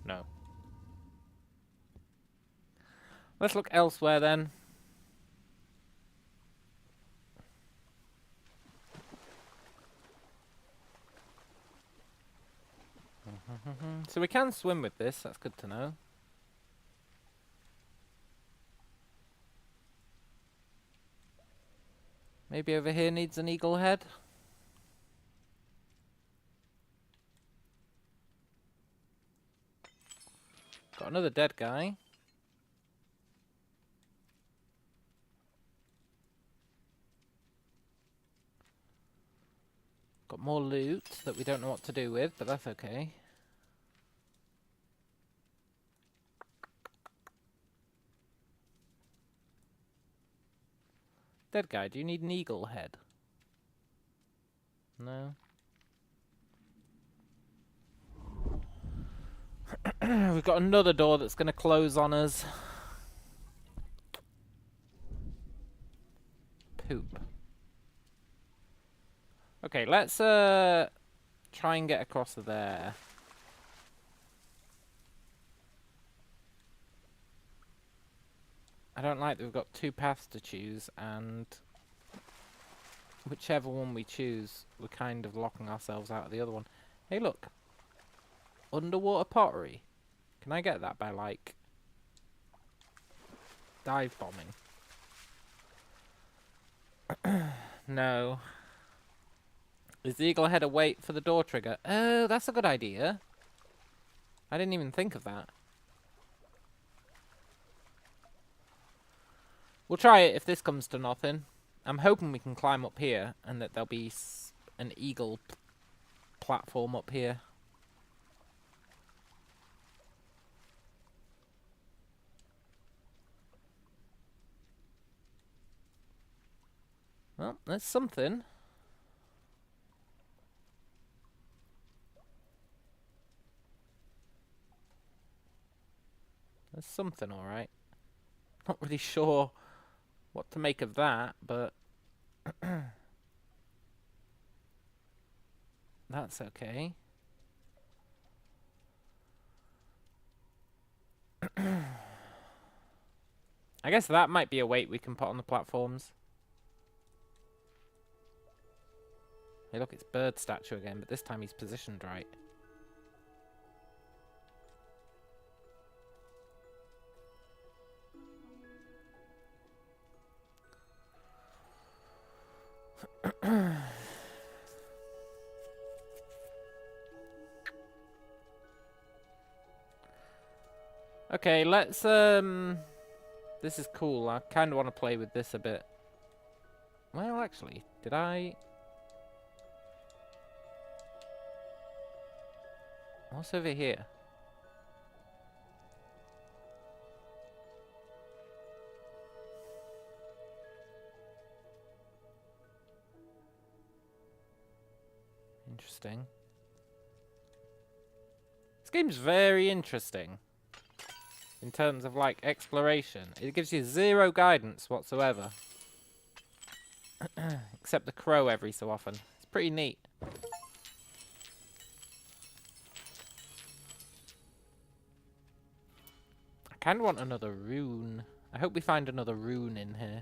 No. Let's look elsewhere then. So we can swim with this, that's good to know. Maybe over here needs an eagle head. Got another dead guy. Got more loot that we don't know what to do with, but that's okay. Dead guy, do you need an eagle head? No. We've got another door that's going to close on us. Poop. Okay, let's try and get across there. I don't like that we've got two paths to choose, and whichever one we choose, we're kind of locking ourselves out of the other one. Hey, look. Underwater pottery. Can I get that by, like, dive bombing? No. Is the eagle head a wait for the door trigger? Oh, that's a good idea. I didn't even think of that. We'll try it if this comes to nothing. I'm hoping we can climb up here and that there'll be an eagle platform up here. Well, there's something. There's something, alright. Not really sure what to make of that, but that's okay. I guess that might be a weight we can put on the platforms. Hey, look, it's bird statue again, but this time he's positioned right. Okay, let's, this is cool. I kind of want to play with this a bit. Well, actually, did I... What's over here? Interesting. This game's very interesting. In terms of, like, exploration. It gives you zero guidance whatsoever. Except the crow every so often. It's pretty neat. I kind of want another rune. I hope we find another rune in here.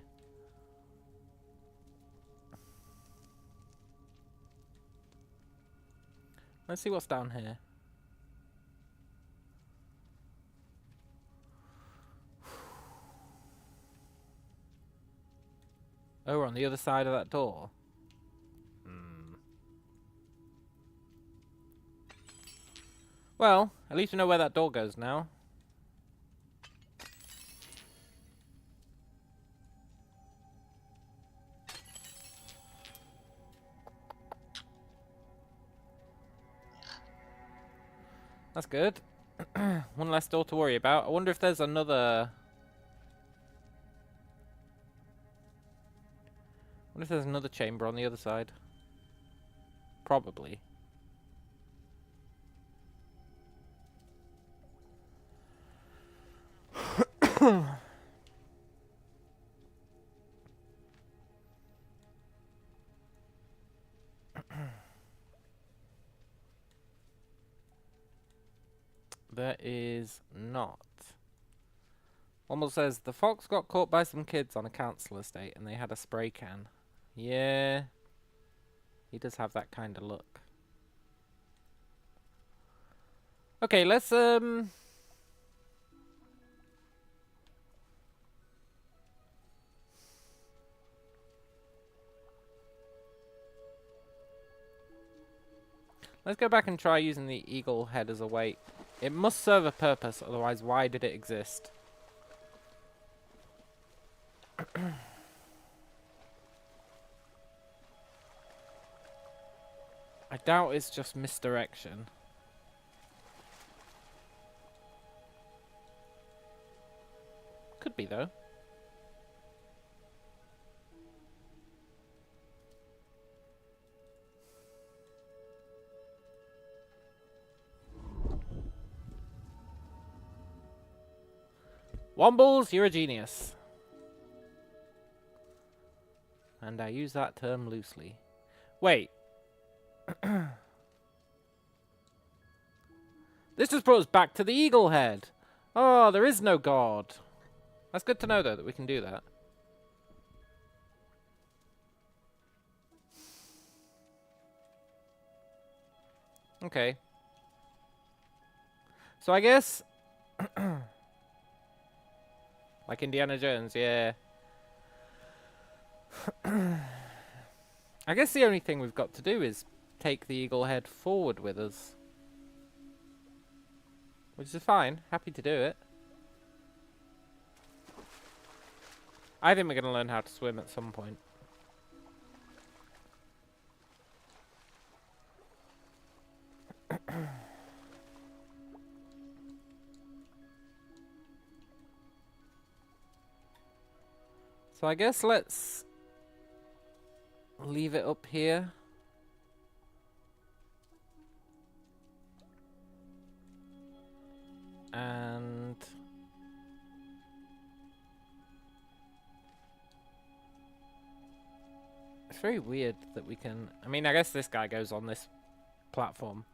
Let's see what's down here. Oh, we're on the other side of that door. Well, at least we know where that door goes now. That's good. One less door to worry about. I wonder if there's another... I wonder if there's another chamber on the other side. Probably. There is not. Wumbles says, the fox got caught by some kids on a council estate and they had a spray can. Yeah. He does have that kind of look. Okay, let's, let's go back and try using the eagle head as a weight. It must serve a purpose, otherwise why did it exist? I doubt it's just misdirection. Could be, though. Wumbles, you're a genius. And I use that term loosely. Wait. This just brought us back to the eagle head. Oh, there is no god. That's good to know, though, that we can do that. Okay. So I guess... like Indiana Jones, yeah. I guess the only thing we've got to do is take the eagle head forward with us. Which is fine. Happy to do it. I think we're going to learn how to swim at some point. So I guess let's leave it up here. And it's very weird that we can... I mean, I guess this guy goes on this platform.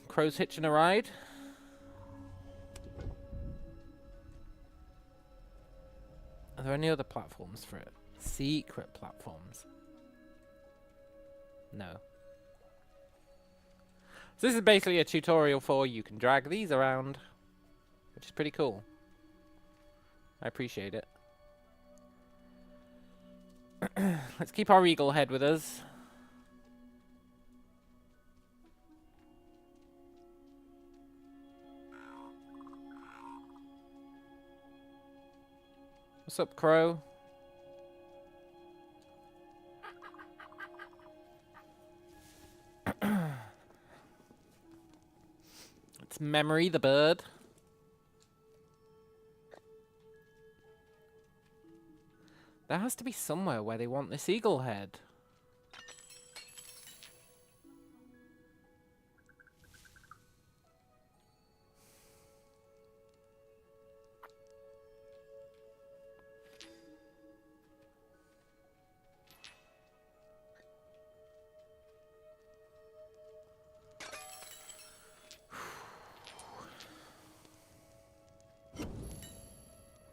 Crow's hitching a ride. Are there any other platforms for it? Secret platforms? No. So this is basically a tutorial for you can drag these around, which is pretty cool. I appreciate it. Let's keep our eagle head with us. What's up, Crow? It's Memory the bird. There has to be somewhere where they want this eagle head.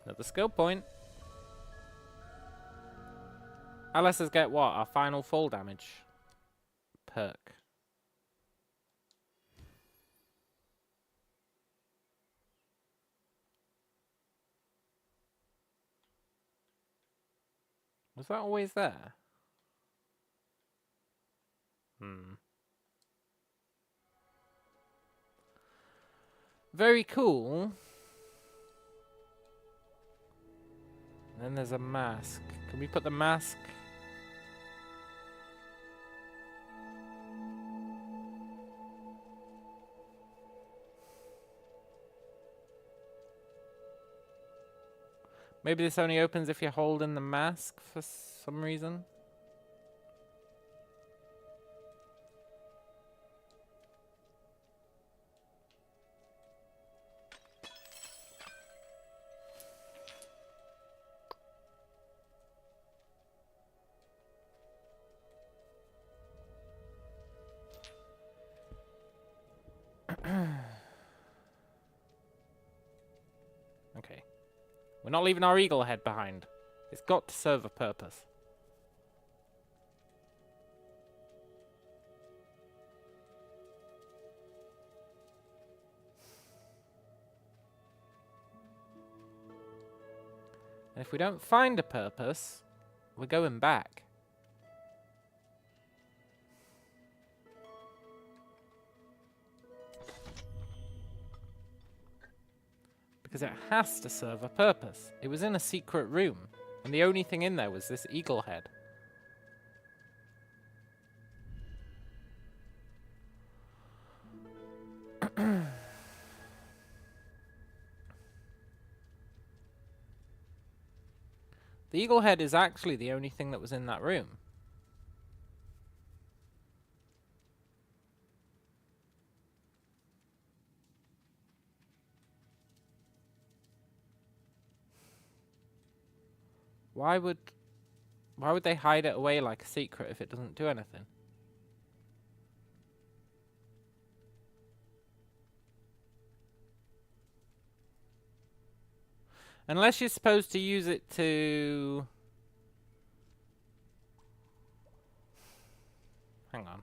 Another skill point. Let's just get what? Our final fall damage perk. Was that always there? Very cool. And then there's a mask. Can we put the mask? Maybe this only opens if you're holding the mask for some reason. Okay. We're not leaving our eagle head behind. It's got to serve a purpose. And if we don't find a purpose, we're going back. Because it has to serve a purpose. It was in a secret room, and the only thing in there was this eagle head. The eagle head is actually the only thing that was in that room. Why would they hide it away like a secret if it doesn't do anything? Unless you're supposed to use it to... Hang on.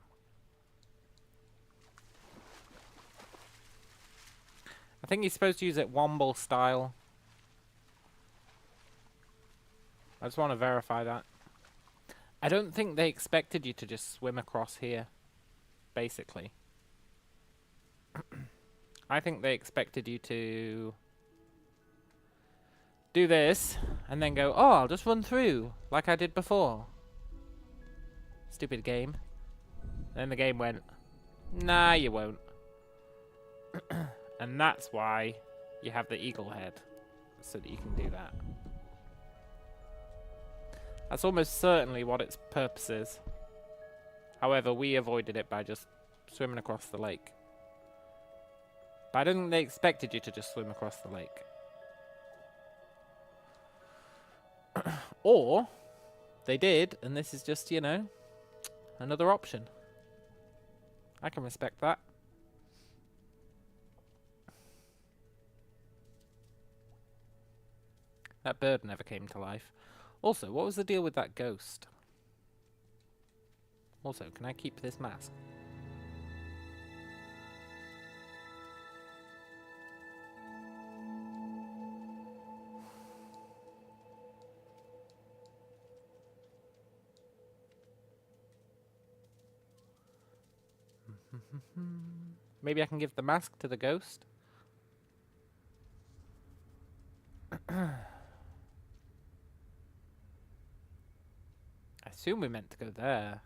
I think you're supposed to use it Wumble style. I just want to verify that. I don't think they expected you to just swim across here, basically. I think they expected you to do this, and then go, oh, I'll just run through, like I did before. Stupid game. Then the game went, nah, you won't. And that's why you have the eagle head, so that you can do that. That's almost certainly what its purpose is. However, we avoided it by just swimming across the lake. But I don't think they expected you to just swim across the lake. Or, they did, and this is just, you know, another option. I can respect that. That bird never came to life. Also, what was the deal with that ghost? Also, can I keep this mask? Maybe I can give the mask to the ghost? I assume we meant to go there.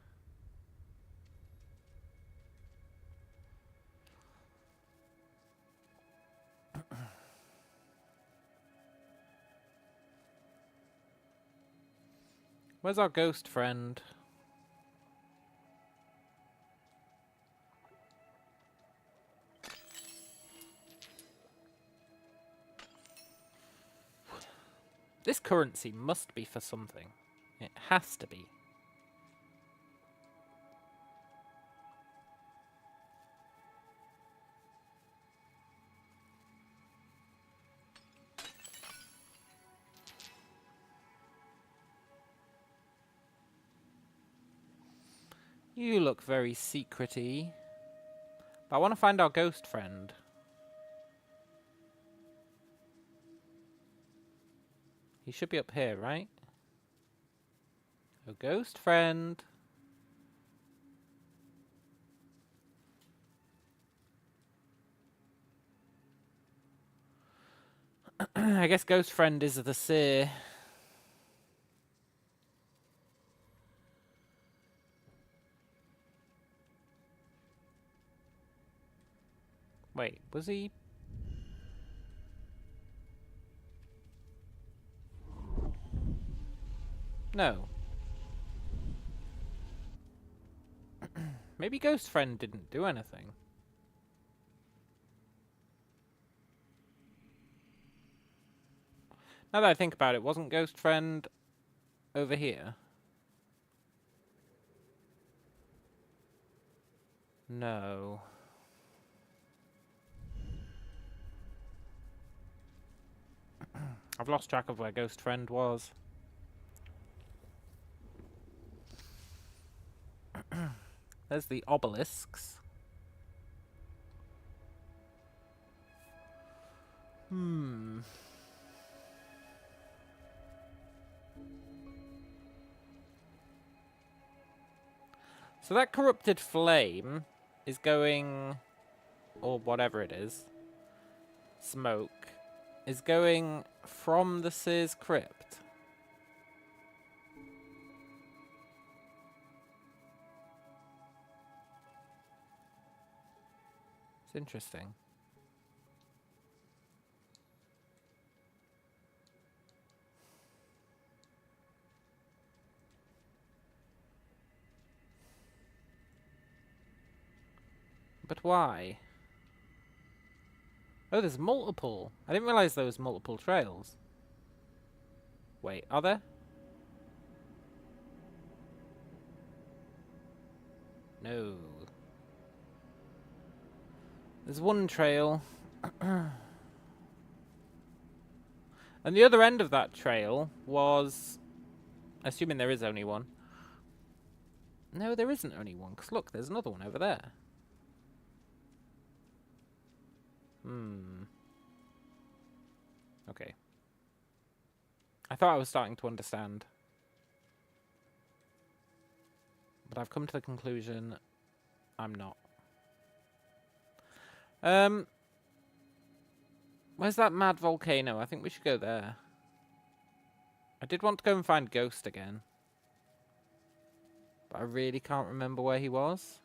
Where's our ghost friend? This currency must be for something. It has to be. You look very secret-y. But I want to find our ghost friend. He should be up here, right? A ghost friend. I guess ghost friend is the seer. Wait, was he? No. Maybe ghost friend didn't do anything. Now that I think about it, wasn't ghost friend over here? No. I've lost track of where ghost friend was. There's the obelisks. So that corrupted flame is going, or whatever it is, smoke, is going from the Seer's crypt. It's interesting. But why? Oh, there's multiple. I didn't realize there was multiple trails. Wait, are there? No. There's one trail. And the other end of that trail was... Assuming there is only one. No, there isn't only one, because look, there's another one over there. Okay. I thought I was starting to understand. But I've come to the conclusion I'm not. Where's that mad volcano? I think we should go there. I did want to go and find Ghost again. But I really can't remember where he was.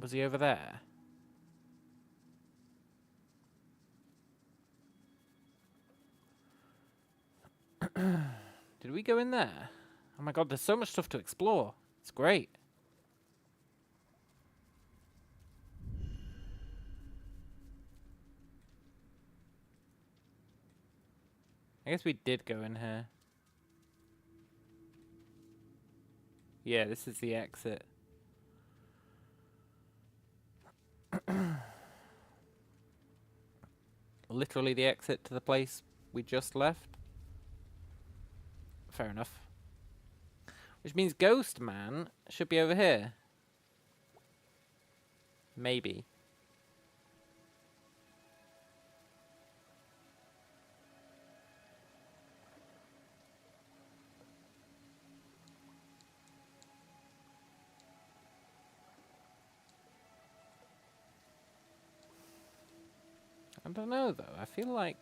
Was he over there? Did we go in there? Oh my god, there's so much stuff to explore. It's great. I guess we did go in here. Yeah, this is the exit. Literally the exit to the place we just left. Fair enough. Which means Ghost Man should be over here. Maybe. I don't know though. I feel like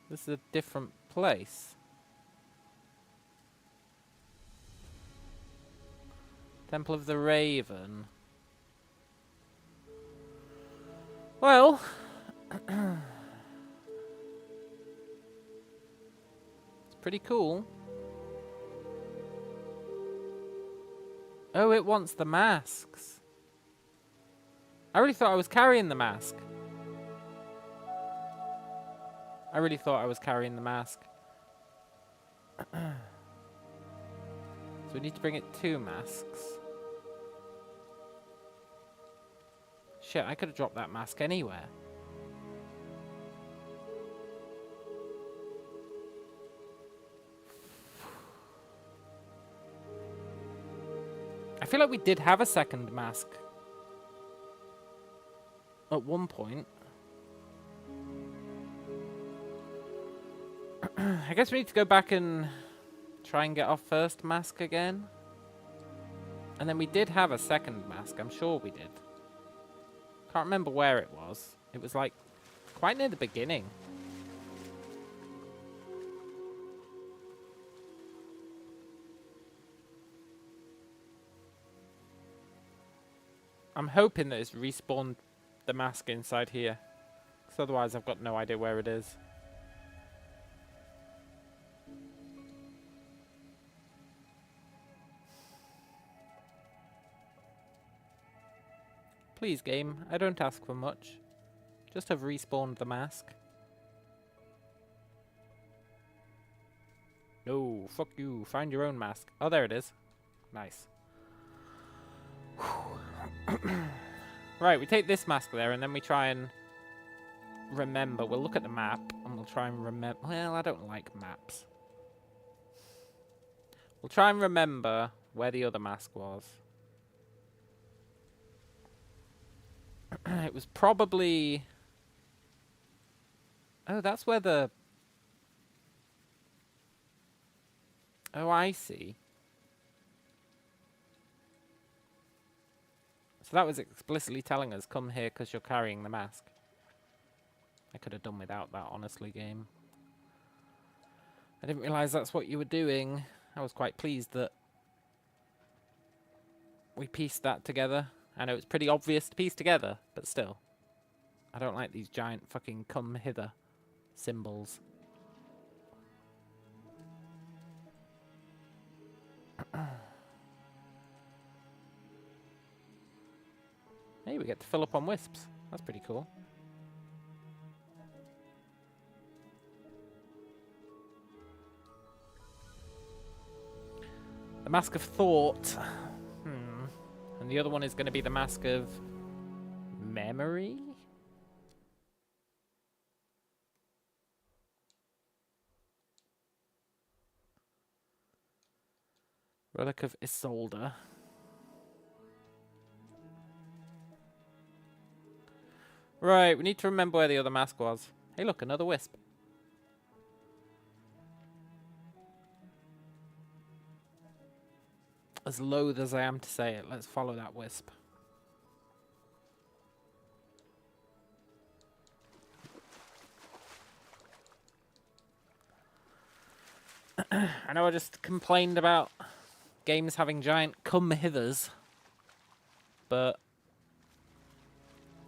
this is a different place. Temple of the Raven. Well, it's pretty cool. Oh, it wants the masks. I really thought I was carrying the mask. I really thought I was carrying the mask. So we need to bring it 2 masks. Shit, I could have dropped that mask anywhere. I feel like we did have a second mask at one point. I guess we need to go back and try and get our first mask again. And then we did have a second mask, I'm sure we did. Can't remember where it was. It was like quite near the beginning. I'm hoping that it's respawned the mask inside here. Because otherwise I've got no idea where it is. Please, game, I don't ask for much. Just have respawned the mask. No, fuck you. Find your own mask. Oh, there it is. Nice. Right, we take this mask there and then we try and remember. We'll look at the map and we'll try and remember. Well, I don't like maps. We'll try and remember where the other mask was. It was probably... Oh, that's where the... Oh, I see. So that was explicitly telling us, come here because you're carrying the mask. I could have done without that, honestly, game. I didn't realise that's what you were doing. I was quite pleased that we pieced that together. I know it's pretty obvious to piece together, but still. I don't like these giant fucking come hither symbols. Hey, we get to fill up on wisps. That's pretty cool. The Mask of Thought. And the other one is going to be the Mask of Memory? Relic of Isolde. Right, we need to remember where the other mask was. Hey look, another wisp. As loath as I am to say it, let's follow that wisp. I know I just complained about games having giant come-hithers, but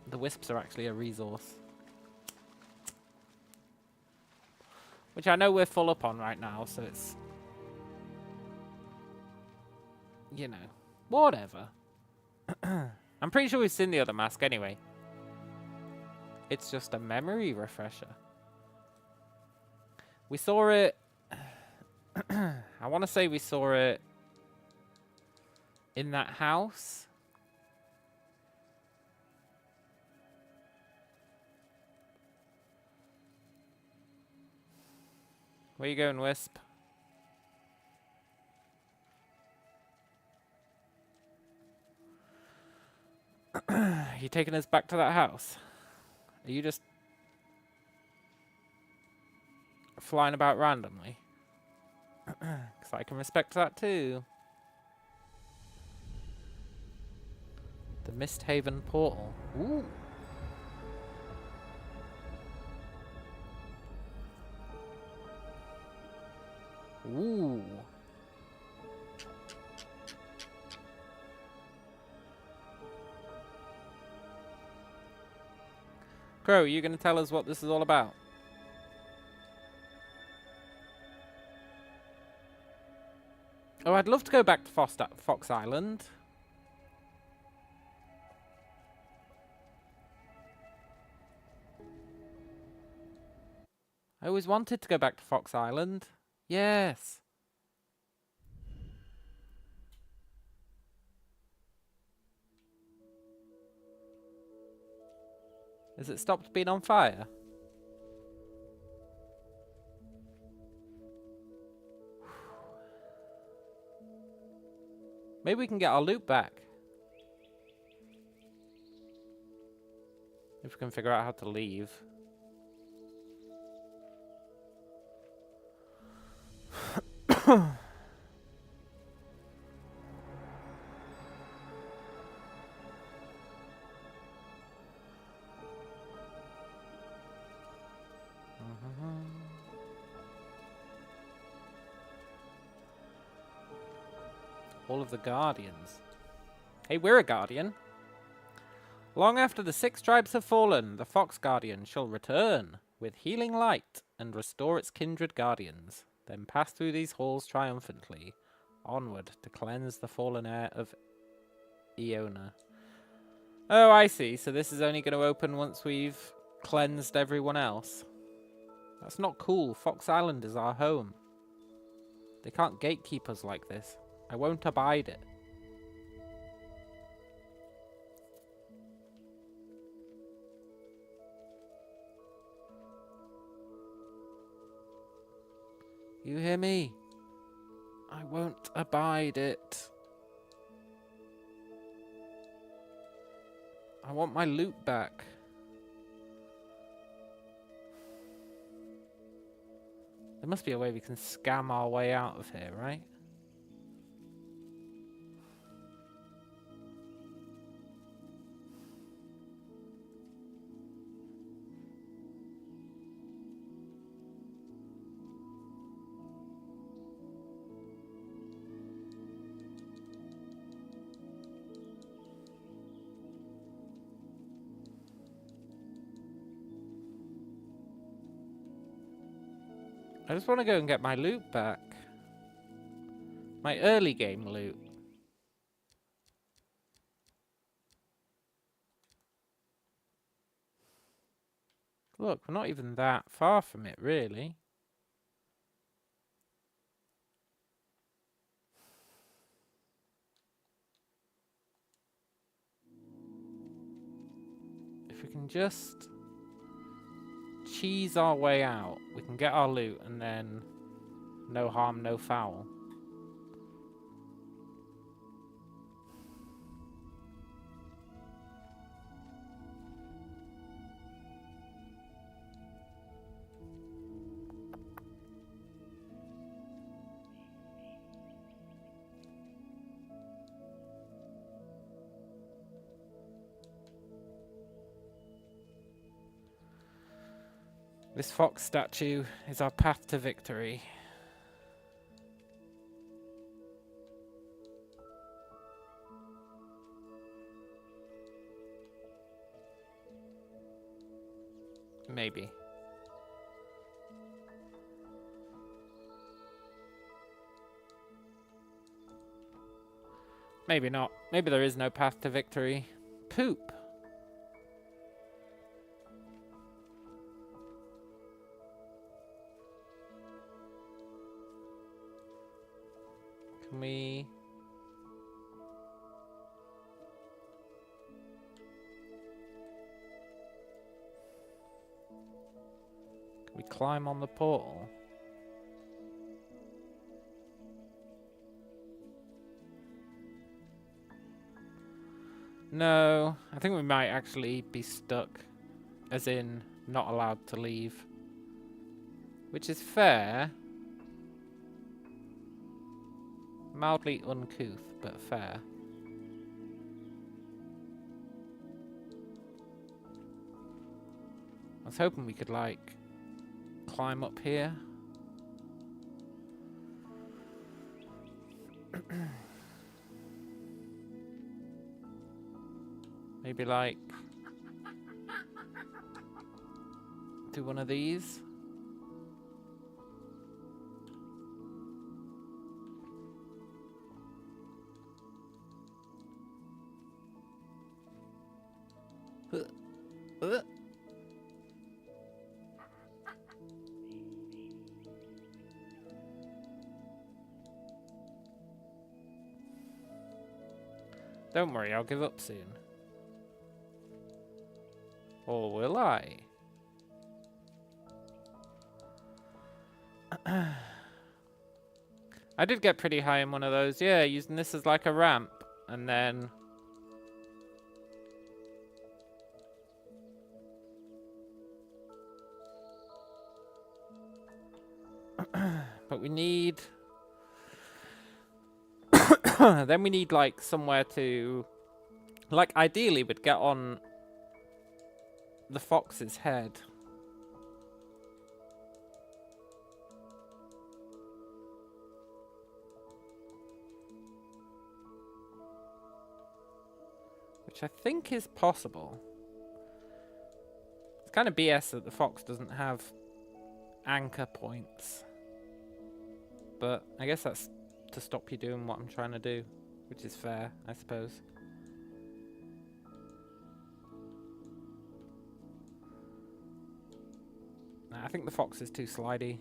the wisps are actually a resource. Which I know we're full up on right now, so it's... You know, whatever. I'm pretty sure we've seen the other mask anyway. It's just a memory refresher. We saw it... I want to say we saw it in that house. Where you going, Wisp? You taking us back to that house? Are you just flying about randomly? Because I can respect that too. The Misthaven portal. Ooh. Ooh. Crow, are you going to tell us what this is all about? Oh, I'd love to go back to Fox Island. I always wanted to go back to Fox Island. Yes. Has it stopped being on fire? Maybe we can get our loot back. If we can figure out how to leave. All of the Guardians. Hey, we're a Guardian. Long after the 6 tribes have fallen, the Fox Guardian shall return with healing light and restore its kindred guardians, then pass through these halls triumphantly, onward to cleanse the fallen heir of Iona. Oh, I see. So this is only going to open once we've cleansed everyone else. That's not cool. Fox Island is our home. They can't gatekeep us like this. I won't abide it. You hear me? I won't abide it. I want my loot back. There must be a way we can scam our way out of here, right? I just want to go and get my loot back. My early game loot. Look, we're not even that far from it, really. If we can just cheese our way out, we can get our loot and then no harm, no foul. This fox statue is our path to victory. Maybe. Maybe not. Maybe there is no path to victory. Poop. Can we... Can we climb on the portal? No, I think we might actually be stuck, as in not allowed to leave. Which is fair. Mildly uncouth, but fair. I was hoping we could, like, climb up here. Maybe, like, do one of these. Don't worry, I'll give up soon. Or will I? I did get pretty high in one of those, yeah, using this as like a ramp, and then... But we need... Then we need, like, somewhere to... Like, ideally, we'd get on the fox's head. Which I think is possible. It's kind of BS that the fox doesn't have anchor points. But I guess that's to stop you doing what I'm trying to do, which is fair, I suppose. Nah, I think the fox is too slidey.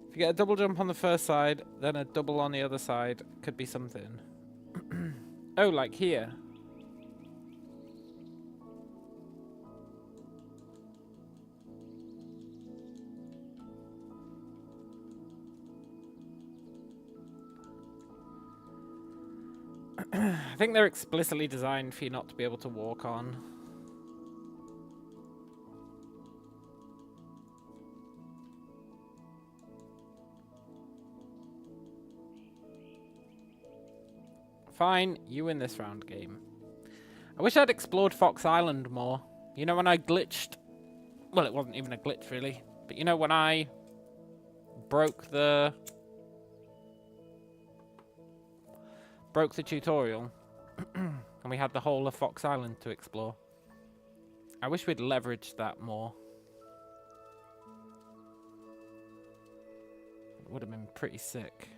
If you get a double jump on the first side, then a double on the other side, could be something. Oh, like here. I think they're explicitly designed for you not to be able to walk on. Fine, you win this round, game. I wish I'd explored Fox Island more. You know when I glitched... Well, it wasn't even a glitch, really. But you know when I broke the tutorial and we had the whole of Fox Island to explore. I wish we'd leveraged that more. It would have been pretty sick.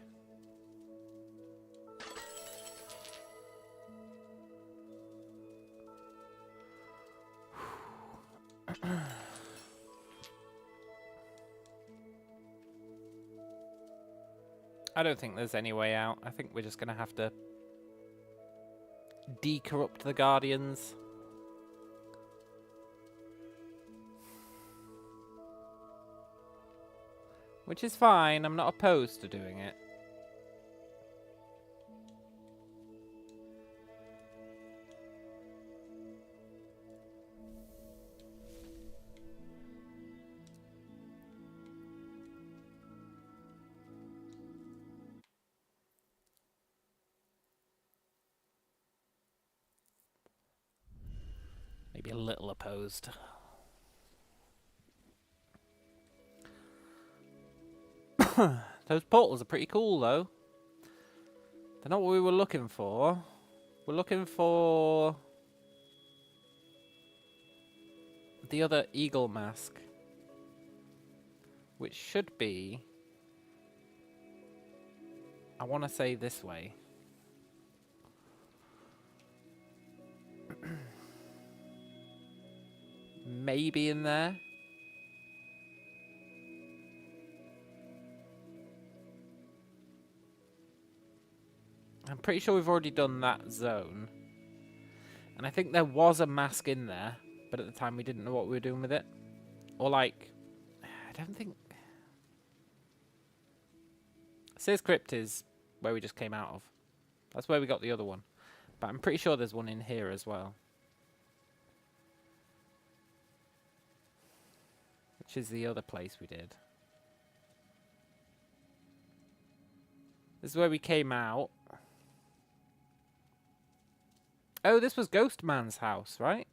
I don't think there's any way out. I think we're just going to have to decorrupt the Guardians. Which is fine. I'm not opposed to doing it. Maybe a little opposed. Those portals are pretty cool, though. They're not what we were looking for. We're looking for the other eagle mask, which should be, I want to say this way. Maybe in there. I'm pretty sure we've already done that zone. And I think there was a mask in there, but at the time we didn't know what we were doing with it. Or like, I don't think... Sears Crypt is where we just came out of. That's where we got the other one. But I'm pretty sure there's one in here as well. Which is the other place we did. This is where we came out. Oh, this was Ghost Man's house, right?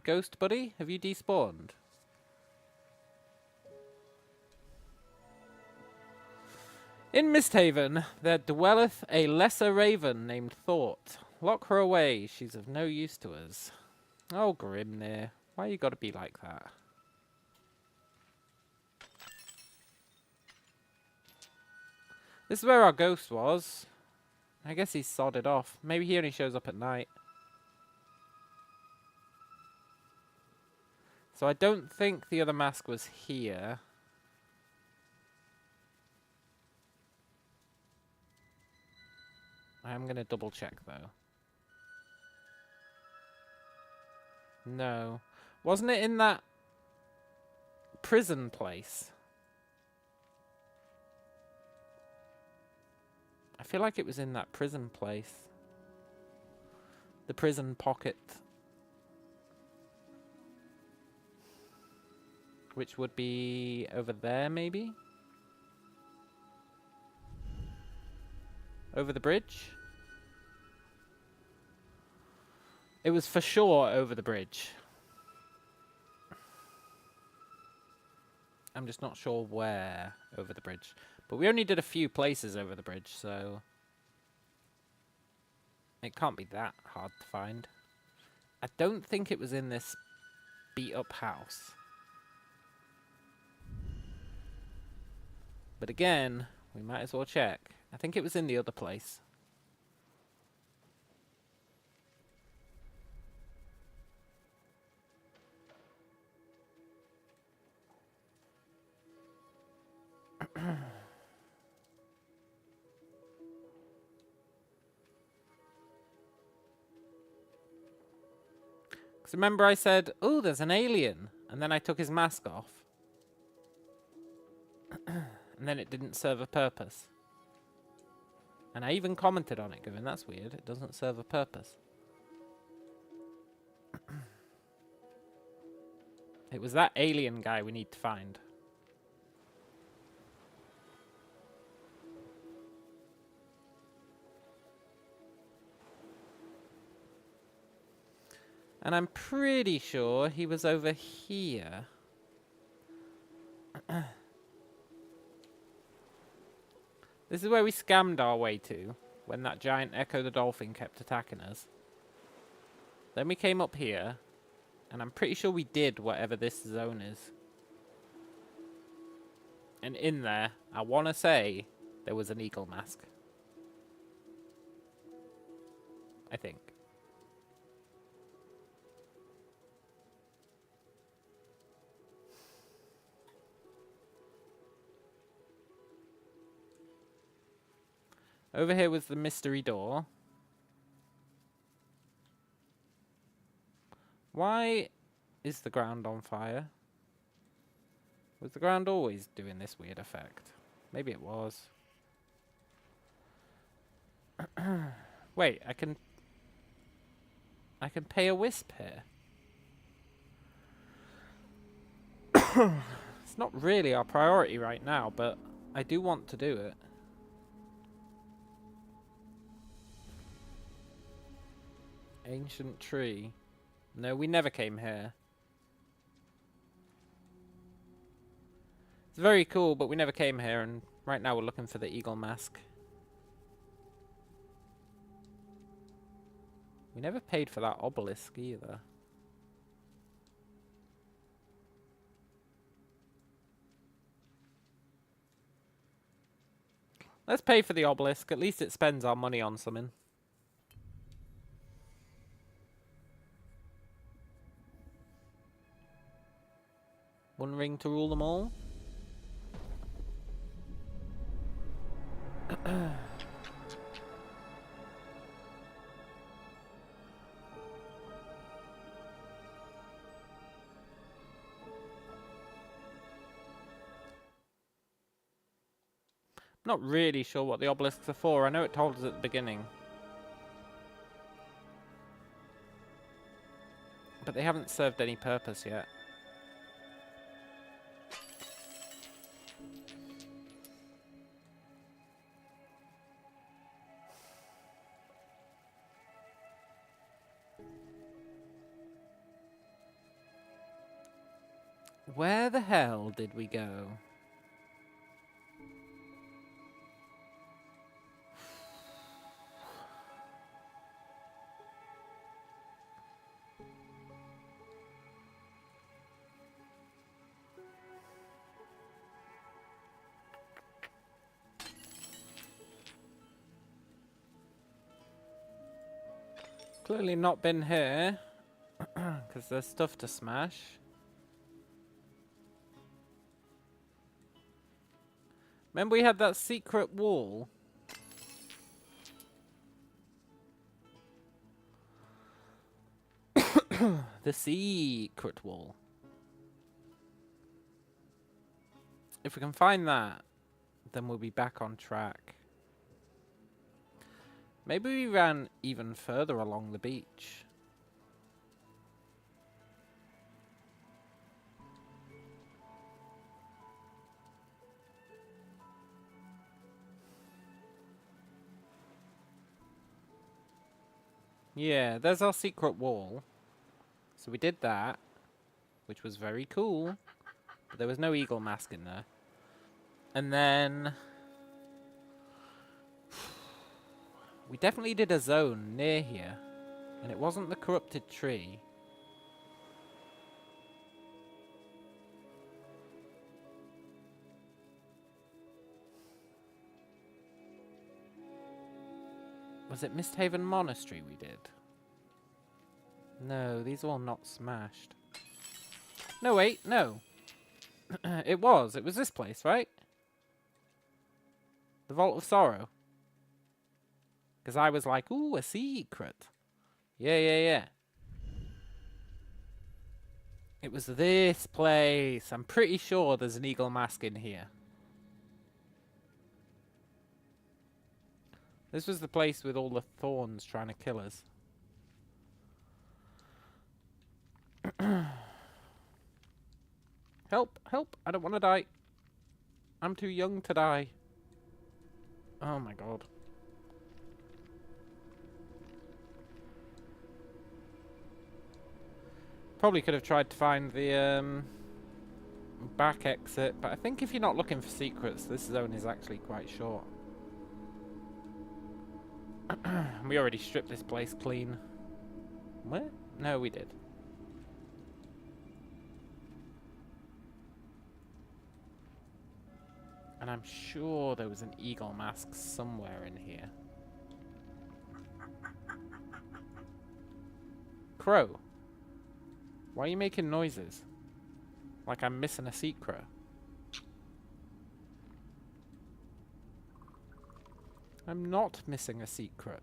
Ghost buddy, have you despawned? In Misthaven, there dwelleth a lesser raven named Thought. Lock her away, she's of no use to us. Oh, Grimnir, why you gotta be like that? This is where our ghost was. I guess he's sodded off. Maybe he only shows up at night. So I don't think the other mask was here. I'm going to double check though. No. Wasn't it in that prison place? I feel like it was in that prison place. The prison pocket. Which would be over there, maybe? Over the bridge? It was for sure over the bridge. I'm just not sure where over the bridge. But we only did a few places over the bridge, so... it can't be that hard to find. I don't think it was in this beat-up house. But again, we might as well check. I think it was in the other place. Because remember I said, oh, there's an alien. And then I took his mask off. And then it didn't serve a purpose. And I even commented on it, going, that's weird. It doesn't serve a purpose. It was that alien guy we need to find. And I'm pretty sure he was over here. This is where we scammed our way to, when that giant Echo the Dolphin kept attacking us. Then we came up here, and I'm pretty sure we did whatever this zone is. And in there, I want to say, there was an eagle mask. I think. Over here was the mystery door. Why is the ground on fire? Was the ground always doing this weird effect? Maybe it was. Wait, I can pay a wisp here. It's not really our priority right now, but I do want to do it. Ancient tree. No, we never came here. It's very cool, but we never came here, and right now we're looking for the eagle mask. We never paid for that obelisk either. Let's pay for the obelisk. At least it spends our money on something. One ring to rule them all. Not really sure what the obelisks are for. I know it told us at the beginning. But they haven't served any purpose yet. Where the hell did we go? Clearly not been here, because there's stuff to smash. Remember we had that secret wall? The secret wall. If we can find that, then we'll be back on track. Maybe we ran even further along the beach. Yeah, there's our secret wall. So we did that, which was very cool. But there was no eagle mask in there. And then we definitely did a zone near here. And it wasn't the corrupted tree. Was it Misthaven Monastery we did? No, these are all not smashed. No, wait, no. It was this place, right? The Vault of Sorrow. Because I was like, ooh, a secret. Yeah. It was this place. I'm pretty sure there's an eagle mask in here. This was the place with all the thorns trying to kill us. Help, help. I don't want to die. I'm too young to die. Oh my god. Probably could have tried to find the back exit, but I think if you're not looking for secrets, this zone is actually quite short. We already stripped this place clean. Where? No, we did. And I'm sure there was an eagle mask somewhere in here. Crow, why are you making noises? Like I'm missing a secret. I'm not missing a secret.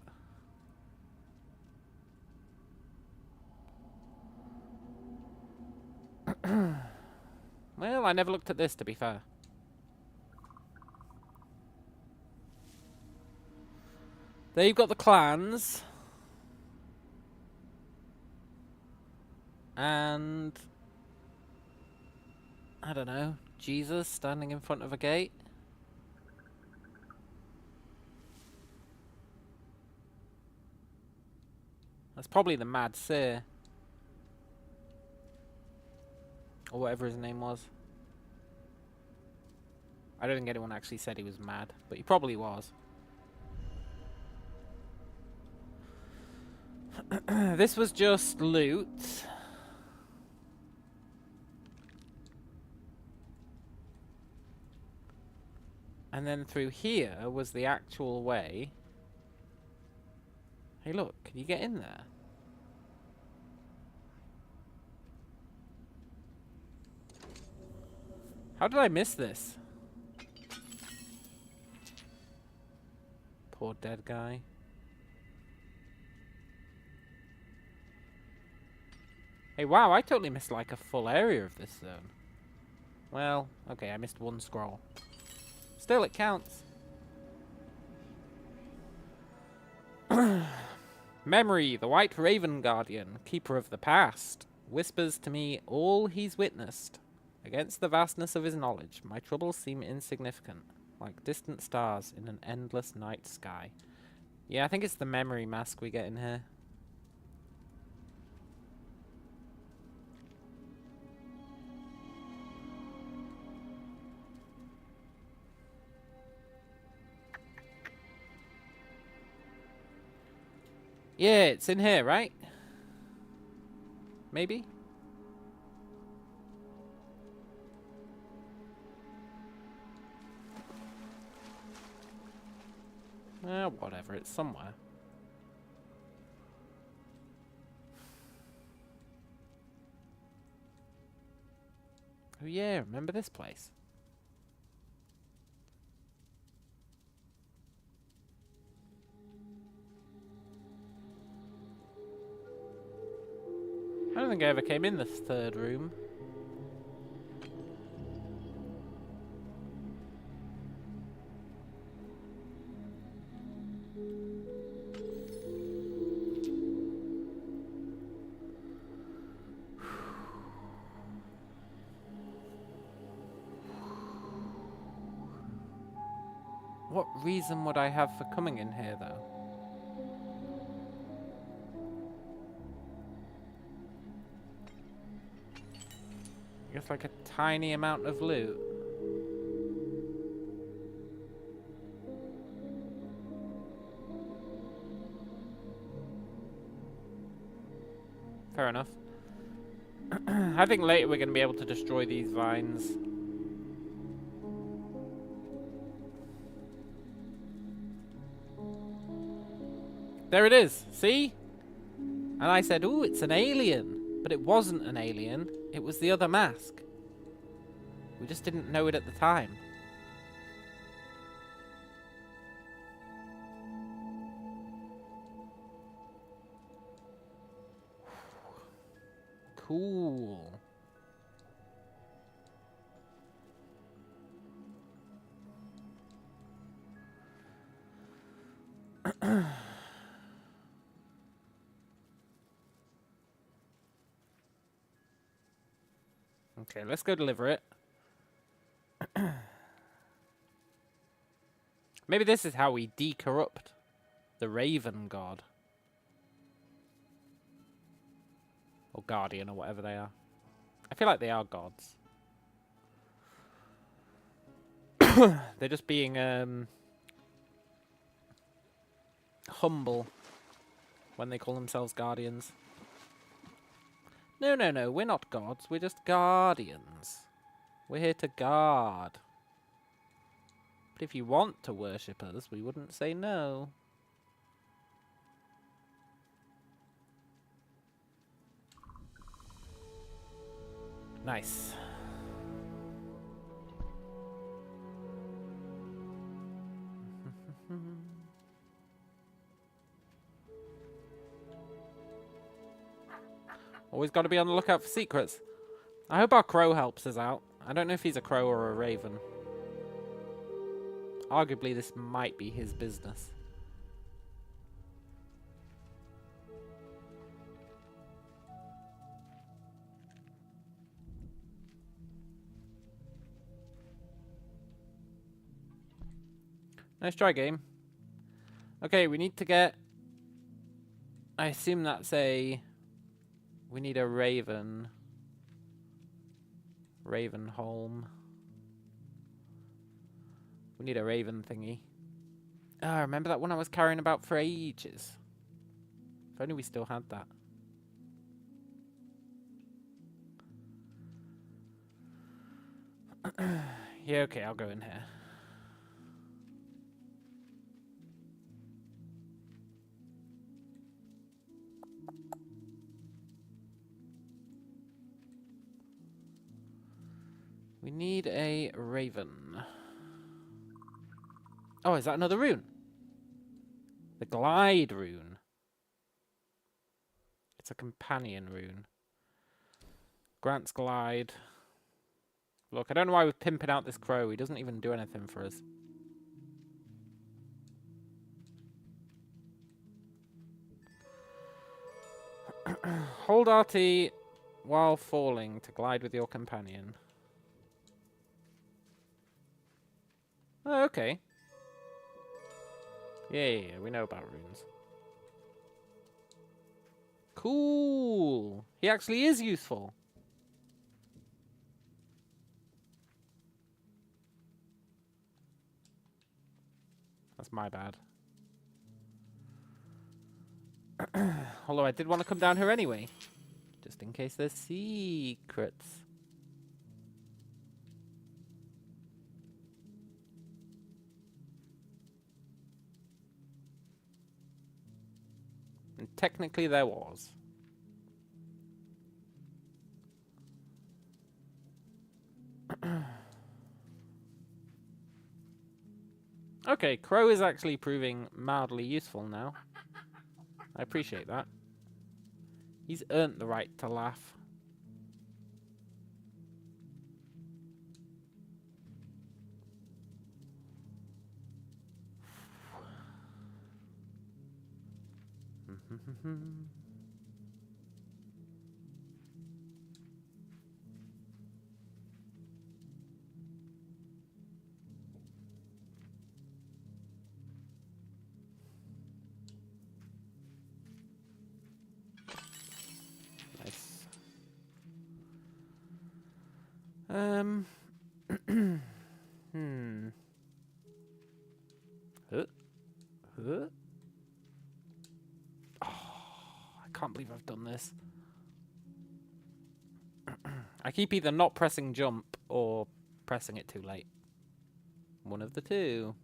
Well, I never looked at this, to be fair. There you've got the clans. And I don't know, Jesus standing in front of a gate. That's probably the Mad Seer. Or whatever his name was. I don't think anyone actually said he was mad, but he probably was. This was just loot. And then through here was the actual way. Hey look, can you get in there? How did I miss this? Poor dead guy. Hey, wow, I totally missed like a full area of this zone. Well, okay, I missed one scroll. Still, it counts. Memory, the White Raven Guardian, keeper of the past, whispers to me all he's witnessed. Against the vastness of his knowledge, my troubles seem insignificant, like distant stars in an endless night sky. Yeah, I think it's the memory mask we get in here. Yeah, it's in here, right? Maybe? Whatever, it's somewhere. Oh yeah, remember this place? I don't think I ever came in this third room. What reason would I have for coming in here, though? I guess like a tiny amount of loot. Fair enough. I think later we're going to be able to destroy these vines. There it is, see? And I said, ooh, it's an alien. But it wasn't an alien, it was the other mask. We just didn't know it at the time. Cool. Okay, let's go deliver it. Maybe this is how we decorrupt the Raven God. Or Guardian, or whatever they are. I feel like they are gods. They're just being humble when they call themselves guardians. No, no, no, we're not gods, we're just guardians. We're here to guard. But if you want to worship us, we wouldn't say no. Nice. Always got to be on the lookout for secrets. I hope our crow helps us out. I don't know if he's a crow or a raven. Arguably, this might be his business. Nice try, game. Okay, we need to get... I assume that's a... We need a raven. Ravenholm. We need a raven thingy. Ah, remember that one I was carrying about for ages? If only we still had that. Yeah, okay, I'll go in here. We need a raven. Oh, is that another rune? The glide rune. It's a companion rune. Grant's glide. Look, I don't know why we're pimping out this crow. He doesn't even do anything for us. Hold RT while falling to glide with your companion. Oh, okay. Yeah, we know about runes. Cool. He actually is useful. That's my bad. Although I did want to come down here anyway. Just in case there's secrets. And technically there was. Okay, Crow is actually proving mildly useful now. I appreciate that. He's earned the right to laugh. Nice. Huh? Huh? Oh, I can't believe I've done this. I keep either not pressing jump or pressing it too late. One of the two.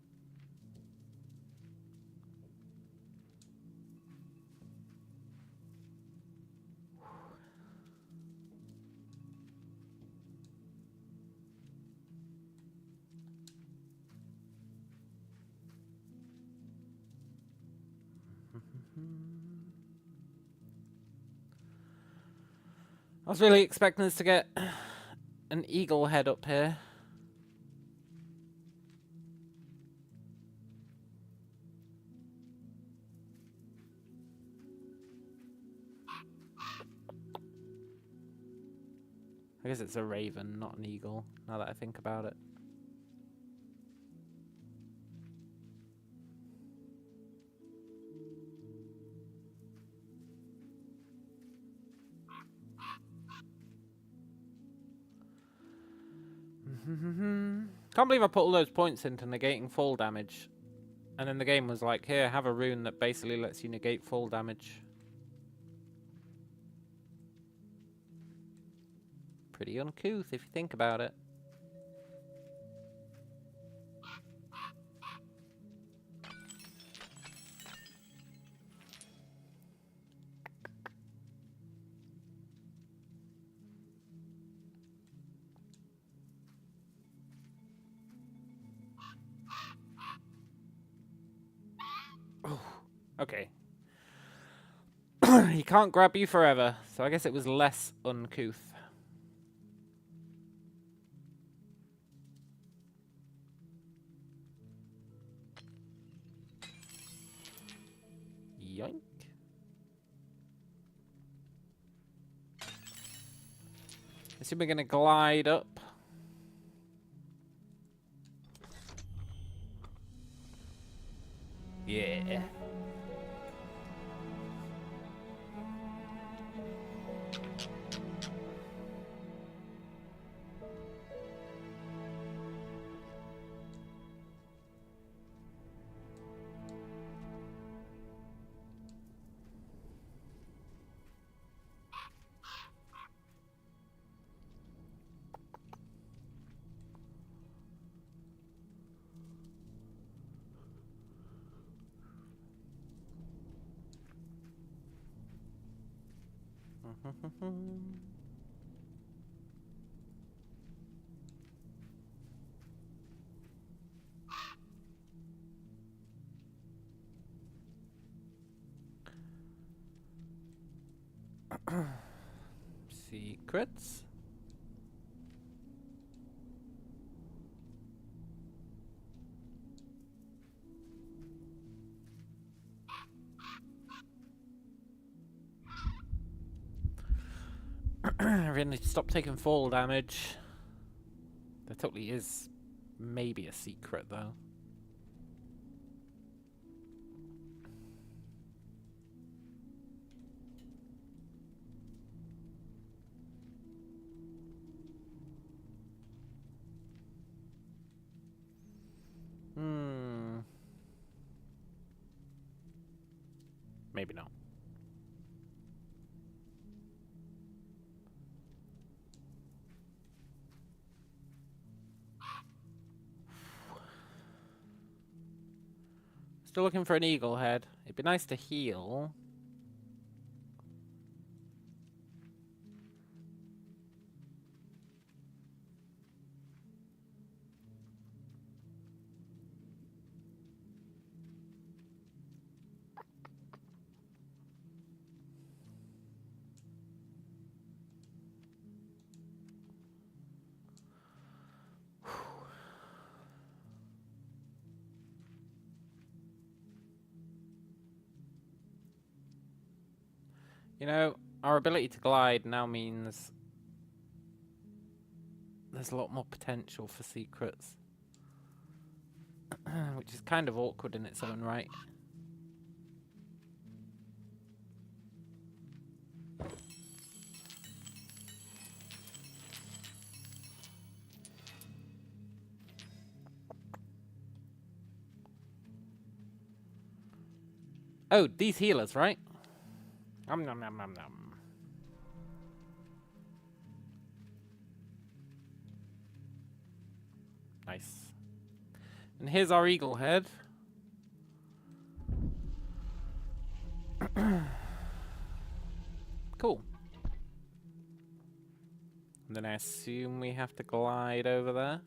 I was really expecting us to get an eagle head up here. I guess it's a raven, not an eagle, now that I think about it. Can't believe I put all those points into negating fall damage. And then the game was like, here, have a rune that basically lets you negate fall damage. Pretty uncouth if you think about it. Okay. He can't grab you forever, so I guess it was less uncouth. Yoink. Assume we're gonna glide up. Yeah. Secrets. Really stop taking fall damage. There totally is maybe a secret though. Maybe not. Still looking for an eagle head. It'd be nice to heal. You know, our ability to glide now means there's a lot more potential for secrets. Which is kind of awkward in its own right. Oh, these healers, right? Nom nom nom nom nom. Nice. And here's our eagle head. Cool. And then I assume we have to glide over there.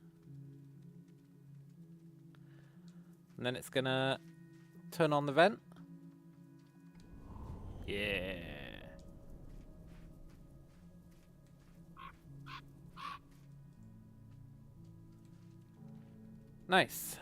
And then it's gonna turn on the vent. Yeah. Nice.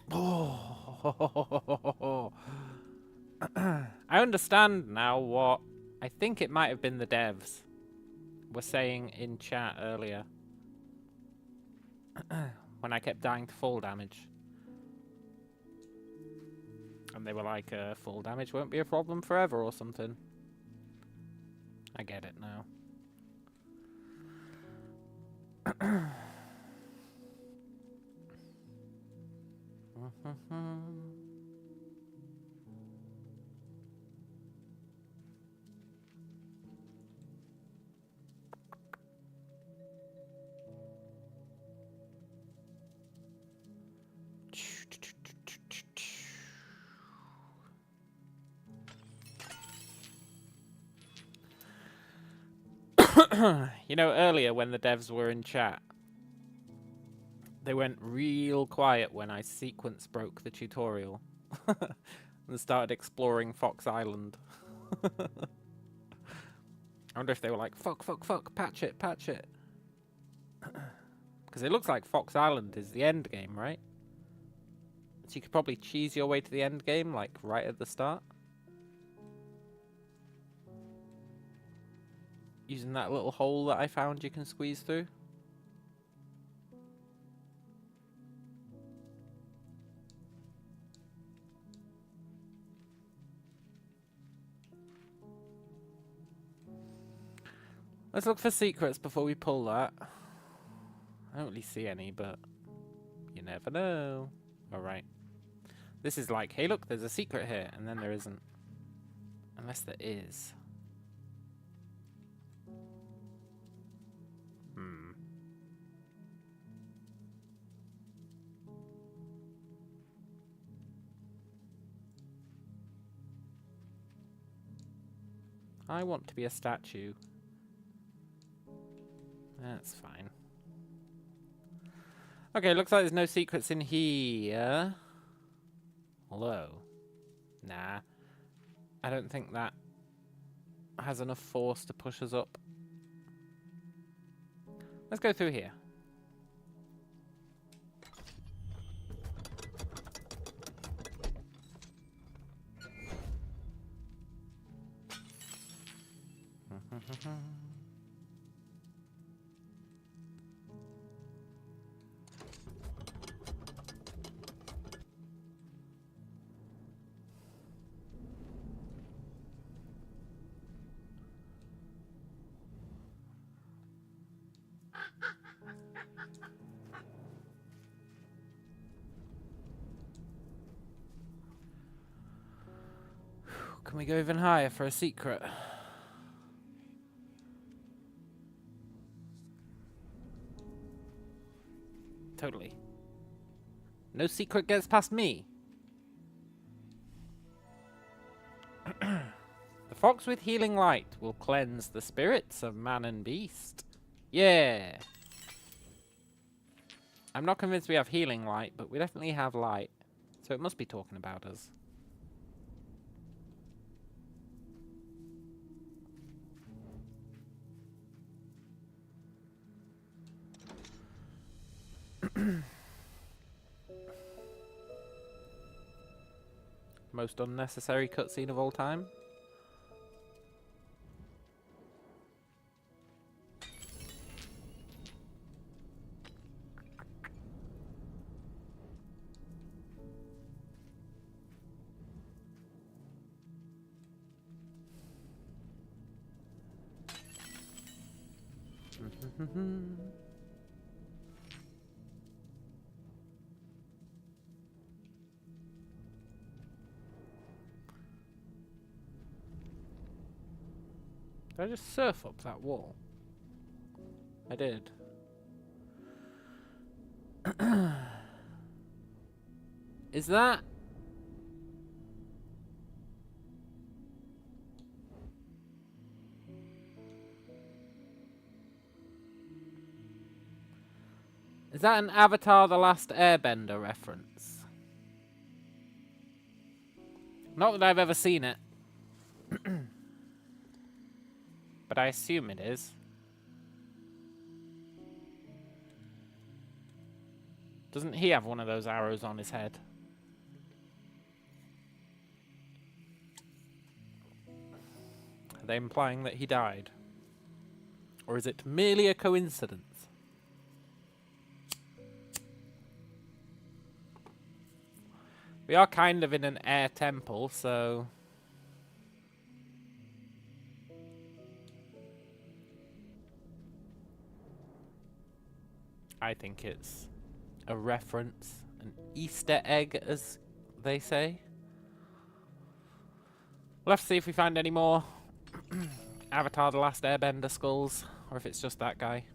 Oh. I understand now what I think it might have been the devs were saying in chat earlier when I kept dying to fall damage. And they were like, fall damage won't be a problem forever or something. I get it now. You know, earlier when the devs were in chat, they went real quiet when I sequence broke the tutorial and started exploring Fox Island. I wonder if they were like, fuck, patch it. Because it looks like Fox Island is the end game, right? So you could probably cheese your way to the end game, like, right at the start. Using that little hole that I found you can squeeze through. Let's look for secrets before we pull that. I don't really see any, but you never know. Alright. This is like, hey look, there's a secret here, and then there isn't. Unless there is. I want to be a statue. That's fine. Okay, looks like there's no secrets in here. Although, nah. I don't think that has enough force to push us up. Let's go through here. Can we go even higher for a secret? Totally. No secret gets past me. The fox with healing light will cleanse the spirits of man and beast. Yeah. I'm not convinced we have healing light, but we definitely have light. So it must be talking about us. Most unnecessary cutscene of all time. Did I just surf up that wall? I did. Is that... Is that an Avatar The Last Airbender reference? Not that I've ever seen it. But I assume it is. Doesn't he have one of those arrows on his head? Are they implying that he died? Or is it merely a coincidence? We are kind of in an air temple, so... I think it's a reference, an Easter egg, as they say. We'll have to see if we find any more Avatar The Last Airbender skulls, or if it's just that guy.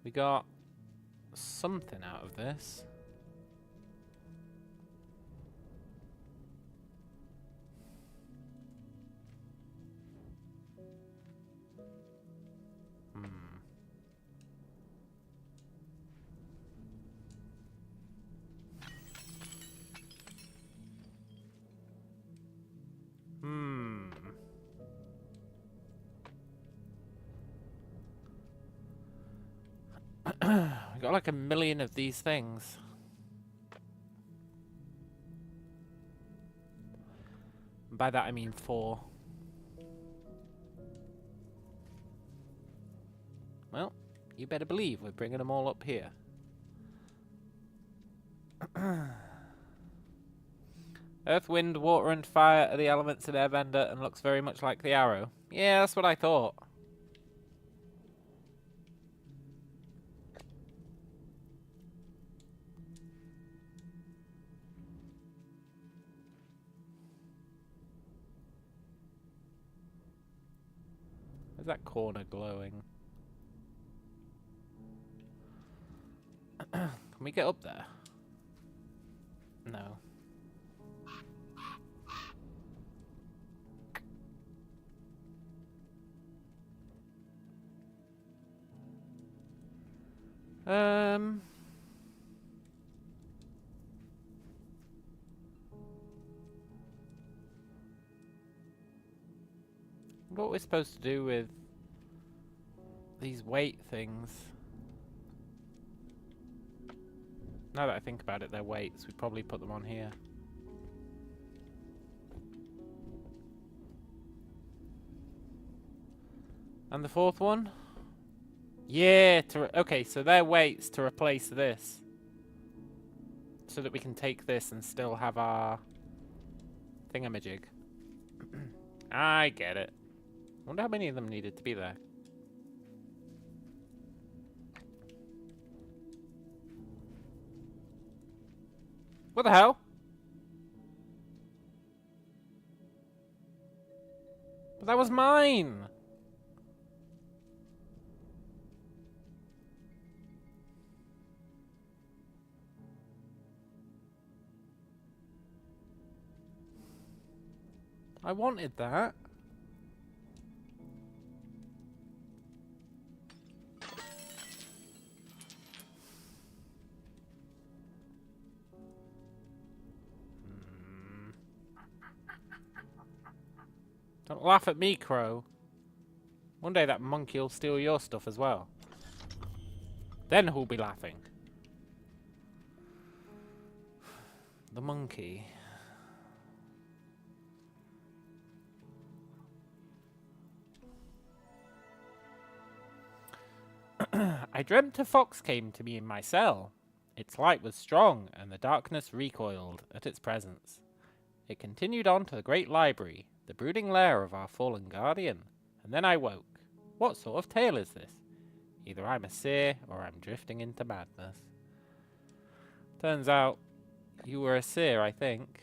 We got something out of this. We got like 1 million of these things. By that I mean 4. Well, you better believe we're bringing them all up here. Earth, wind, water, and fire are the elements in Airbender and looks very much like the arrow. Yeah, that's what I thought. Where's that corner glowing? Can we get up there? No. What we're supposed to do with these weight things? Now that I think about it, they're weights. We probably put them on here. And the fourth one? Yeah, okay, so they're weights to replace this. So that we can take this and still have our thingamajig. I get it. Wonder how many of them needed to be there. What the hell? But that was mine! I wanted that. Don't laugh at me, Crow. One day that monkey will steal your stuff as well. Then who'll be laughing? The monkey. I dreamt a fox came to me in my cell. Its light was strong, and the darkness recoiled at its presence. It continued on to the great library, the brooding lair of our fallen guardian, and then I woke. What sort of tale is this? Either I'm a seer, or I'm drifting into madness. Turns out, you were a seer, I think.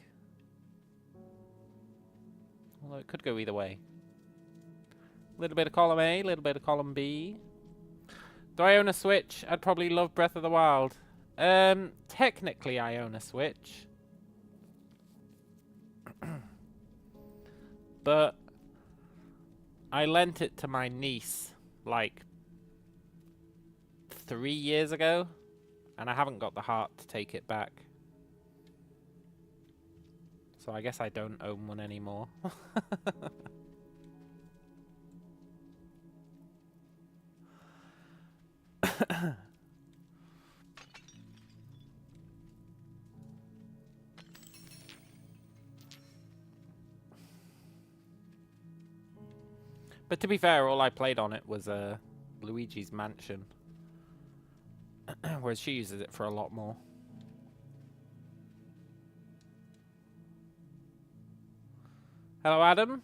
Although it could go either way. A little bit of column A, a little bit of column B. Do I own a Switch? I'd probably love Breath of the Wild. Technically I own a Switch. But I lent it to my niece, like, 3 years ago, and I haven't got the heart to take it back. So I guess I don't own one anymore. But to be fair, all I played on it was Luigi's Mansion. Whereas she uses it for a lot more. Hello, Adam.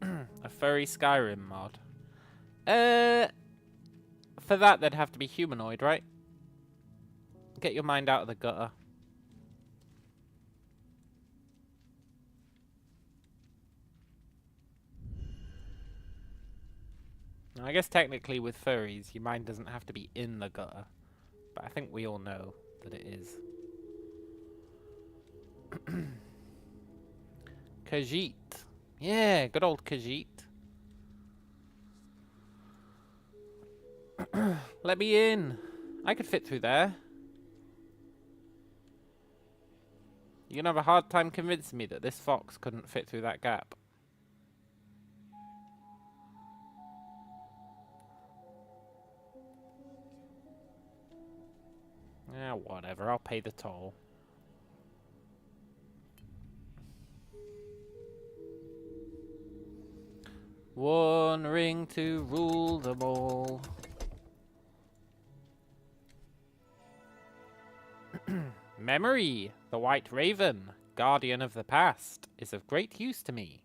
A furry Skyrim mod. For that, they'd have to be humanoid, right? Get your mind out of the gutter. Now, I guess technically with furries, your mind doesn't have to be in the gutter. But I think we all know that it is. Khajiit. Yeah, good old Khajiit. Let me in. I could fit through there. You're gonna have a hard time convincing me that this fox couldn't fit through that gap. Yeah, whatever. I'll pay the toll. One ring to rule them all. Memory, the White Raven. guardian of the past, is of great use to me,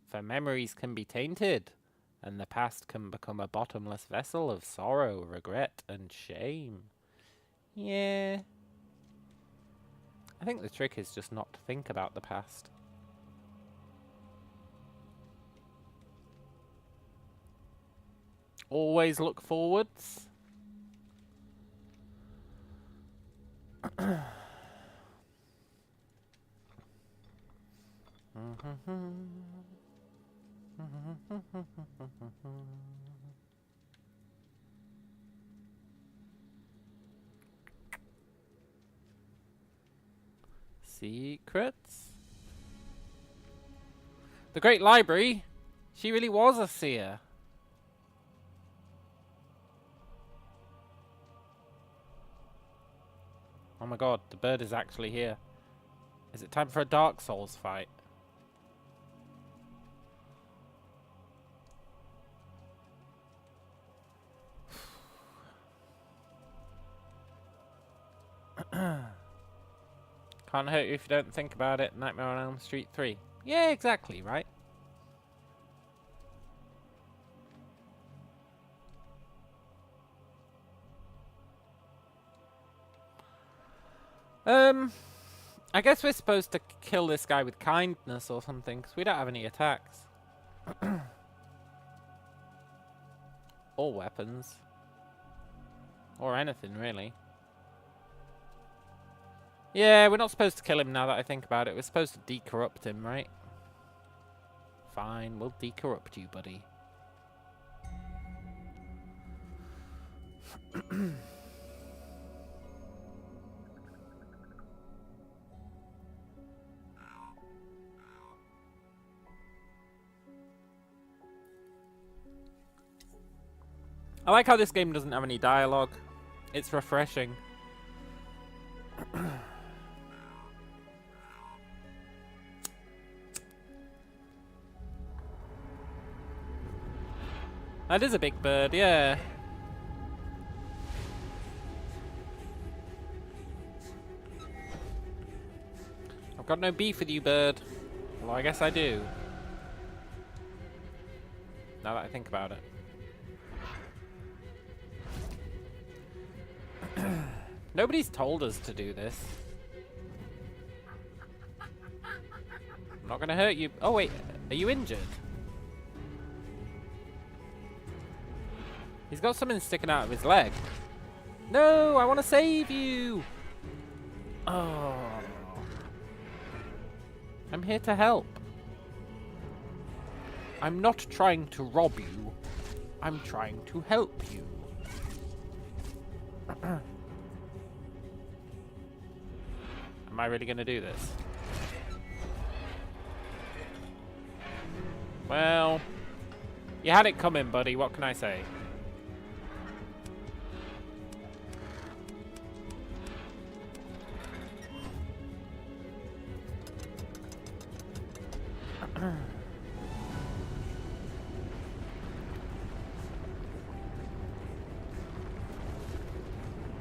for memories can be tainted, and the past can become a bottomless vessel of sorrow, regret, and shame. Yeah. I think the trick is just not to think about the past. Always look forwards. Secrets? The Great Library? She really was a seer. Oh my god, the bird is actually here. Is it time for a Dark Souls fight? Can't hurt you if you don't think about it. Nightmare on Elm Street 3. Yeah, exactly, right? I guess we're supposed to kill this guy with kindness or something, because we don't have any attacks. Or weapons. Or anything, really. Yeah, we're not supposed to kill him now that I think about it. We're supposed to decorrupt him, right? Fine, we'll decorrupt you, buddy. I like how this game doesn't have any dialogue. It's refreshing. That is a big bird, yeah. I've got no beef with you, bird. Well, I guess I do. Now that I think about it. Nobody's told us to do this. I'm not gonna hurt you. Oh wait, are you injured? He's got something sticking out of his leg. No, I want to save you. Oh. I'm here to help. I'm not trying to rob you. I'm trying to help you. Am I really going to do this? Well, you had it coming, buddy. What can I say?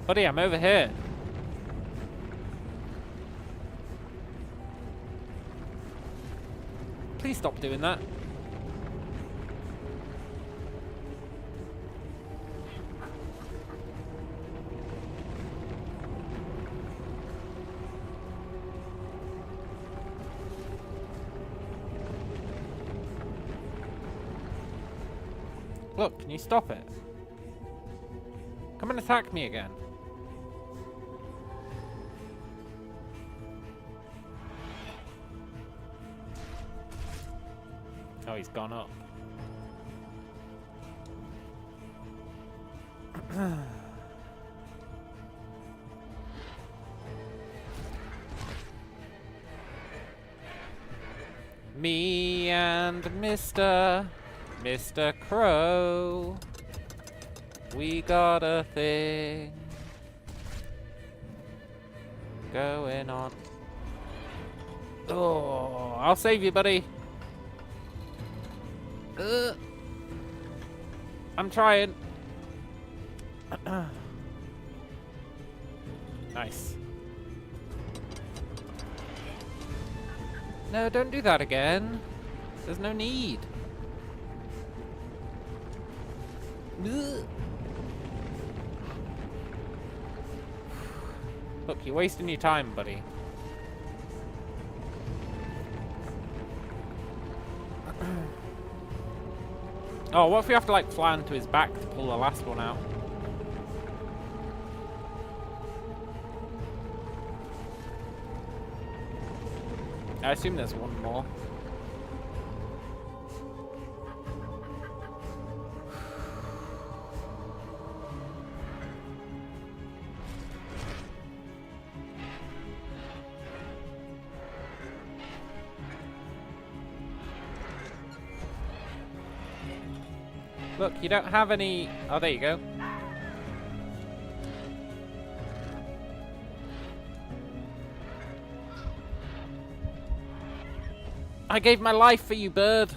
Buddy, I'm over here. Please stop doing that. Look, can you stop it? Come and attack me again. Oh, he's gone up. Me and Mr. Crow, we got a thing going on. Oh, I'll save you, buddy. I'm trying. Nice. No, don't do that again. There's no need. Ugh. Look, you're wasting your time, buddy. Oh, what if we have to, like, fly onto his back to pull the last one out? I assume there's one more. Look, you don't have any... Oh, there you go. I gave my life for you, bird.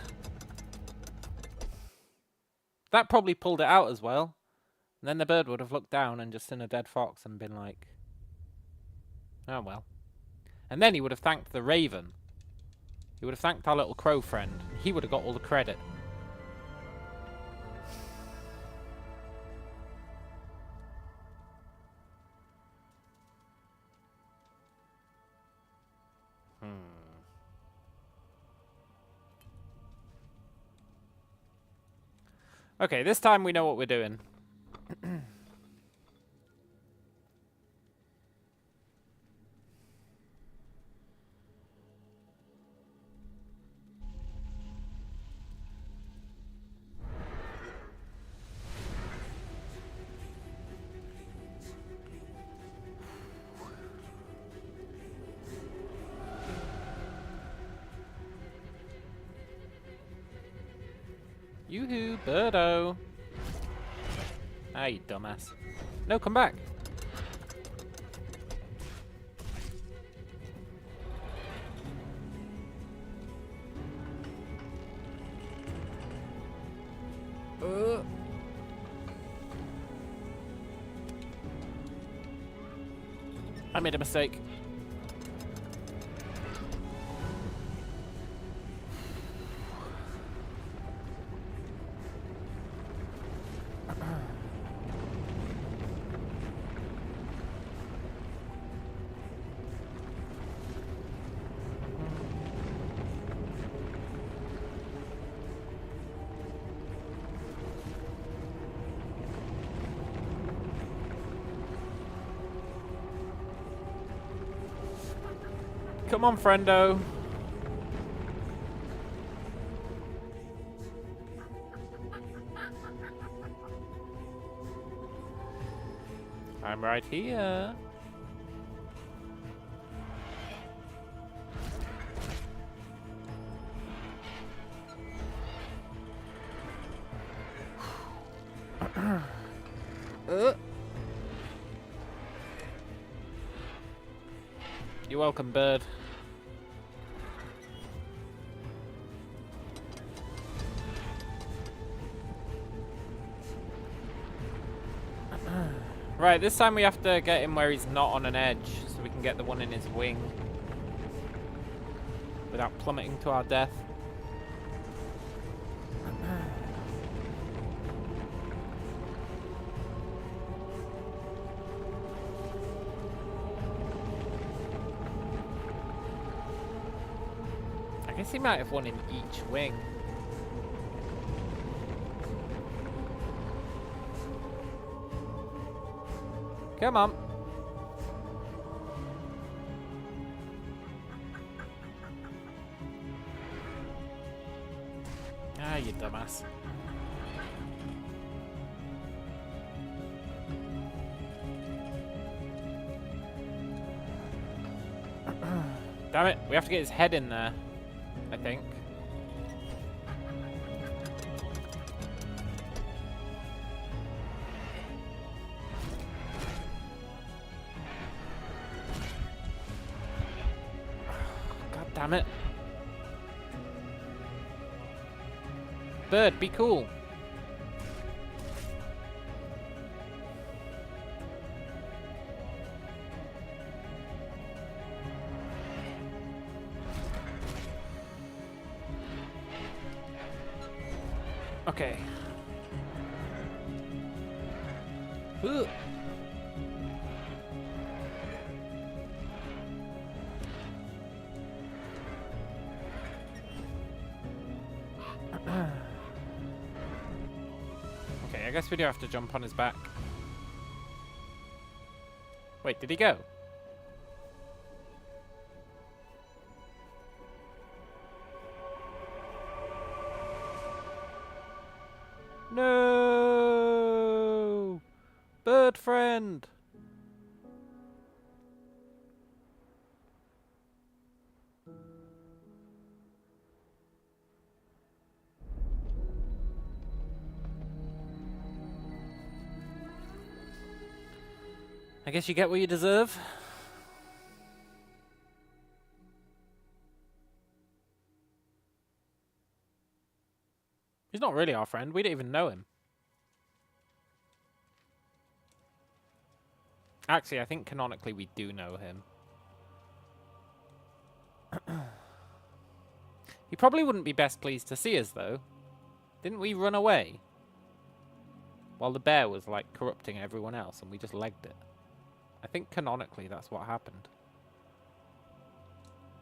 That probably pulled it out as well. And then the bird would have looked down and just seen a dead fox and been like, oh well. And then he would have thanked the raven. He would have thanked our little crow friend. He would have got all the credit. Okay, this time we know what we're doing. Yoo-hoo, birdo. Ah, you dumbass. No, come back. I made a mistake. Come on, friendo. I'm right here. You're welcome, bird. Right, this time we have to get him where he's not on an edge, so we can get the one in his wing without plummeting to our death. I guess he might have one in each wing. Come on. Ah, you dumbass. Damn it, we have to get his head in there, I think. Damn it. Bird, be cool. Okay. Ugh. Okay, I guess we do have to jump on his back. Wait, did he go? No! Bird friend! I guess you get what you deserve. He's not really our friend. We don't even know him. Actually, I think canonically we do know him. He probably wouldn't be best pleased to see us, though. Didn't we run away? While the bear was, like, corrupting everyone else, and we just legged it. I think canonically that's what happened.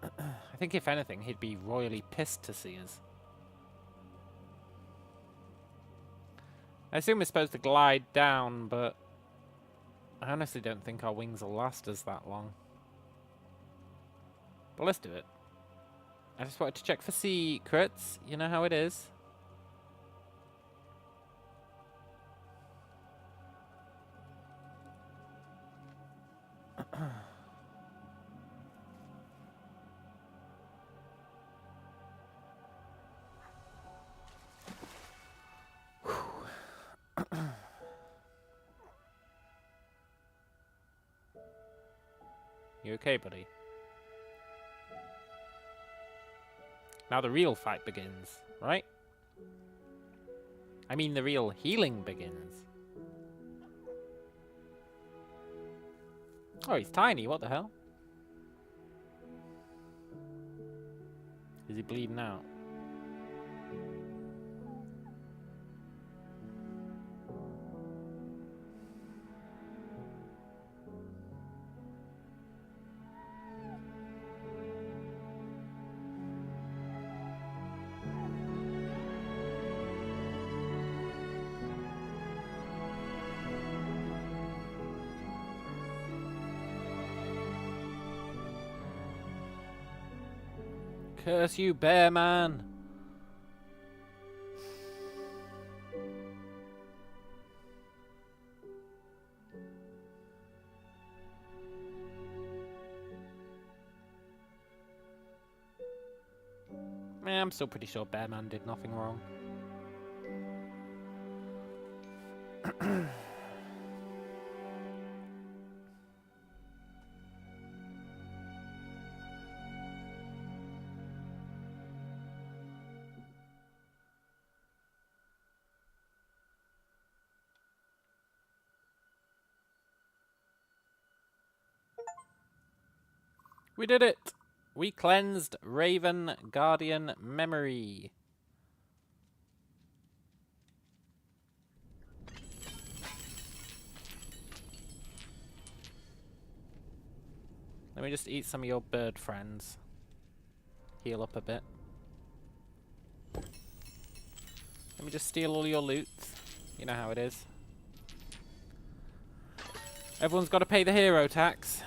I think, if anything, he'd be royally pissed to see us. I assume we're supposed to glide down, but I honestly don't think our wings will last us that long. But let's do it. I just wanted to check for secrets. You know how it is. You okay, buddy? Now the real fight begins, right? I mean, the real healing begins. Oh, he's tiny. What the hell? Is he bleeding out? Curse you, bear man! I'm still pretty sure Bear Man did nothing wrong. We did it! We cleansed Raven Guardian memory. Let me just eat some of your bird friends. Heal up a bit. Let me just steal all your loot. You know how it is. Everyone's got to pay the hero tax.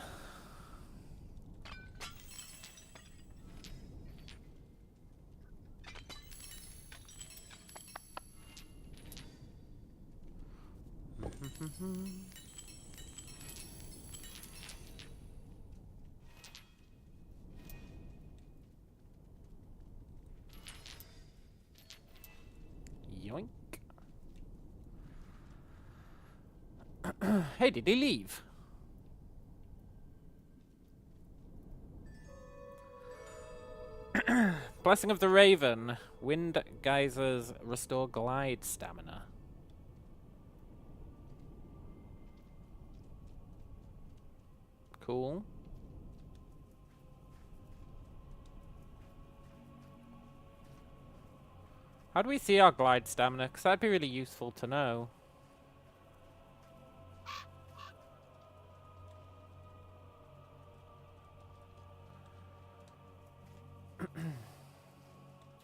Yoink. Hey, did he leave? Blessing of the Raven. Wind geysers restore glide stamina. Cool. How do we see our glide stamina? Because that'd be really useful to know.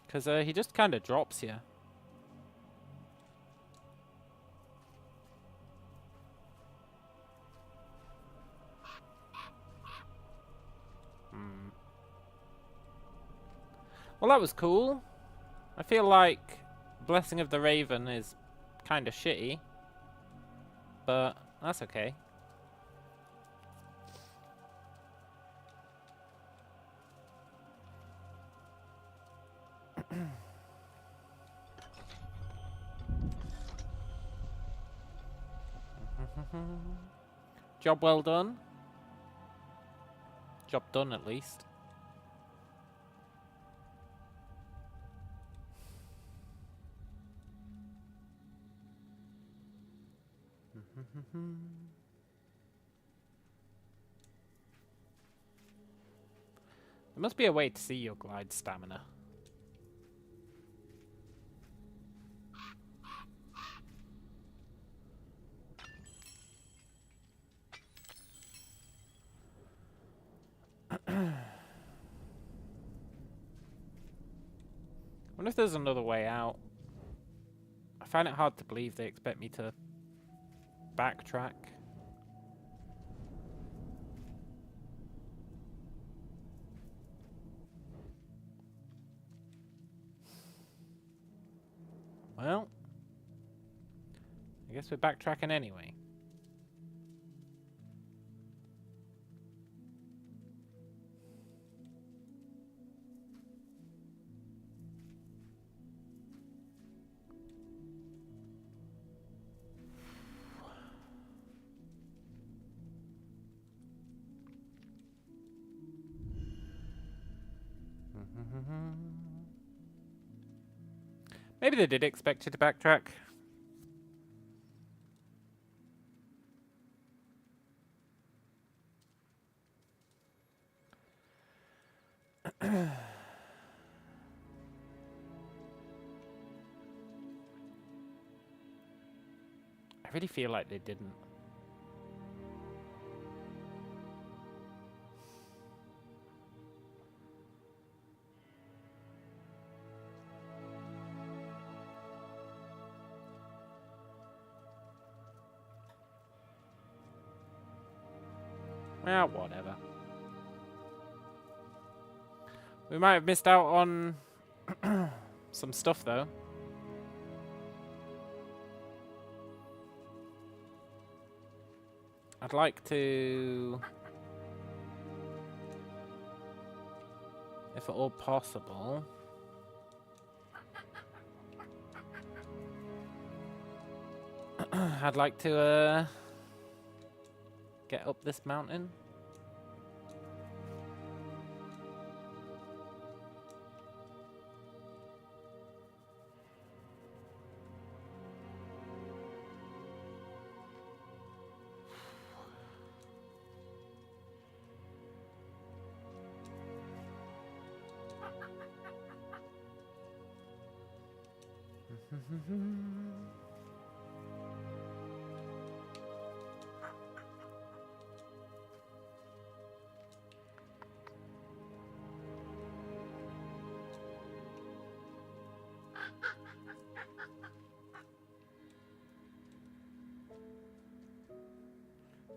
Because he just kind of drops you. Well, that was cool. I feel like Blessing of the Raven is kind of shitty. But that's okay. Job well done. Job done, at least. There must be a way to see your glide stamina. I wonder if there's another way out. I find it hard to believe they expect me to backtrack. Well, I guess we're backtracking anyway. Maybe they did expect you to backtrack. I really feel like they didn't. Well, whatever. We might have missed out on some stuff, though. I'd like to, if at all possible, I'd like to get up this mountain.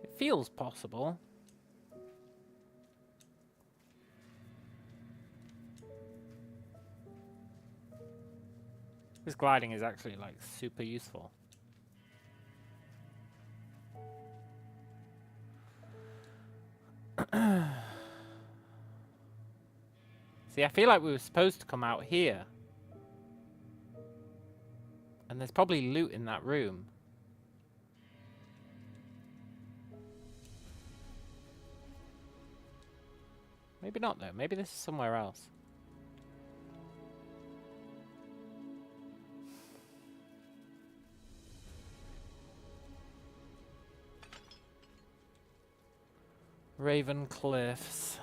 It feels possible. This gliding is actually like super useful. See, I feel like we were supposed to come out here. And there's probably loot in that room. Maybe not, though. Maybe this is somewhere else. Raven Cliffs.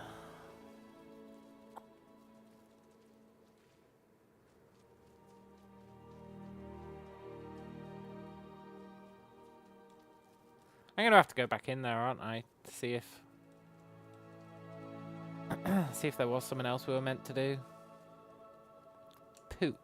I'm gonna have to go back in there, aren't I? To see if see if there was something else we were meant to do. Poop.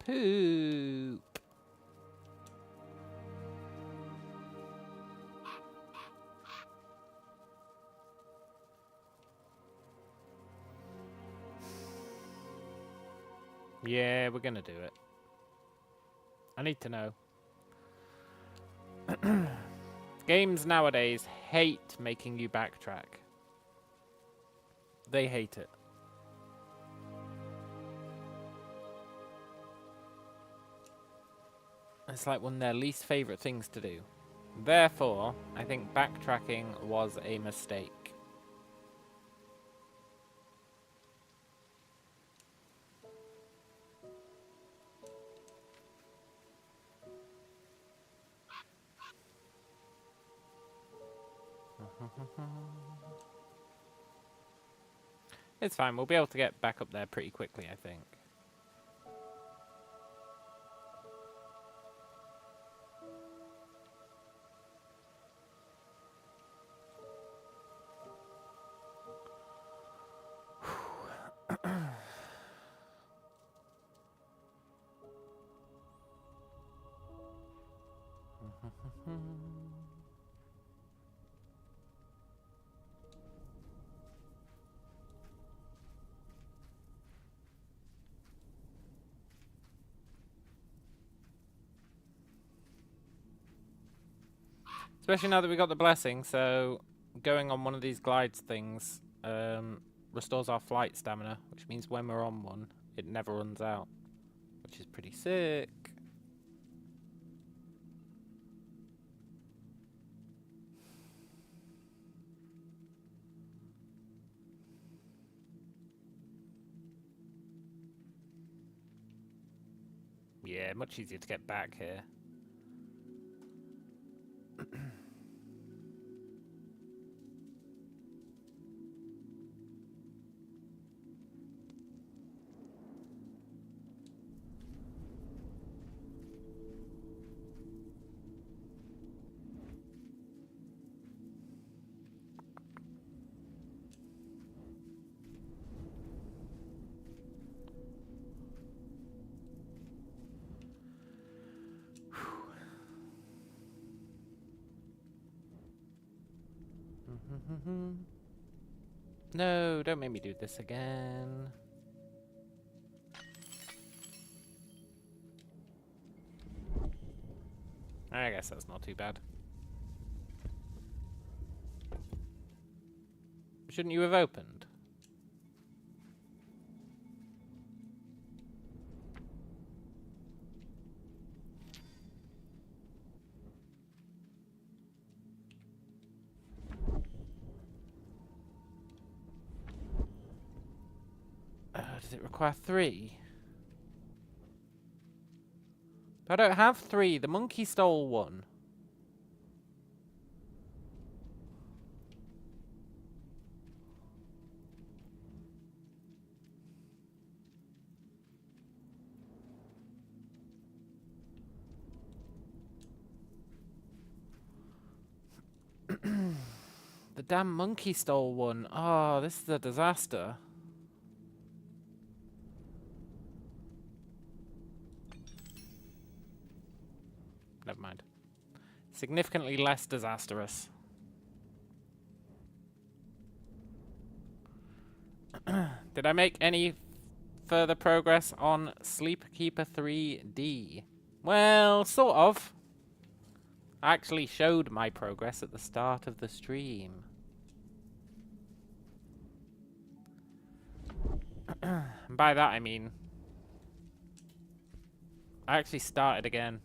Poop. Yeah, we're gonna do it. I need to know. Games nowadays hate making you backtrack. They hate it. It's like one of their least favorite things to do. Therefore, I think backtracking was a mistake. It's fine, we'll be able to get back up there pretty quickly, I think. Especially now that we got the blessing, so going on one of these glides things restores our flight stamina, which means when we're on one, it never runs out, which is pretty sick. Yeah, much easier to get back here. No, don't make me do this again. I guess that's not too bad. Shouldn't you have opened? Does it require 3? I don't have 3. The monkey stole 1. The damn monkey stole 1. Oh, this is a disaster. Never mind. Significantly less disastrous. Did I make any further progress on Sleepkeeper 3D? Well, sort of. I actually showed my progress at the start of the stream. And by that I mean I actually started again.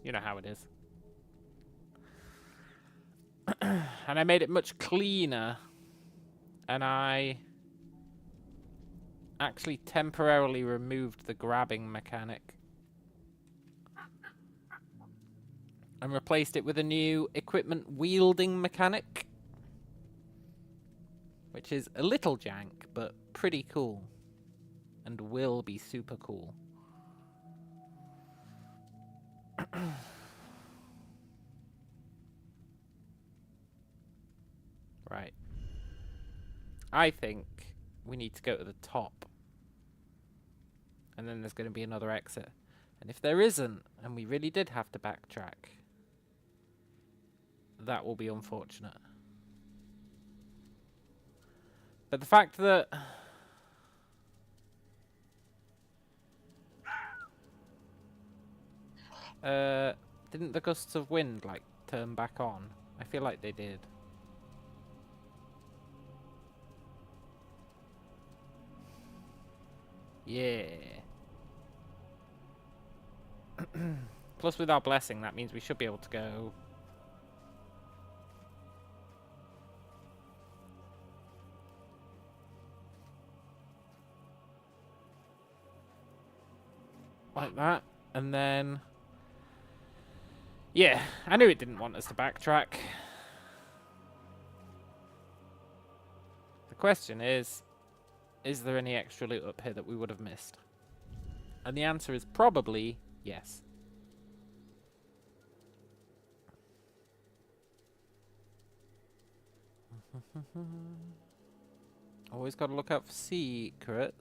You know how it is. And I made it much cleaner. And I actually temporarily removed the grabbing mechanic. And replaced it with a new equipment wielding mechanic. Which is a little jank, but pretty cool. And will be super cool. Right. I think we need to go to the top. And then there's going to be another exit. And if there isn't, and we really did have to backtrack, that will be unfortunate. But the fact that... didn't the gusts of wind, like, turn back on? I feel like they did. Yeah. Plus, with our blessing, that means we should be able to go... like that. And then... yeah, I knew it didn't want us to backtrack. The question is there any extra loot up here that we would have missed? And the answer is probably yes. Always got to look out for secrets.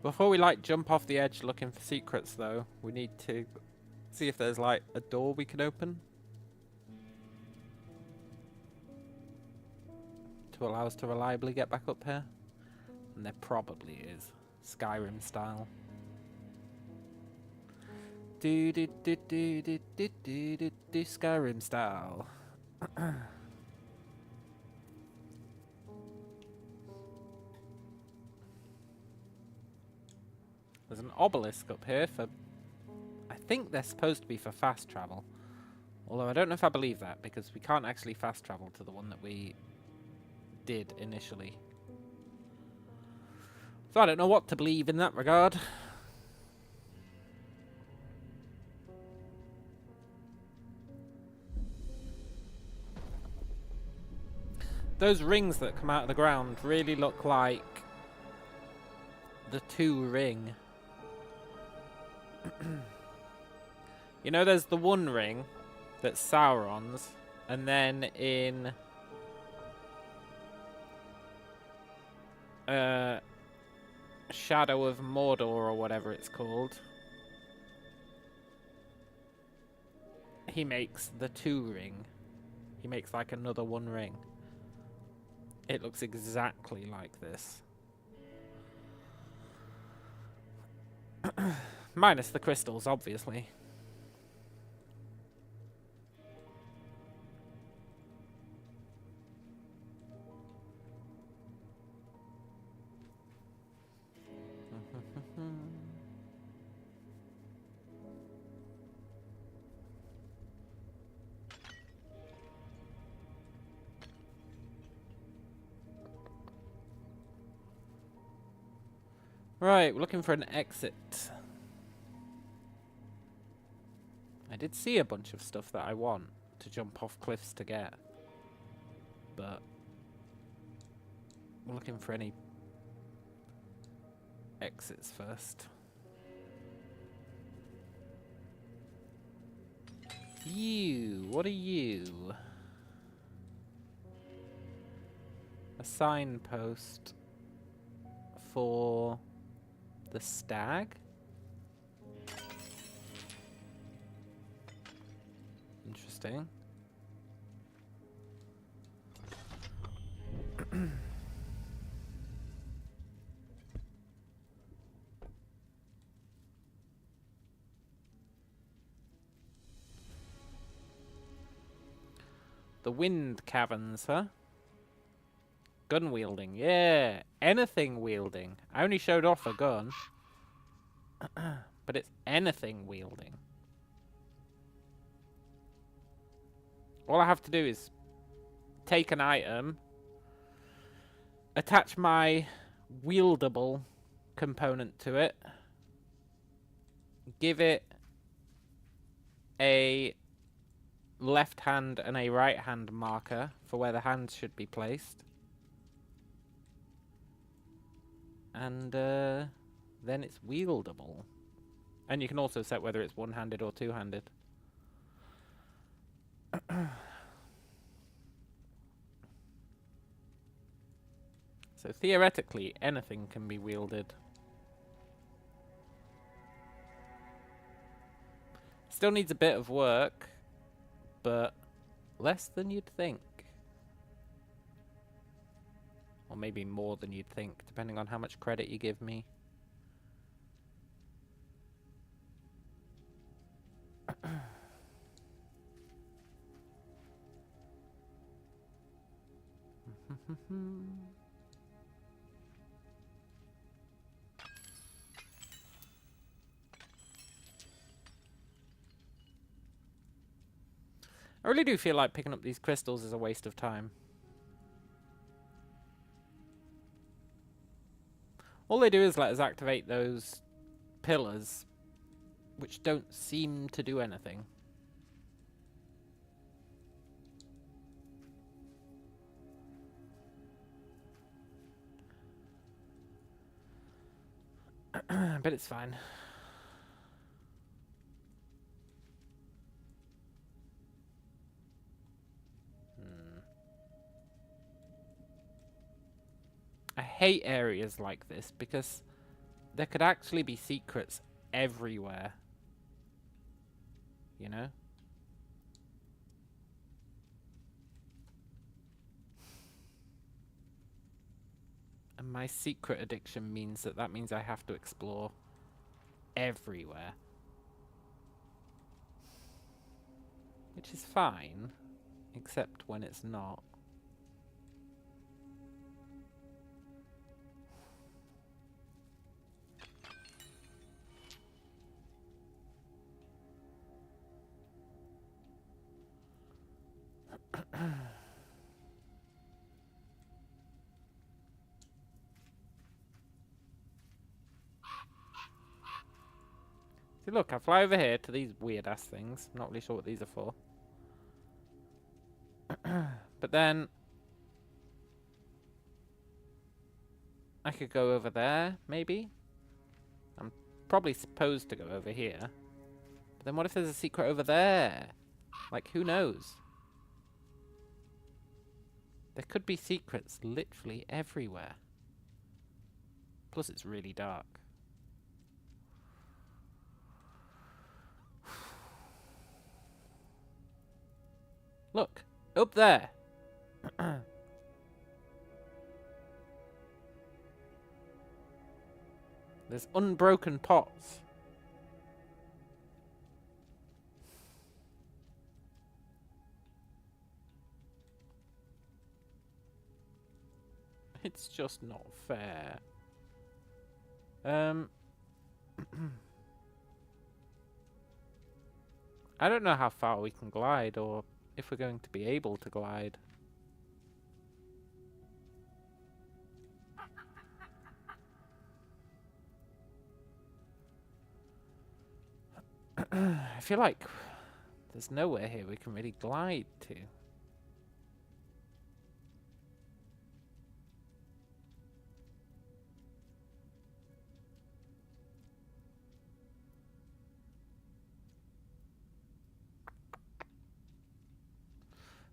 Before we, like, jump off the edge looking for secrets, though, we need to see if there's, like, a door we can open to allow us to reliably get back up here. And there probably is. Skyrim style. Do do do do do do do do do Skyrim style. There's an obelisk up here for... I think they're supposed to be for fast travel. Although I don't know if I believe that, because we can't actually fast travel to the one that we did initially. So I don't know what to believe in that regard. Those rings that come out of the ground really look like the 2 ring. You know, there's the 1 ring that's Sauron's, and then in Shadow of Mordor or whatever it's called, he makes the 2 ring. He makes like another 1 ring. It looks exactly like this. Minus the crystals, obviously. Right, we're looking for an exit. I did see a bunch of stuff that I want to jump off cliffs to get. But we're looking for any exits first. You, what are you? A signpost for the stag? Interesting. The wind caverns, huh? Gun wielding, yeah. Anything wielding. I only showed off a gun. But it's anything wielding. All I have to do is take an item, attach my wieldable component to it, give it a left hand and a right hand marker for where the hands should be placed. And then it's wieldable. And you can also set whether it's one-handed or two-handed. So theoretically, anything can be wielded. Still needs a bit of work, but less than you'd think. Or maybe more than you'd think, depending on how much credit you give me. I really do feel like picking up these crystals is a waste of time. All they do is let us activate those pillars, which don't seem to do anything. But it's fine. I hate areas like this because there could actually be secrets everywhere. You know? And my secret addiction means that means I have to explore everywhere. Which is fine, except when it's not. See, look, I fly over here to these weird-ass things. I'm not really sure what these are for. But then I could go over there, maybe? I'm probably supposed to go over here. But then what if there's a secret over there? Like, who knows? There could be secrets literally everywhere. Plus, it's really dark. Look, up there. There's unbroken pots. It's just not fair. I don't know how far we can glide or if we're going to be able to glide. I feel like there's nowhere here we can really glide to.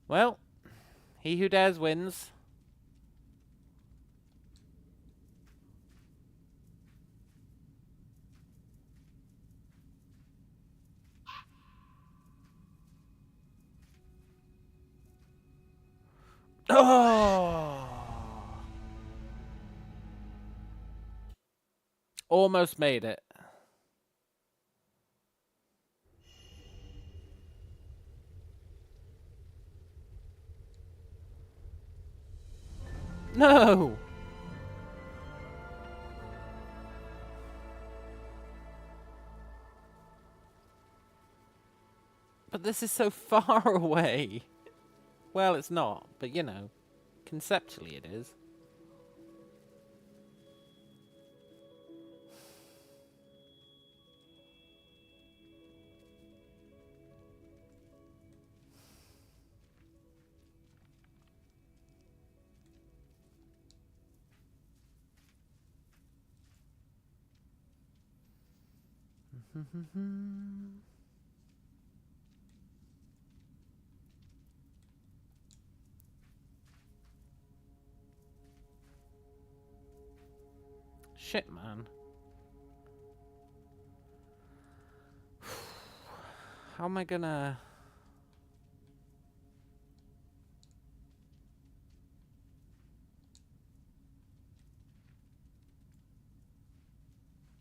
Well, he who dares wins. Oh! Almost made it. No! But this is so far away. Well, it's not, but you know, conceptually it is. Shit, man. How am I gonna...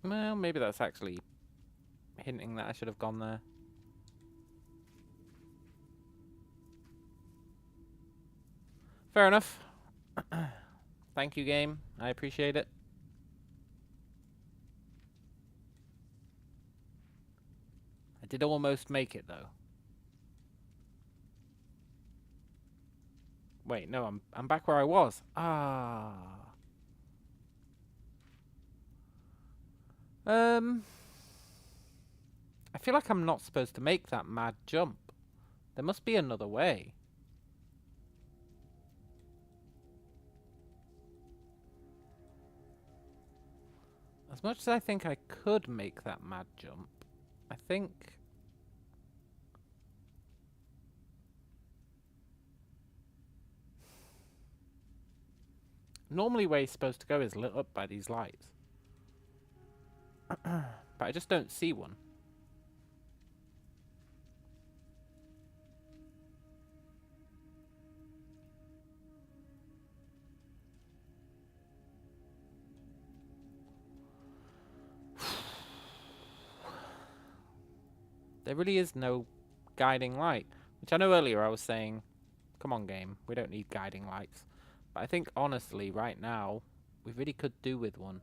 Well, maybe that's actually hinting that I should have gone there. Fair enough. Thank you, game. I appreciate it. I did almost make it, though. Wait, no, I'm back where I was. Ah. I feel like I'm not supposed to make that mad jump. There must be another way. As much as I think I could make that mad jump, I think... Normally where you're supposed to go is lit up by these lights. But I just don't see one. There really is no guiding light. Which I know earlier I was saying, come on game, we don't need guiding lights. But I think honestly, right now, we really could do with one.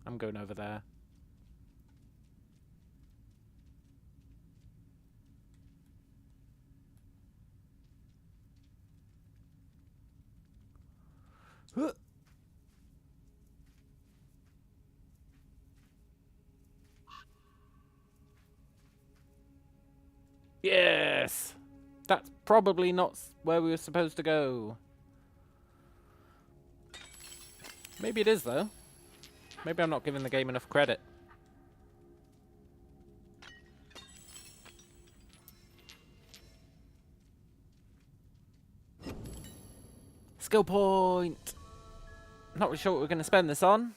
I'm going over there. Yes! That's probably not where we were supposed to go. Maybe it is, though. Maybe I'm not giving the game enough credit. Skill point! Not really sure what we're going to spend this on.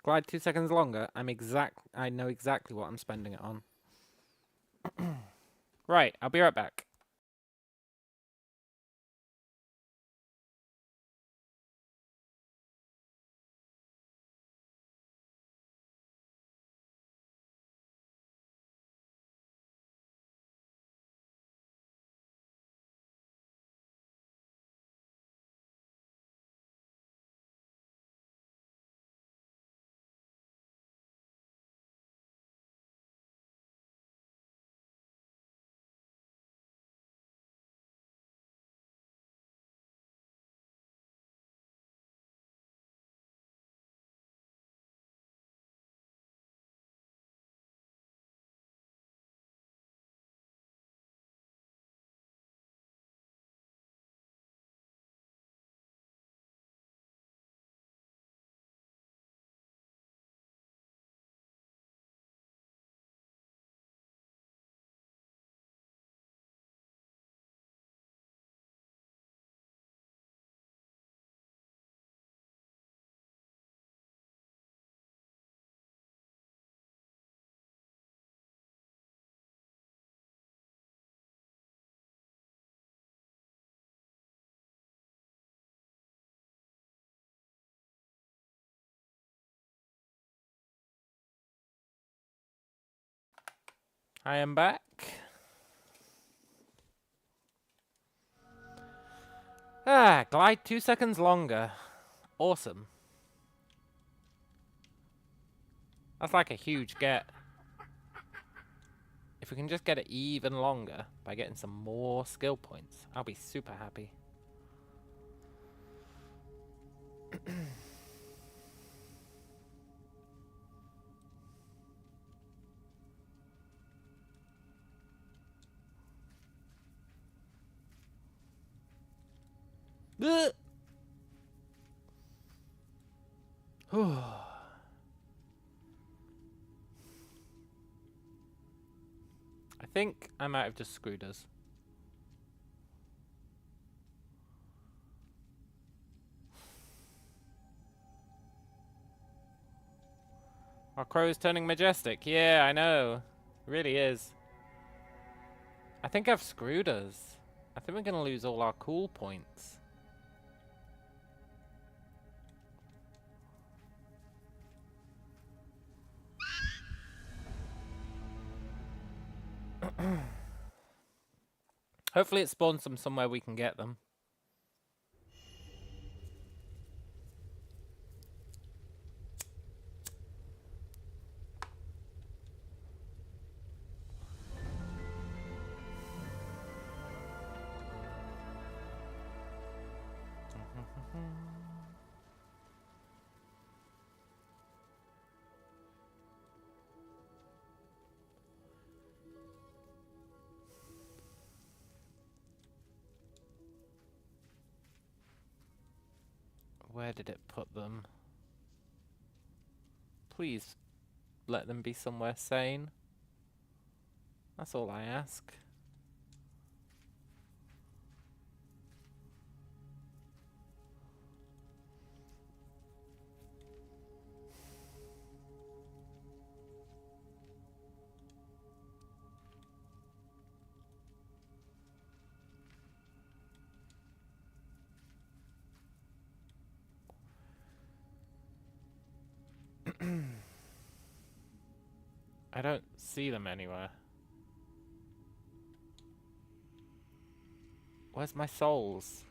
Glide 2 seconds longer. I know exactly what I'm spending it on. Right, I'll be right back. I am back. Ah, glide 2 seconds longer. Awesome. That's like a huge get. If we can just get it even longer by getting some more skill points, I'll be super happy. I think I might have just screwed us. Our crow is turning majestic. Yeah, I know. It really is. I think I've screwed us. I think we're going to lose all our cool points. Hopefully it spawns them somewhere we can get them. Where did it put them? Please let them be somewhere sane. That's all I ask. I don't see them anywhere. Where's my souls?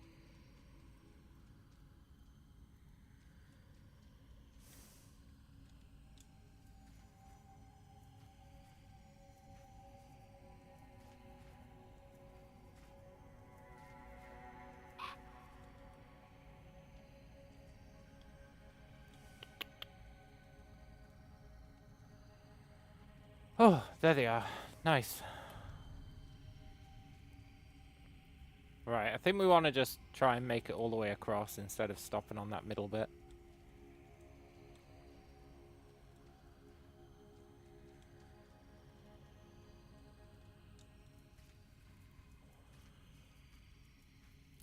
Oh, there they are. Nice. Right, I think we want to just try and make it all the way across instead of stopping on that middle bit.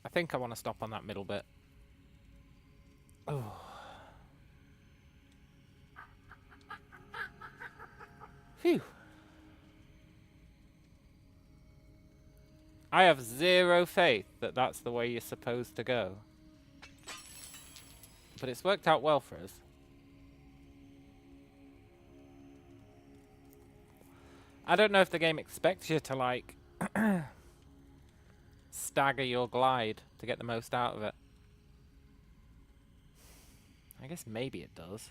I think I want to stop on that middle bit. Oh. Phew. I have zero faith that that's the way you're supposed to go. But it's worked out well for us. I don't know if the game expects you to, like, stagger your glide to get the most out of it. I guess maybe it does.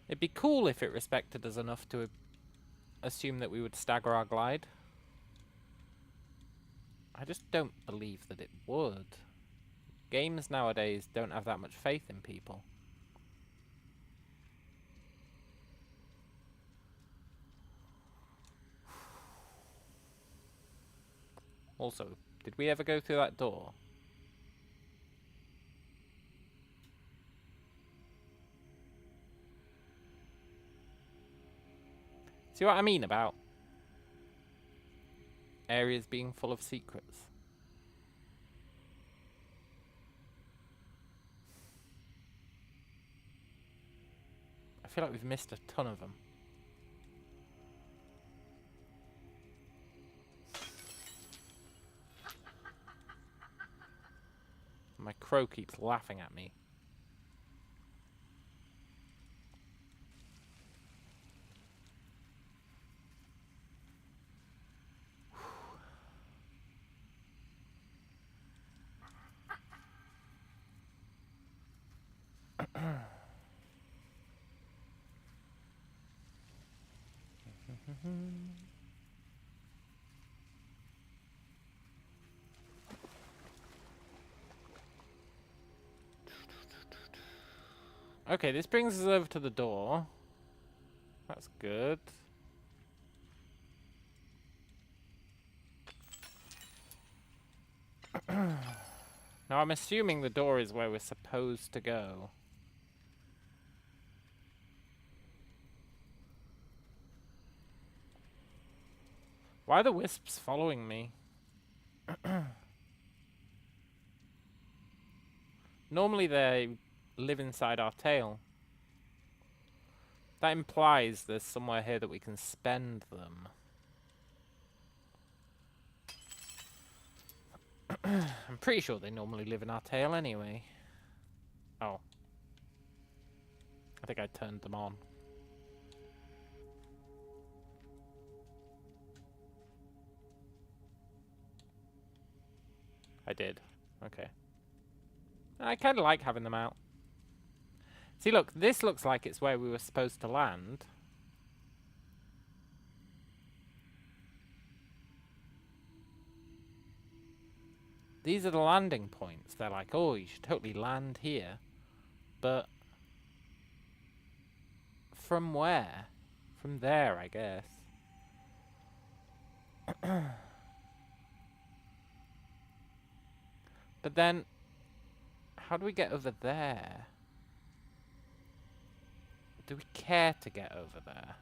It'd be cool if it respected us enough to assume that we would stagger our glide. I just don't believe that it would. Games nowadays don't have that much faith in people. Also, did we ever go through that door? See what I mean about areas being full of secrets? I feel like we've missed a ton of them. My crow keeps laughing at me. Okay, this brings us over to the door. That's good. Now, I'm assuming the door is where we're supposed to go. Why are the wisps following me? Normally they live inside our tail. That implies there's somewhere here that we can spend them. I'm pretty sure they normally live in our tail anyway. Oh. I think I turned them on. I did. Okay. I kind of like having them out. See, look, this looks like it's where we were supposed to land. These are the landing points. They're like, oh, you should totally land here. But from where? From there, I guess. But then, how do we get over there? Do we care to get over there?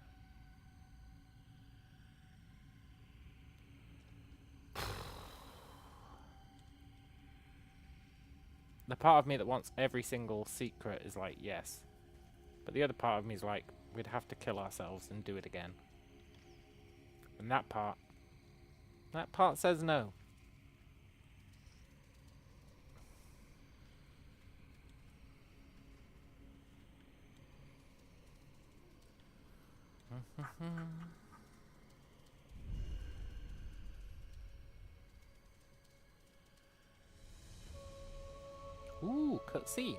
The part of me that wants every single secret is like, yes. But the other part of me is like, we'd have to kill ourselves and do it again. And that part says no. Ooh, cutscene.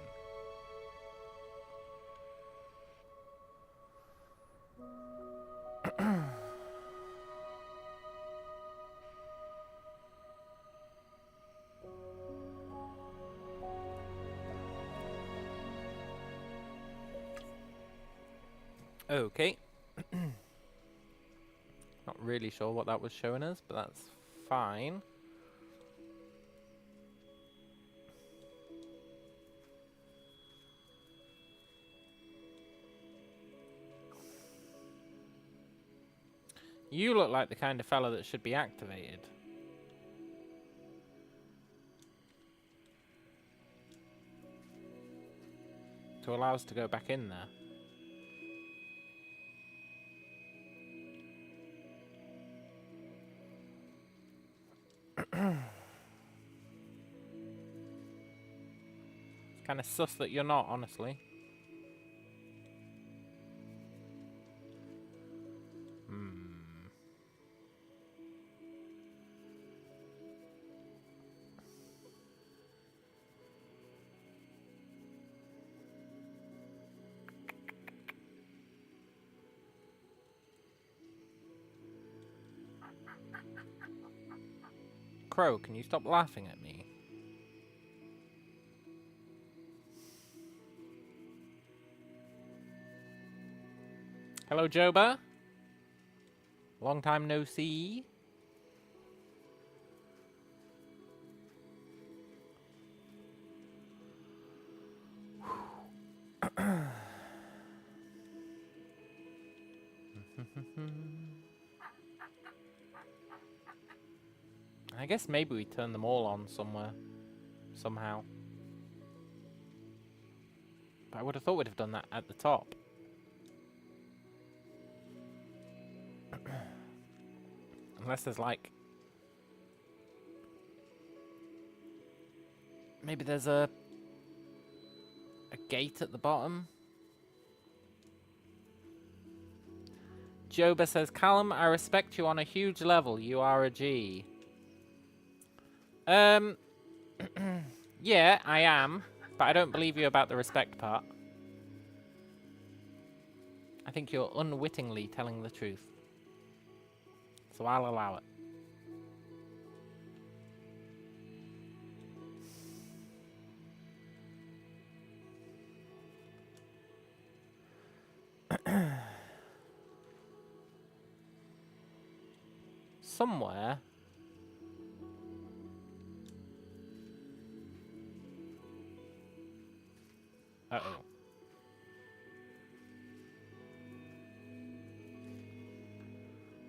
Okay. Not really sure what that was showing us, but that's fine. You look like the kind of fella that should be activated. To allow us to go back in there. It's kind of sus that you're not, honestly. Crow, can you stop laughing at me? Hello, Joba. Long time no see. I guess maybe we turn them all on somewhere. Somehow. But I would have thought we'd have done that at the top. Unless there's like... Maybe there's a gate at the bottom. Joba says, Callum, I respect you on a huge level. You are a G. Yeah, I am. But I don't believe you about the respect part. I think you're unwittingly telling the truth. So I'll allow it. Somewhere. Uh-oh.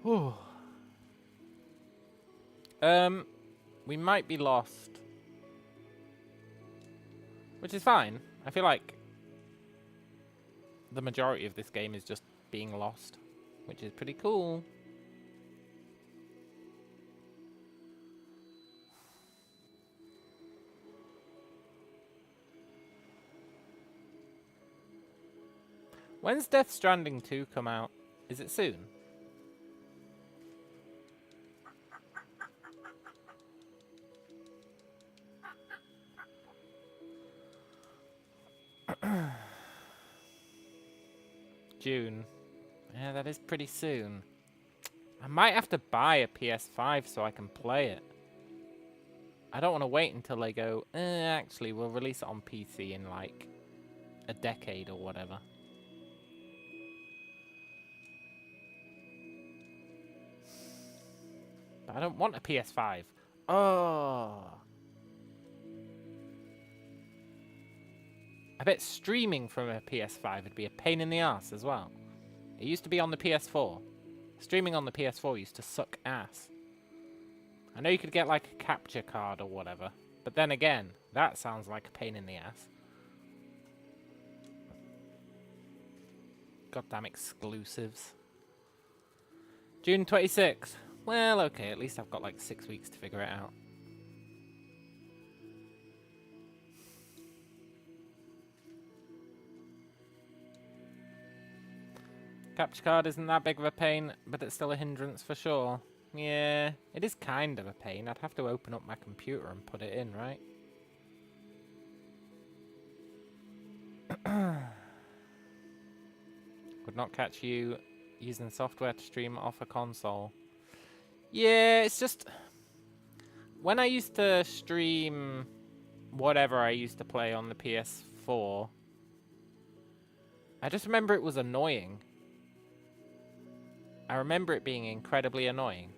Whew. We might be lost. Which is fine. I feel like the majority of this game is just being lost, which is pretty cool. When's Death Stranding 2 come out? Is it soon? June. Yeah, that is pretty soon. I might have to buy a PS5 so I can play it. I don't want to wait until they go, actually, we'll release it on PC in like a decade or whatever. But I don't want a PS5. Oh. I bet streaming from a PS5 would be a pain in the ass as well. It used to be on the PS4. Streaming on the PS4 used to suck ass. I know you could get like a capture card or whatever, but then again, that sounds like a pain in the ass. Goddamn exclusives. June 26th. Well, okay, at least I've got like 6 weeks to figure it out. Capture card isn't that big of a pain, but it's still a hindrance for sure. Yeah, it is kind of a pain. I'd have to open up my computer and put it in, right? Would not catch you using software to stream off a console. Yeah, it's just... When I used to stream whatever I used to play on the PS4, I just remember it was annoying. I remember it being incredibly annoying.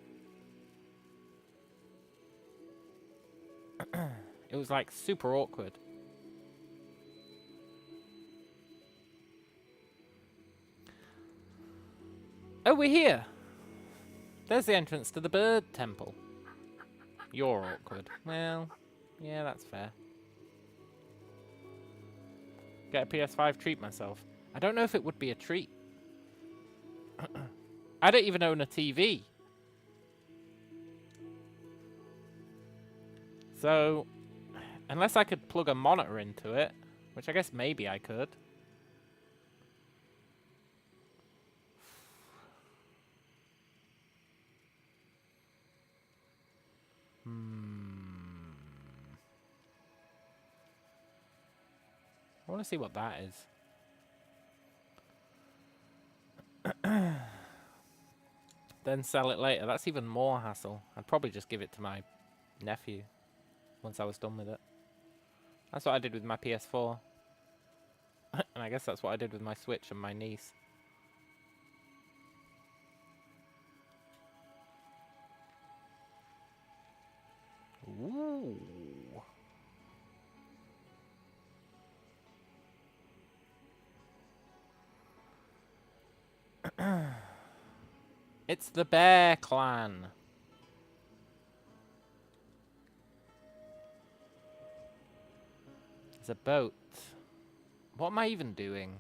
It was like super awkward. Oh, we're here. There's the entrance to the bird temple. You're awkward. Well, yeah, that's fair. Get a PS5, treat myself. I don't know if it would be a treat. I don't even own a TV. So, unless I could plug a monitor into it, which I guess maybe I could. I want to see what that is. Then sell it later. That's even more hassle. I'd probably just give it to my nephew once I was done with it. That's what I did with my PS4. And I guess that's what I did with my Switch and my niece. Ooh. It's the Bear Clan. There's a boat. What am I even doing?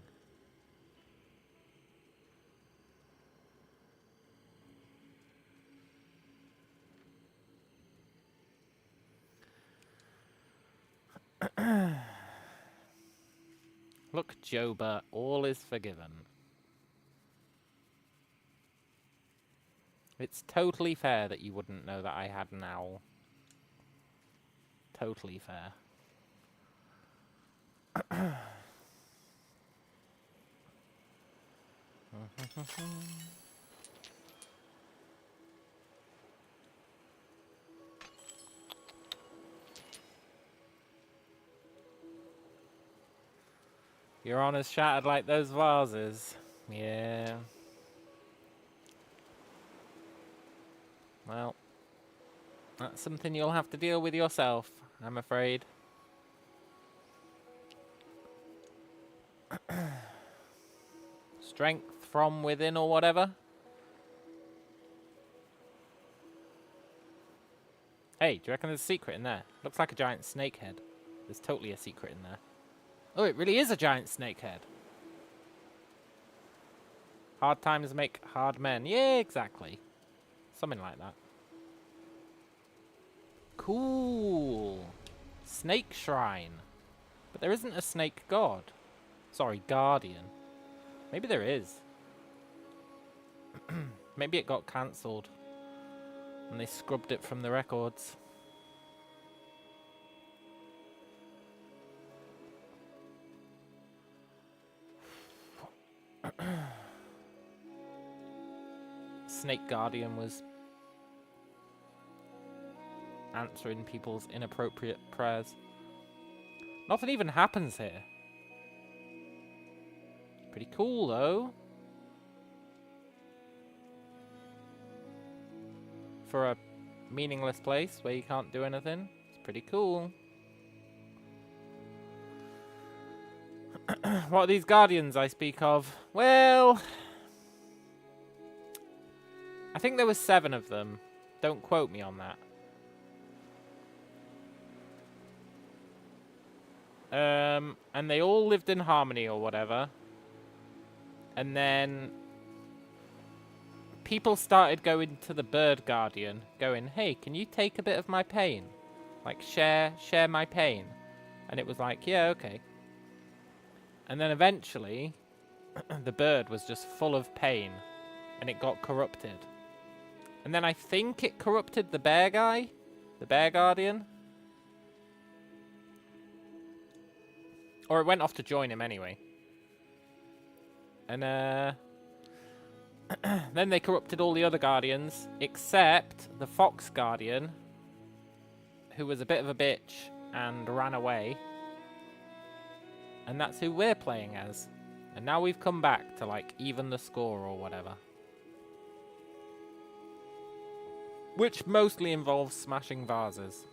Look, Joba, all is forgiven. It's totally fair that you wouldn't know that I had an owl. Totally fair. Your honor's shattered like those vases. Yeah. Well, that's something you'll have to deal with yourself, I'm afraid. Strength from within or whatever. Hey, do you reckon there's a secret in there? Looks like a giant snake head. There's totally a secret in there. Oh, it really is a giant snake head. Hard times make hard men. Yeah, exactly. Something like that. Cool. Snake shrine. But there isn't a snake god. Sorry, guardian. Maybe there is. Maybe it got cancelled. And they scrubbed it from the records. Snake Guardian was answering people's inappropriate prayers. Nothing even happens here. Pretty cool, though. For a meaningless place where you can't do anything, it's pretty cool. What are these guardians I speak of? Well, I think there were 7 of them. Don't quote me on that. And they all lived in harmony or whatever. And then people started going to the bird guardian, going, "Hey, can you take a bit of my pain? Like, share my pain." And it was like, "Yeah, okay." And then eventually, the bird was just full of pain, and it got corrupted. And then I think it corrupted the bear guy, the bear guardian. Or it went off to join him anyway. And then they corrupted all the other guardians, except the fox guardian, who was a bit of a bitch and ran away. And that's who we're playing as. And now we've come back to, like, even the score or whatever. Which mostly involves smashing vases.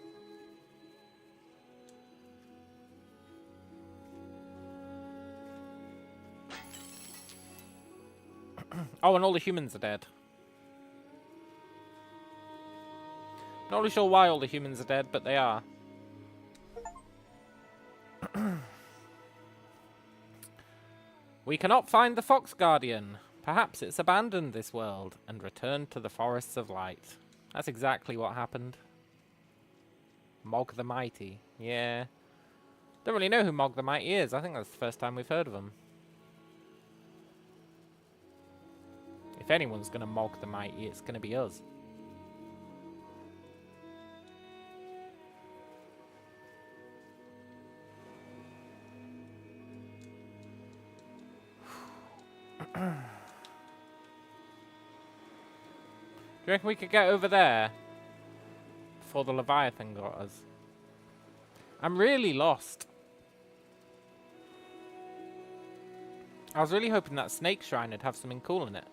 Oh, and all the humans are dead. Not really sure why all the humans are dead, but they are. We cannot find the Fox Guardian. Perhaps it's abandoned this world and returned to the Forests of Light. That's exactly what happened. Mog the Mighty. Yeah. Don't really know who Mog the Mighty is. I think that's the first time we've heard of him. If anyone's going to Mog the Mighty, it's going to be us. Do you reckon we could get over there before the Leviathan got us? I'm really lost. I was really hoping that snake shrine would have something cool in it.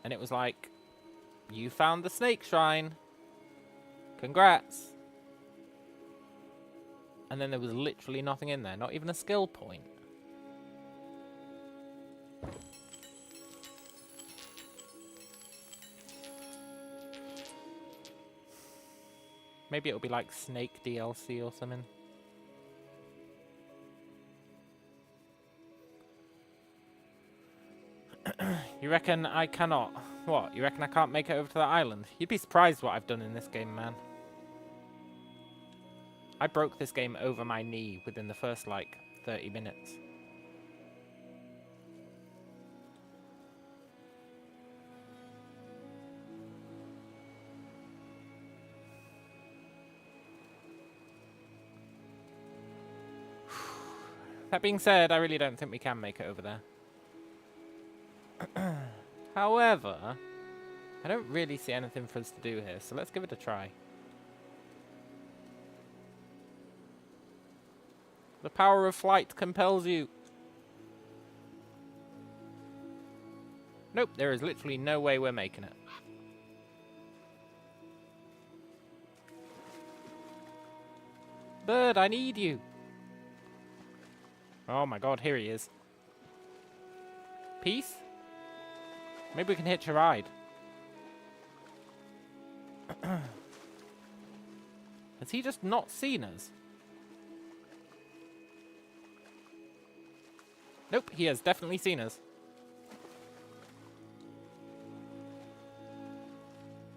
And it was like, you found the snake shrine. Congrats. And then there was literally nothing in there, not even a skill point. Maybe it'll be like Snake DLC or something. You reckon I cannot? What? You reckon I can't make it over to that island? You'd be surprised what I've done in this game, man. I broke this game over my knee within the first, like, 30 minutes. That being said, I really don't think we can make it over there. However, I don't really see anything for us to do here, so let's give it a try. The power of flight compels you. Nope, there is literally no way we're making it. Bird, I need you. Oh my god, here he is. Peace? Maybe we can hitch a ride. Has he just not seen us? Nope, he has definitely seen us.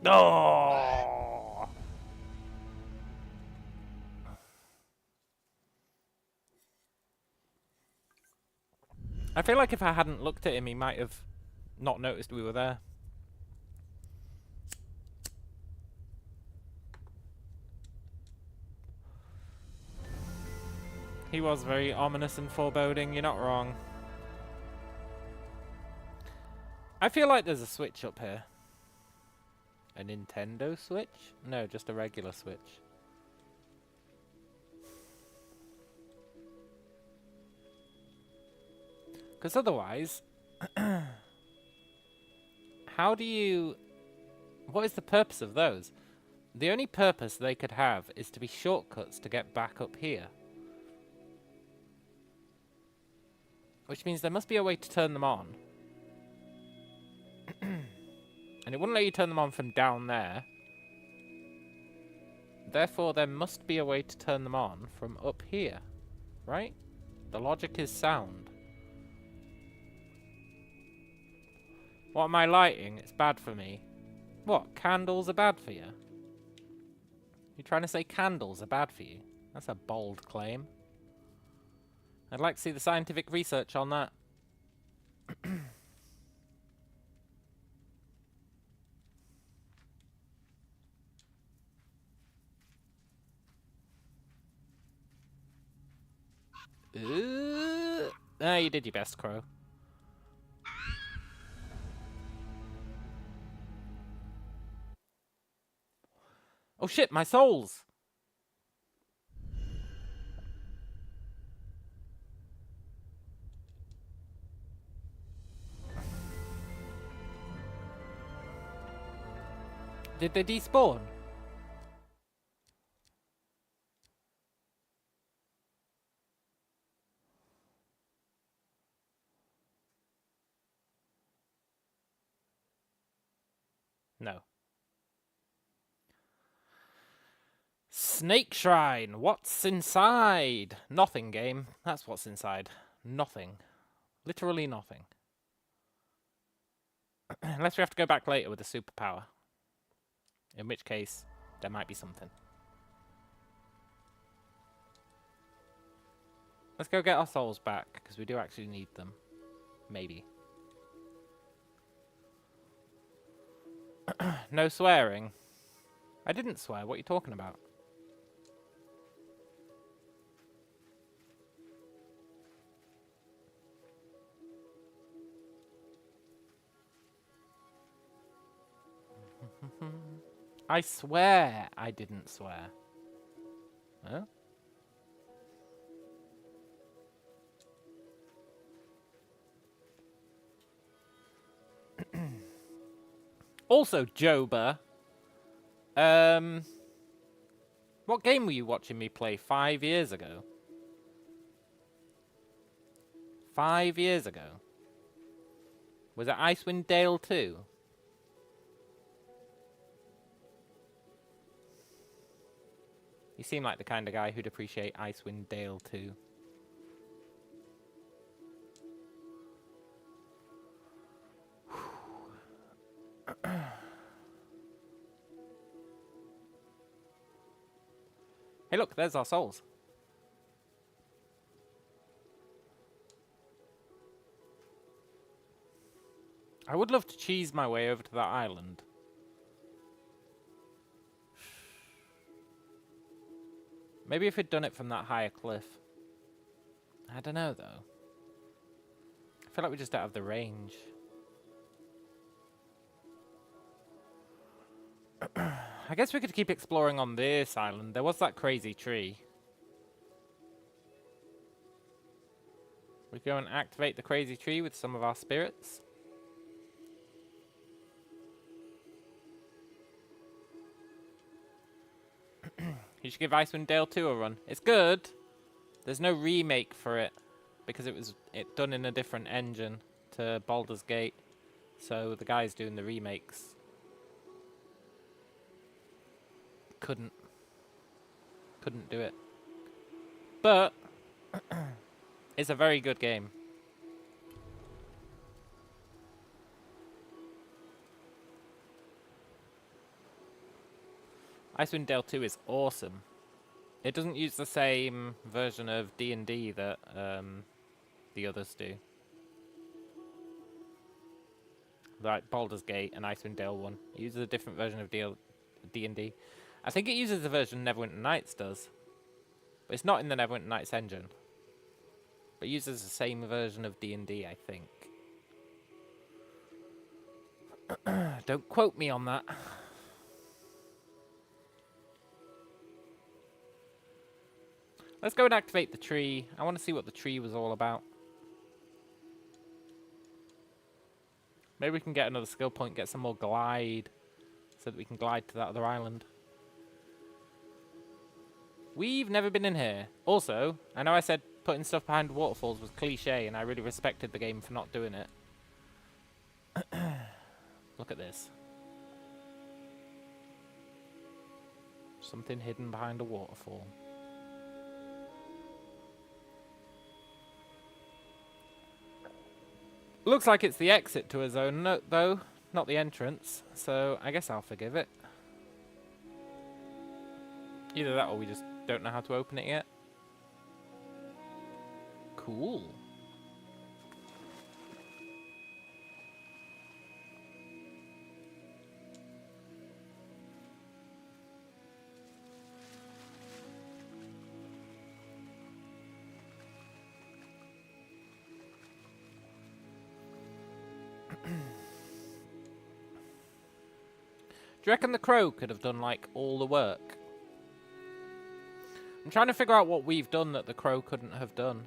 Oh! I feel like if I hadn't looked at him, he might have not noticed we were there. He was very ominous and foreboding, you're not wrong. I feel like there's a Switch up here. A Nintendo Switch? No, just a regular Switch. Because otherwise, how do you... What is the purpose of those? The only purpose they could have is to be shortcuts to get back up here. Which means there must be a way to turn them on. And it wouldn't let you turn them on from down there. Therefore, there must be a way to turn them on from up here. Right? The logic is sound. What am I lighting? It's bad for me. What? Candles are bad for you? You're trying to say candles are bad for you? That's a bold claim. I'd like to see the scientific research on that. You did your best, Crow. Oh shit, my souls! Did they despawn? No. Snake Shrine! What's inside? Nothing, game. That's what's inside. Nothing. Literally nothing. Unless we have to go back later with a superpower. In which case, there might be something. Let's go get our souls back, because we do actually need them. Maybe. No swearing. I didn't swear. What are you talking about? I swear I didn't swear. Huh? Also, Joba, what game were you watching me play 5 years ago? 5 years ago? Was it Icewind Dale 2? You seem like the kind of guy who'd appreciate Icewind Dale 2. Hey look, there's our souls. I would love to cheese my way over to that island. Maybe if we'd done it from that higher cliff. I don't know, though. I feel like we just don't have the range. I guess we could keep exploring on this island. There was that crazy tree. We go and activate the crazy tree with some of our spirits. You should give Icewind Dale 2 a run. It's good. There's no remake for it because it was done in a different engine to Baldur's Gate. So the guys doing the remakes couldn't do it. But it's a very good game. Icewind Dale 2 is awesome. It doesn't use the same version of D&D that the others do. Like Baldur's Gate and Icewind Dale 1. It uses a different version of D&D. I think it uses the version Neverwinter Nights does. But it's not in the Neverwinter Nights engine. But it uses the same version of D&D, I think. Don't quote me on that. Let's go and activate the tree. I want to see what the tree was all about. Maybe we can get another skill point, get some more glide, so that we can glide to that other island. We've never been in here. Also, I know I said putting stuff behind waterfalls was cliche, and I really respected the game for not doing it. Look at this. Something hidden behind a waterfall. Looks like it's the exit to a zone, though, not the entrance. So I guess I'll forgive it. Either that or we just don't know how to open it yet. Cool. Do you reckon the crow could have done, like, all the work? I'm trying to figure out what we've done that the crow couldn't have done.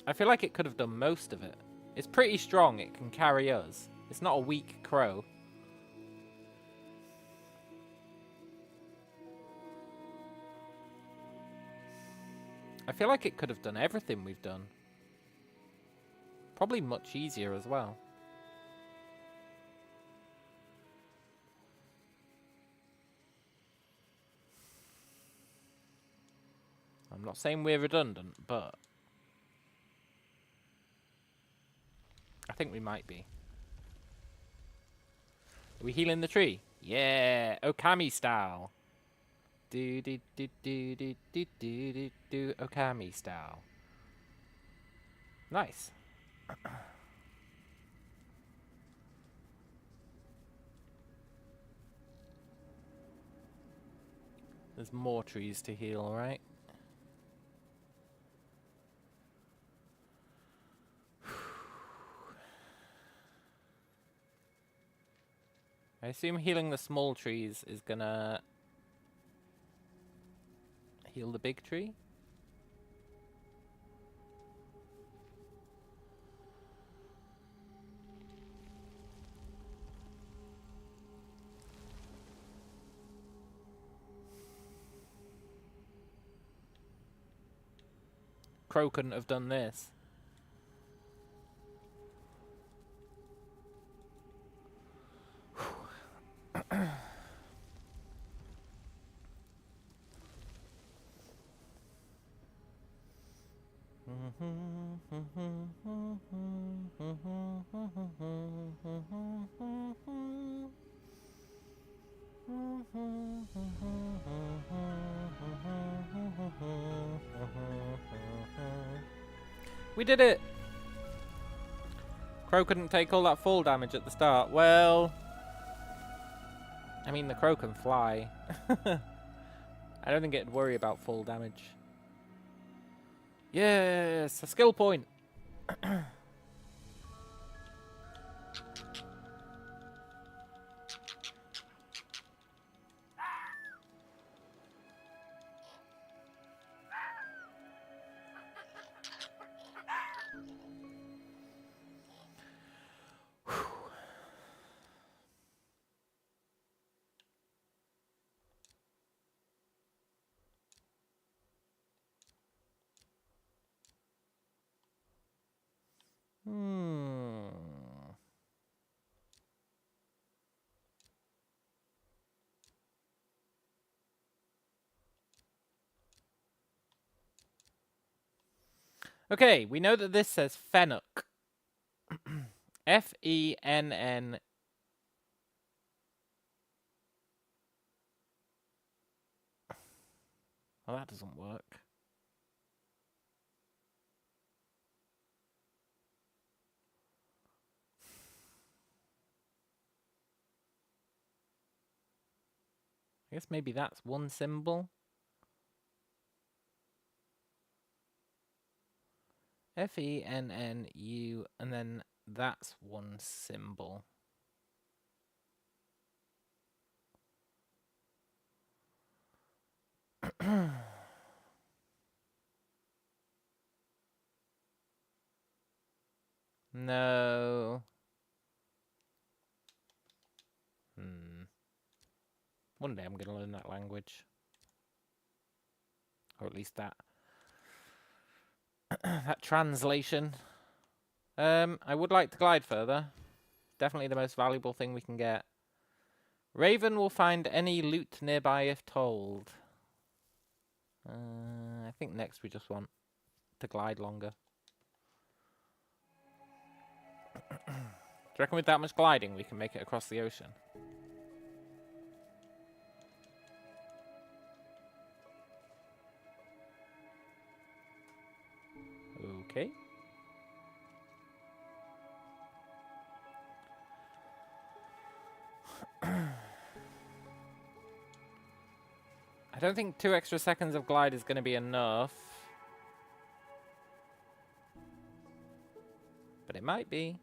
I feel like it could have done most of it. It's pretty strong. It can carry us. It's not a weak crow. I feel like it could have done everything we've done. Probably much easier as well. I'm not saying we're redundant, but I think we might be. Are we healing the tree? Yeah, Okami style. Do do do do do do do do do Okami style. Nice. There's more trees to heal, right? I assume healing the small trees is gonna heal the big tree? Crow couldn't have done this. We did it! Crow couldn't take all that fall damage at the start. Well... I mean, the crow can fly. I don't think it'd worry about fall damage. Yes! A skill point! Okay, we know that this says Fennec. F-E-N-N. Well, that doesn't work. I guess maybe that's one symbol. F-E-N-N-U, and then that's one symbol. No. One day I'm going to learn that language. Or at least that. that translation. I would like to glide further. Definitely the most valuable thing we can get. Raven will find any loot nearby if told. I think next we just want to glide longer. Do you reckon with that much gliding we can make it across the ocean? Okay. I don't think 2 extra seconds of glide is going to be enough. But it might be.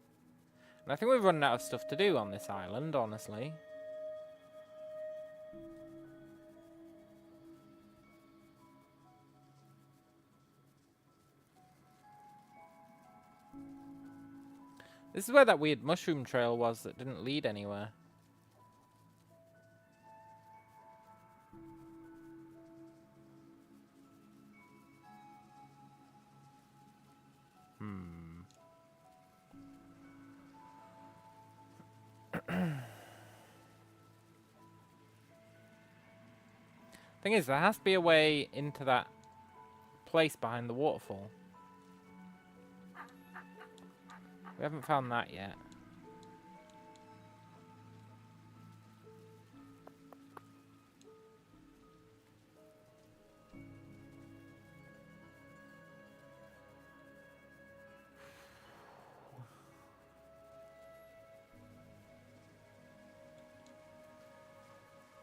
And I think we're running out of stuff to do on this island, honestly. This is where that weird mushroom trail was that didn't lead anywhere. Thing is, there has to be a way into that place behind the waterfall. We haven't found that yet.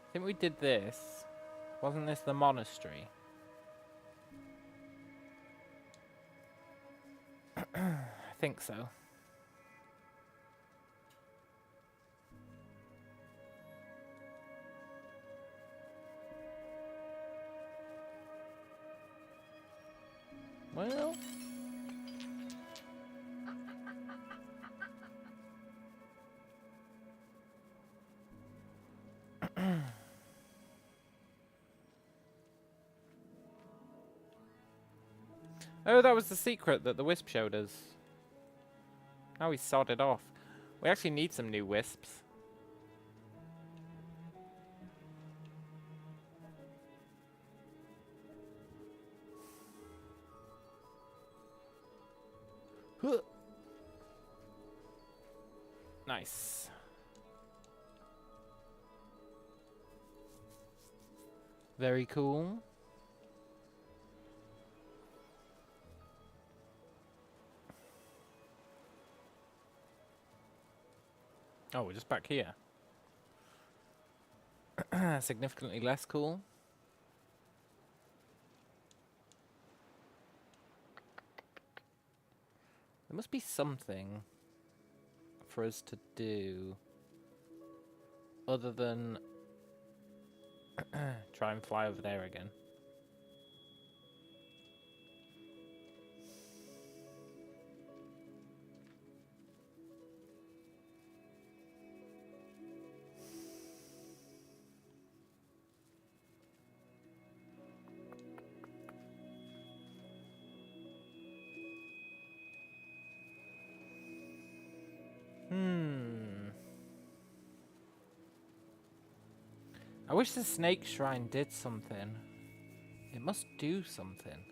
I think we did this. Wasn't this the monastery? I think so. Well... Oh, that was the secret that the wisp showed us. Now we sawed it off. We actually need some new wisps. Nice. Very cool. Oh, we're just back here. Significantly less cool. There must be something for us to do other than try and fly over there again. I wish the snake shrine did something. It must do something.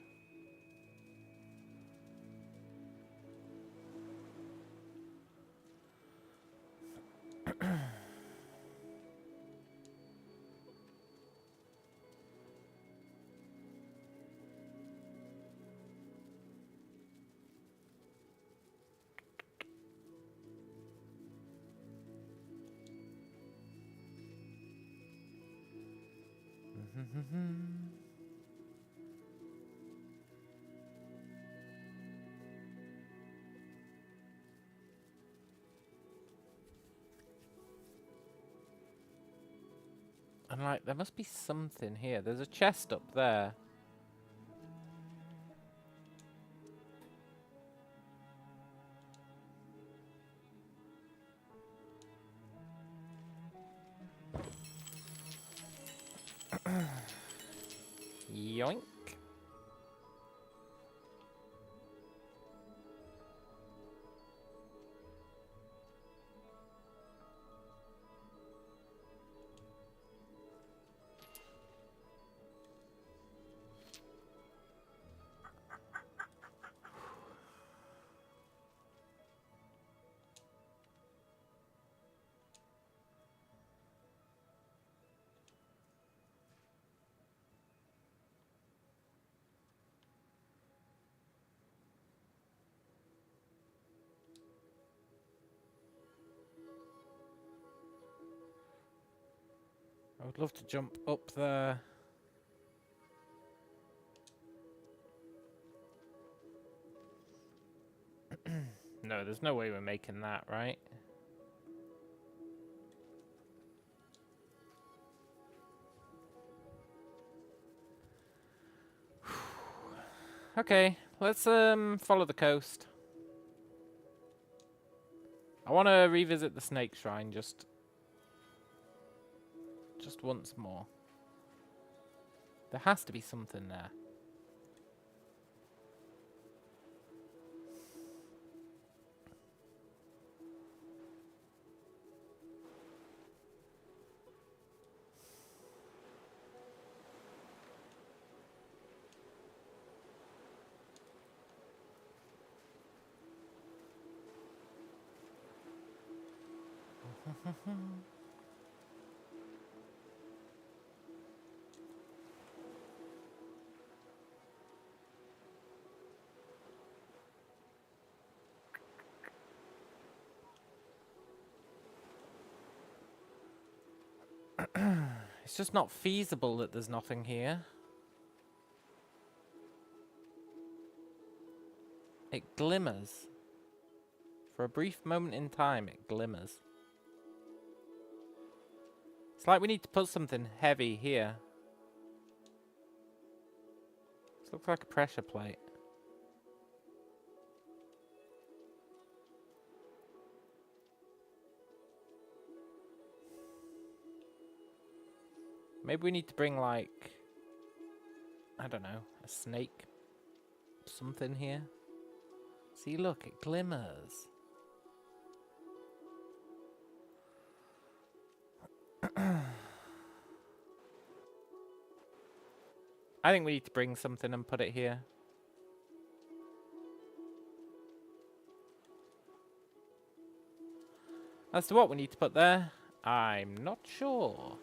And like, there must be something here. There's a chest up there. Yoink. I would love to jump up there. No, there's no way we're making that, right? Okay, let's follow the coast. I want to revisit the snake shrine just once more. There has to be something there. It's just not feasible that there's nothing here. It glimmers. For a brief moment in time, it glimmers. It's like we need to put something heavy here. This looks like a pressure plate. Maybe we need to bring, like, I don't know, a snake. Something here. See, look, it glimmers. I think we need to bring something and put it here. As to what we need to put there, I'm not sure.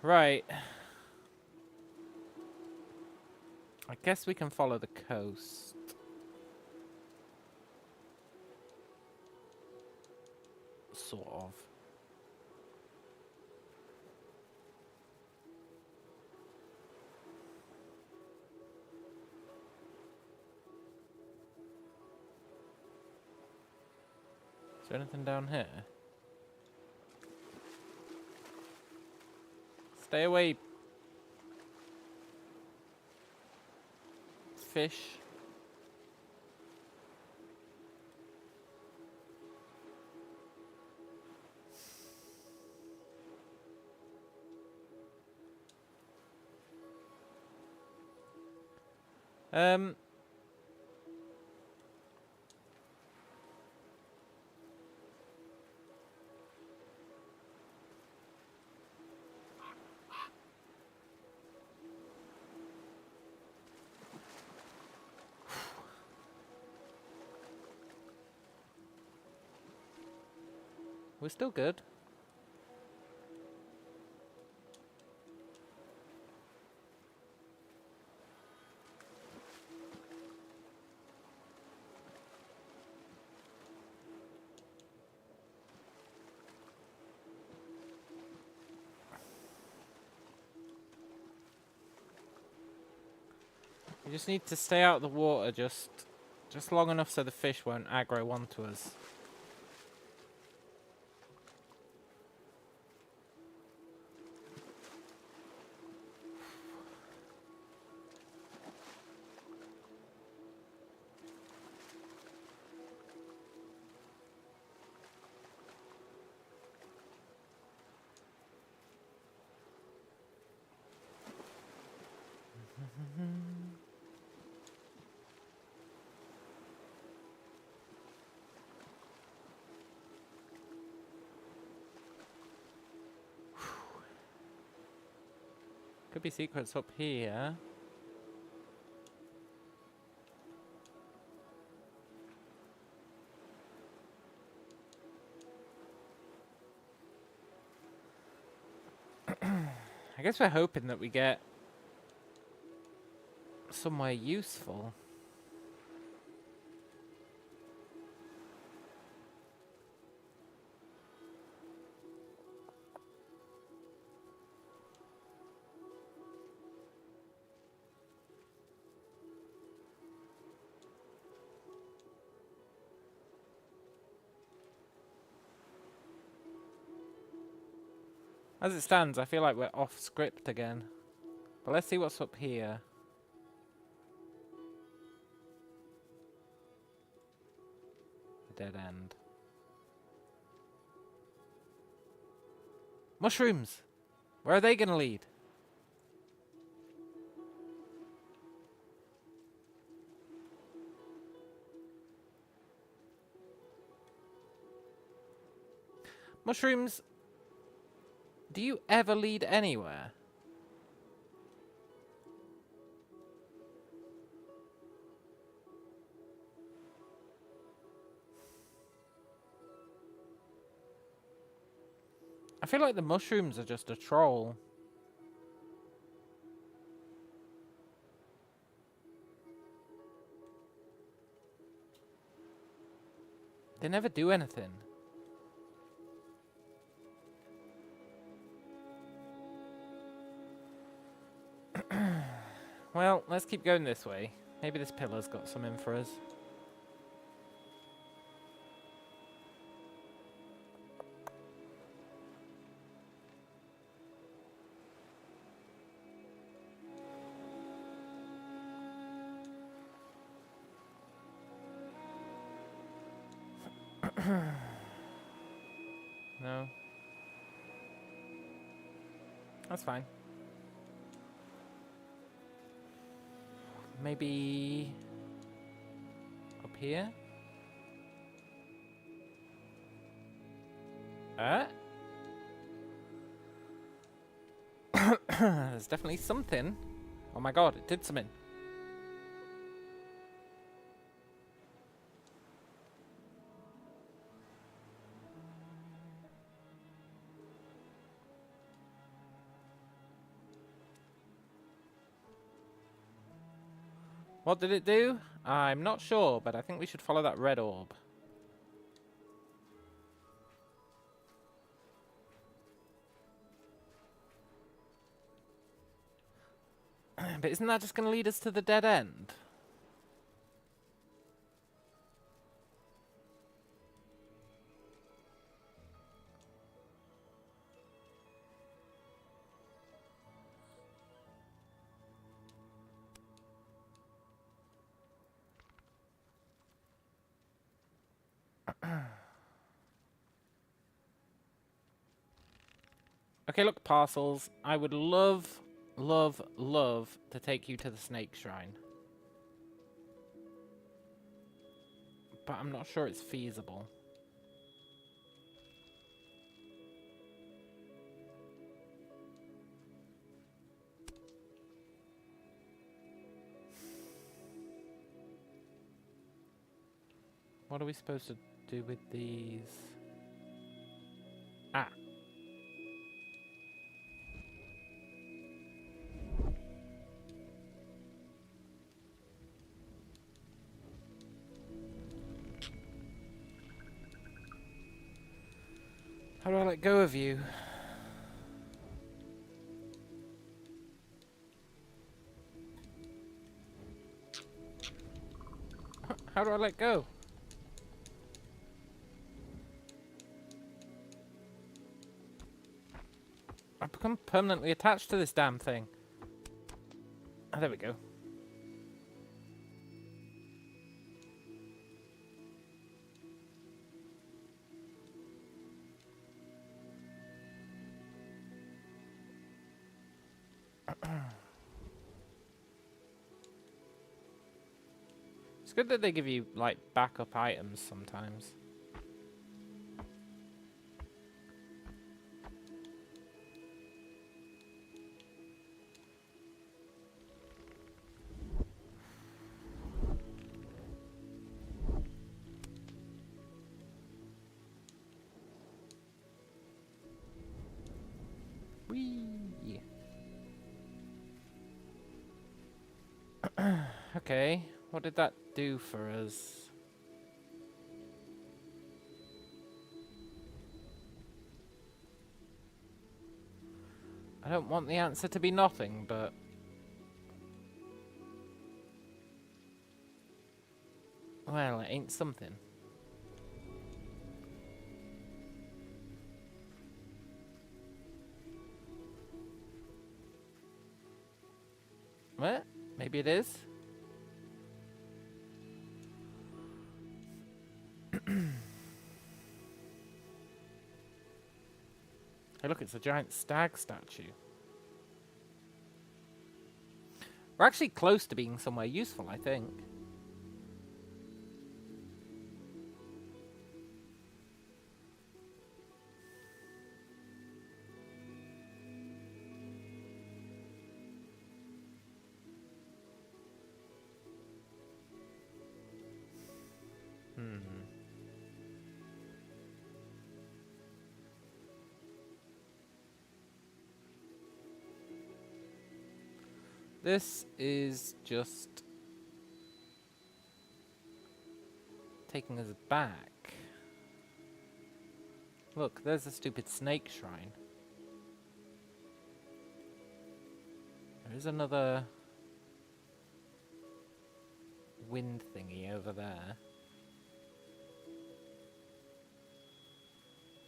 Right. I guess we can follow the coast. Sort of. Is there anything down here? Stay away, fish. Um. We're still good. We just need to stay out of the water just long enough so the fish won't aggro onto us. Could be secrets up here. I guess we're hoping that we get somewhere useful. As it stands, I feel like we're off script again. But let's see what's up here. A dead end. Mushrooms! Where are they gonna lead? Mushrooms, do you ever lead anywhere? I feel like the mushrooms are just a troll. They never do anything. Well, let's keep going this way. Maybe this pillar's got some in for us. No. That's fine. Maybe up here? There's definitely something. Oh my god, it did something. What did it do? I'm not sure, but I think we should follow that red orb. But isn't that just going to lead us to the dead end? Okay, look, parcels. I would love, love, love to take you to the snake shrine. But I'm not sure it's feasible. What are we supposed to do with these? Ah. How do I let go of you? How do I let go? I've become permanently attached to this damn thing. Oh, there we go. It's good that they give you, like, backup items sometimes. Whee! Okay, what did that do for us? I don't want the answer to be nothing, but... well, it ain't something. What? Maybe it is? Hey, look, it's a giant stag statue. We're actually close to being somewhere useful, I think. This is just taking us back. Look, there's a stupid snake shrine. There is another wind thingy over there.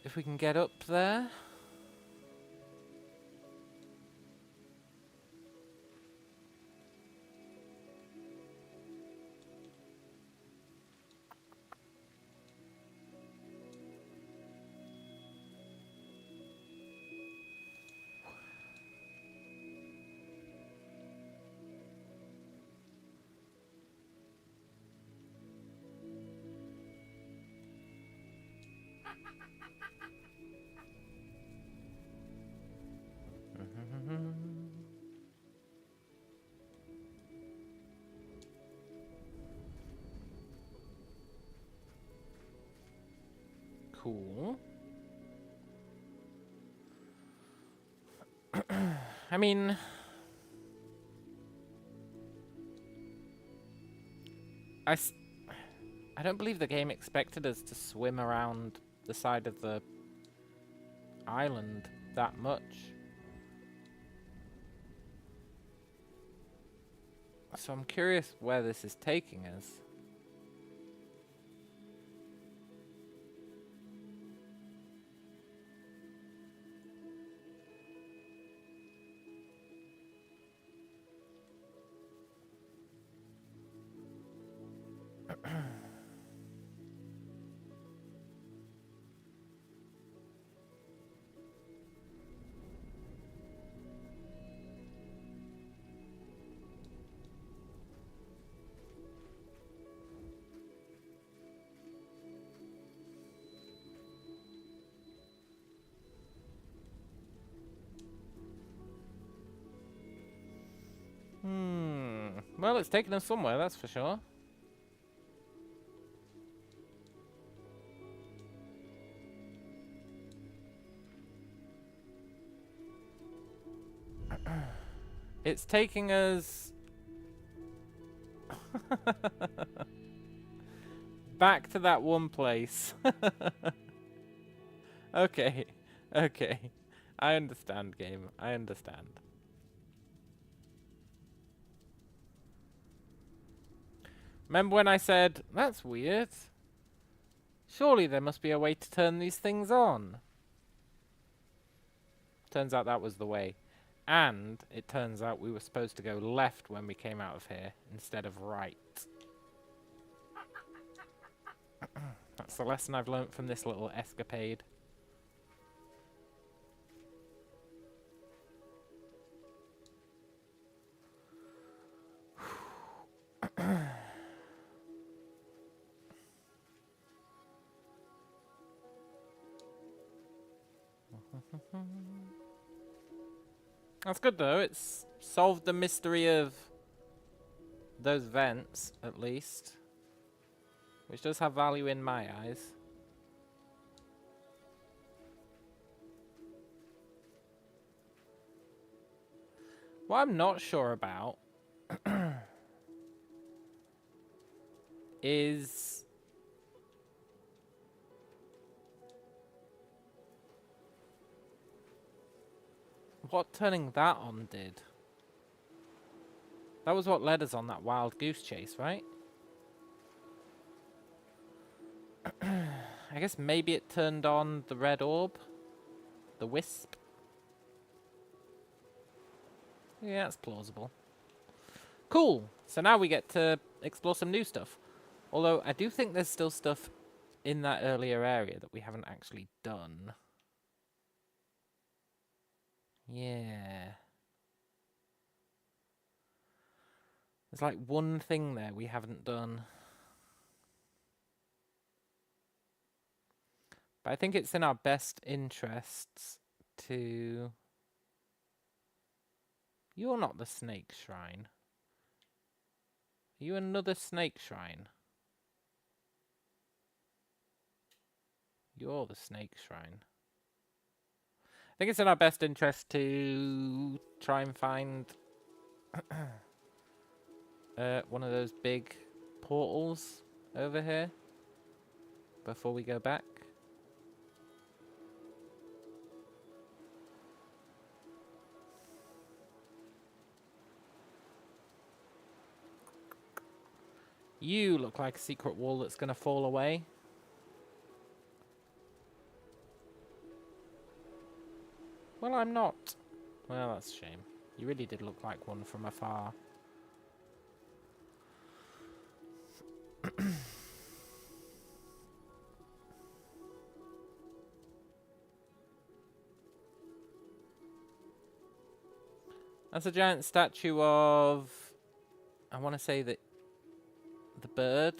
If we can get up there. Cool. I mean... I don't believe the game expected us to swim around the side of the island that much. So I'm curious where this is taking us. Well, it's taken us somewhere, that's for sure. It's taking us back to that one place. Okay, okay. I understand, game. I understand. Remember when I said, that's weird? Surely there must be a way to turn these things on. Turns out that was the way. And it turns out we were supposed to go left when we came out of here, instead of right. That's the lesson I've learnt from this little escapade. That's good though, it's solved the mystery of those vents, at least. Which does have value in my eyes. What I'm not sure about is what turning that on did. That was what led us on that wild goose chase, right? I guess maybe it turned on the red orb? The wisp? Yeah, that's plausible. Cool! So now we get to explore some new stuff. Although, I do think there's still stuff in that earlier area that we haven't actually done. Yeah. There's like one thing there we haven't done. But I think it's in our best interests to... You're not the snake shrine. Are you another snake shrine? You're the snake shrine. I think it's in our best interest to try and find one of those big portals over here before we go back. You look like a secret wall that's going to fall away. Well, I'm not. Well, that's a shame. You really did look like one from afar. That's a giant statue of... I want to say that... the bird?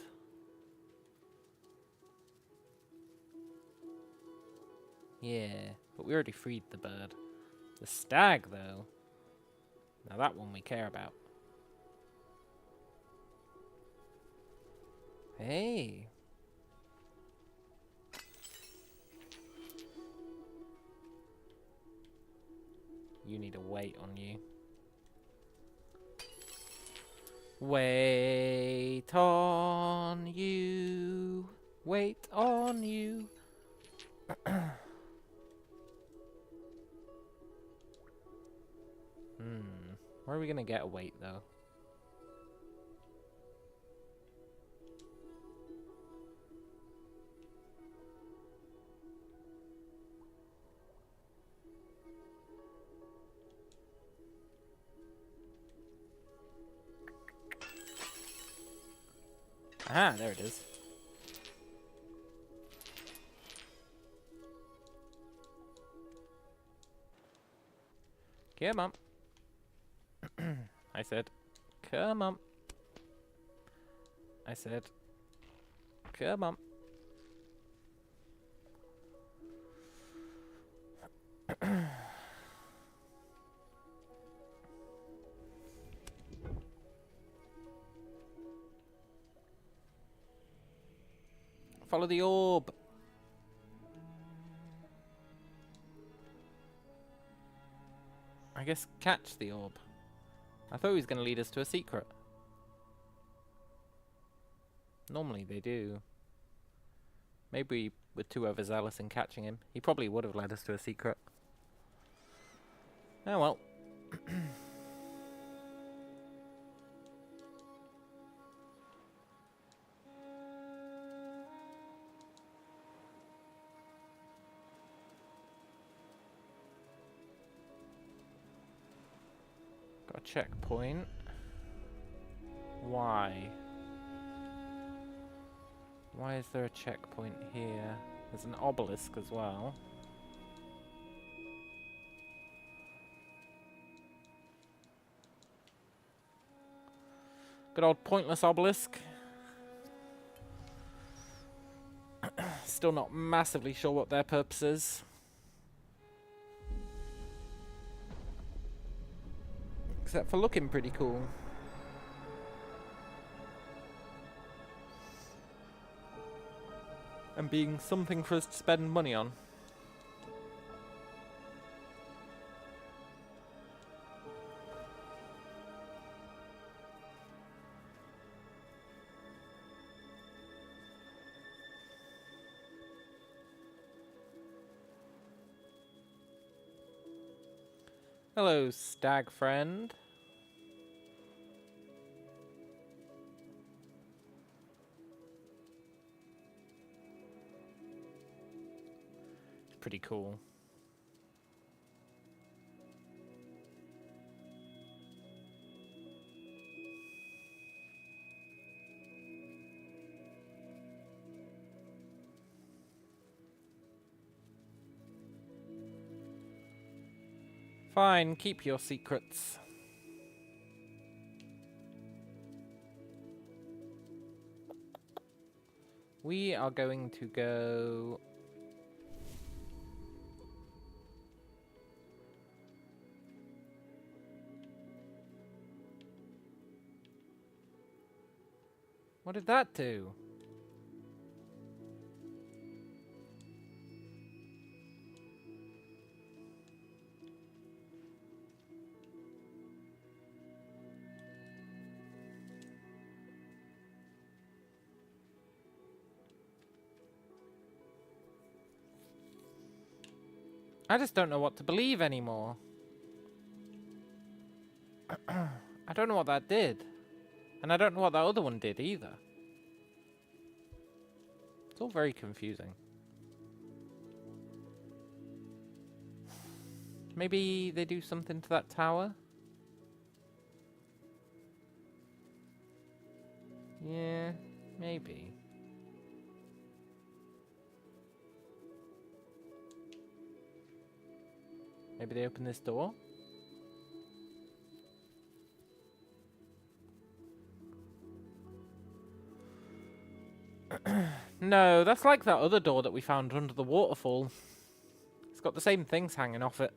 Yeah, but we already freed the bird. The stag, though. Now that one we care about. Hey. You need a weight on you. Wait on you. Wait on you. Where are we gonna get a wait though? Ah, there it is. Come on. I said, come on. I said, come on. Follow the orb. I guess catch the orb. I thought he was going to lead us to a secret. Normally they do. Maybe we were too overzealous in catching him. He probably would have led us to a secret. Oh well. Got a checkpoint. Why? Why is there a checkpoint here? There's an obelisk as well. Good old pointless obelisk. Still not massively sure what their purpose is. Except for looking pretty cool. And being something for us to spend money on. Hello, stag friend. It's pretty cool. Fine, keep your secrets. We are going to go... What did that do? I just don't know what to believe anymore. I don't know what that did. And I don't know what that other one did either. It's all very confusing. Maybe they do something to that tower? Yeah, maybe. Maybe they open this door? No, that's like that other door that we found under the waterfall. It's got the same things hanging off it.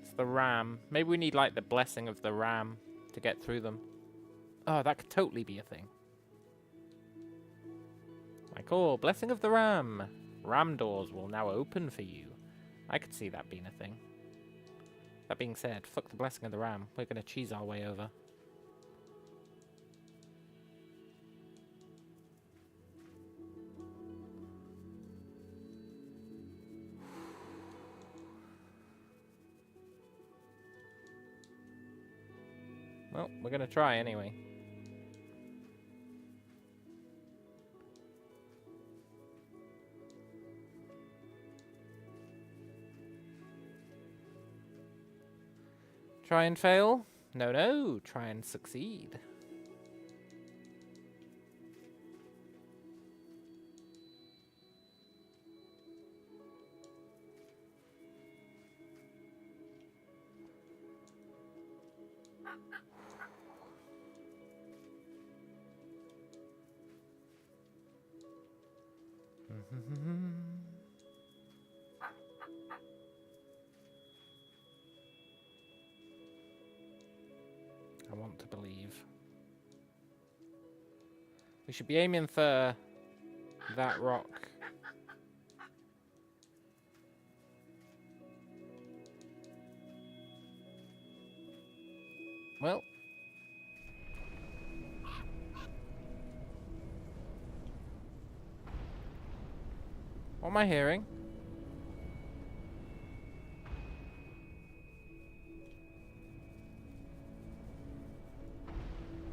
It's the ram. Maybe we need like the blessing of the ram to get through them. Oh, that could totally be a thing. Like, oh, blessing of the ram. Ram doors will now open for you. I could see that being a thing. That being said, fuck the blessing of the ram. We're going to cheese our way over. Well, we're gonna try anyway. Try and fail? No, no. Try and succeed. I want to believe. We should be aiming for that rock. Well. What am I hearing?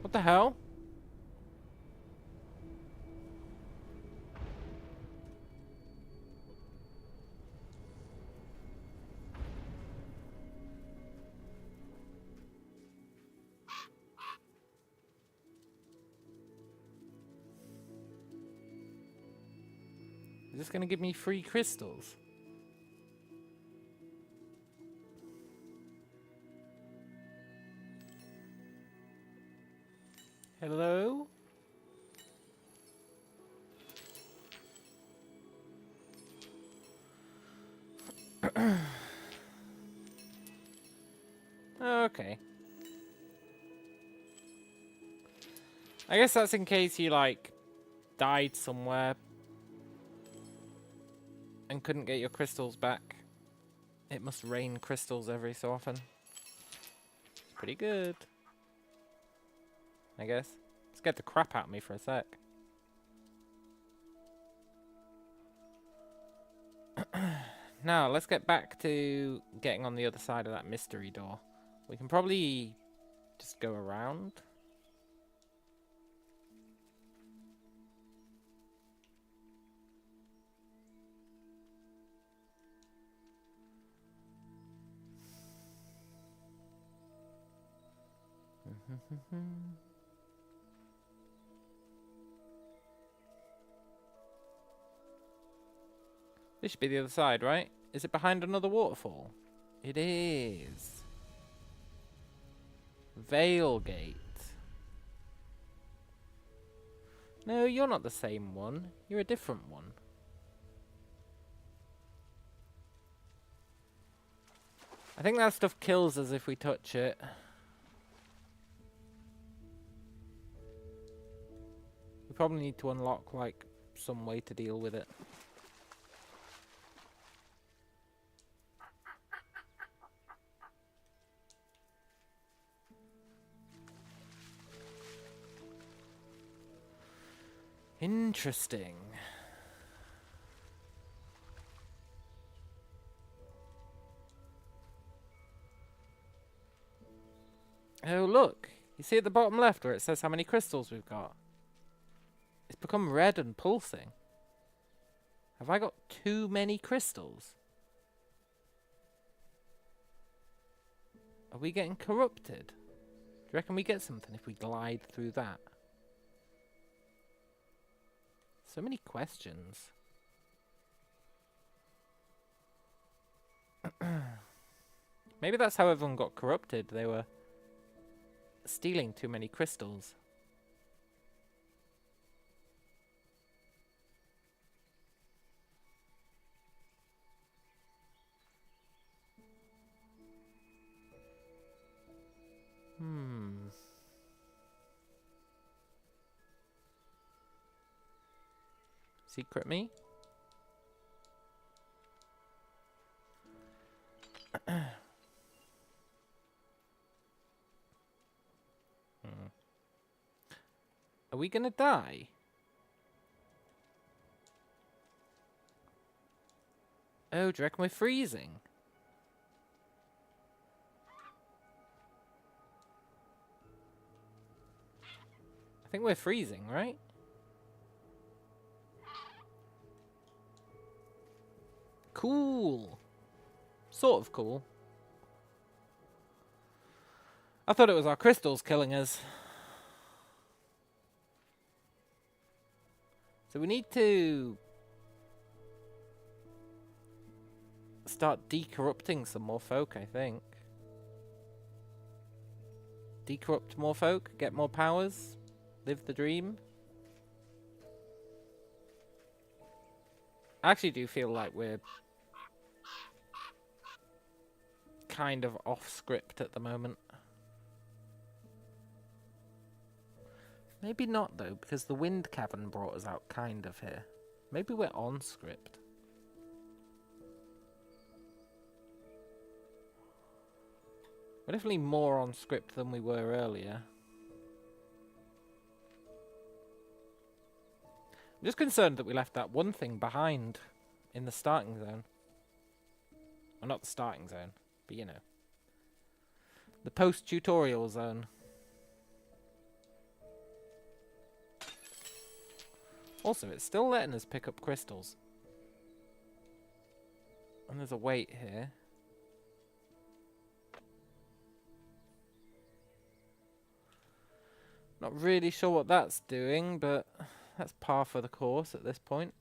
What the hell? Is this gonna give me free crystals? Hello? Okay. I guess that's in case you, like, died somewhere and couldn't get your crystals back. It must rain crystals every so often. It's pretty good. I guess. It scared the crap out of me for a sec. Now, let's get back to getting on the other side of that mystery door. We can probably just go around. This should be the other side, right? Is it behind another waterfall? It is. Veil Gate. No, you're not the same one. You're a different one. I think that stuff kills us if we touch it. We probably need to unlock, like, some way to deal with it. Interesting. Oh, look. You see at the bottom left where it says how many crystals we've got? It's become red and pulsing. Have I got too many crystals? Are we getting corrupted? Do you reckon we get something if we glide through that? So many questions. Maybe that's how everyone got corrupted. They were stealing too many crystals. Secret me? Are we gonna die? Oh, do you reckon we're freezing? think we're freezing, right? Cool. Sort of cool. I thought it was our crystals killing us. So we need to start decorrupting some more folk, I think. Decorrupt more folk, get more powers, live the dream. I actually do feel like we're kind of off script at the moment. Maybe not though, because the wind cavern brought us out kind of here. Maybe we're on script. We're definitely more on script than we were earlier. I'm just concerned that we left that one thing behind in the starting zone. Well, not the starting zone, but you know. The post-tutorial zone. Also, it's still letting us pick up crystals. And there's a weight here. Not really sure what that's doing, but that's par for the course at this point.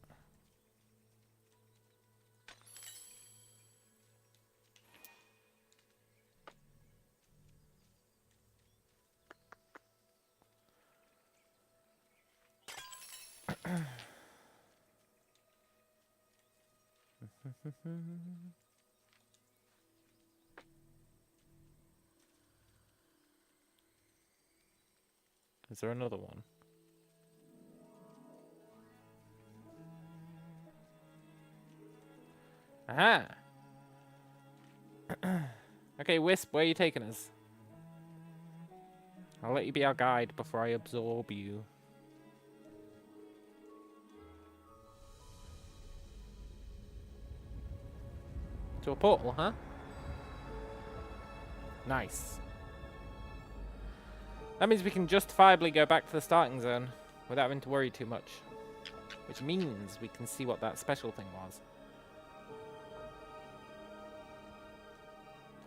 Is there another one? Aha! Okay, Wisp, where are you taking us? I'll let you be our guide before I absorb you. To a portal, huh? Nice. That means we can justifiably go back to the starting zone without having to worry too much. Which means we can see what that special thing was.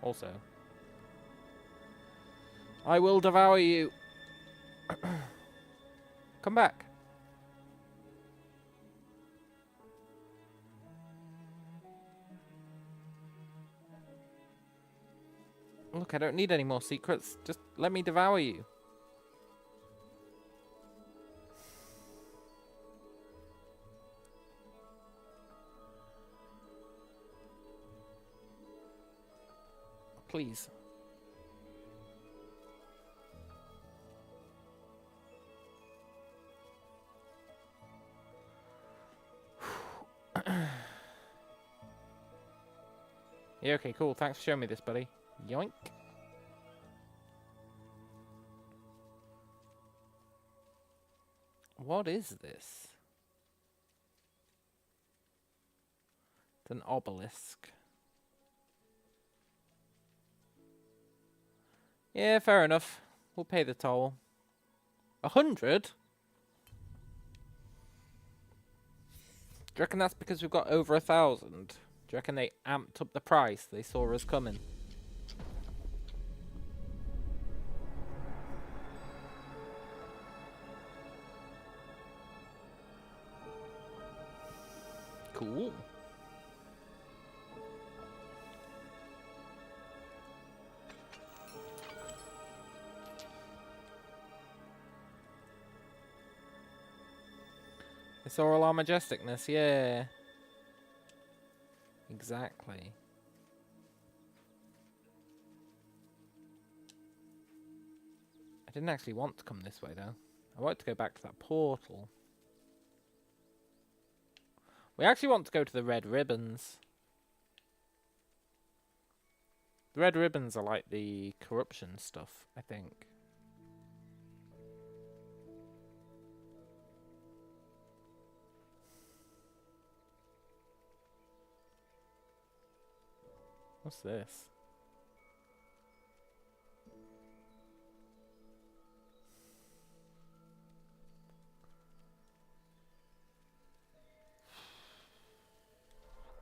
Also, I will devour you. Come back. Look, I don't need any more secrets. Just let me devour you. Please. Yeah, okay, cool. Thanks for showing me this, buddy. Yoink. What is this? It's an obelisk. Yeah, fair enough. We'll pay the toll. 100? Do you reckon that's because we've got over 1,000? Do you reckon they amped up the price? They saw us coming. Cool. They saw all our majesticness, yeah. Exactly. I didn't actually want to come this way, though. I wanted to go back to that portal. We actually want to go to the red ribbons. The red ribbons are like the corruption stuff, I think. What's this?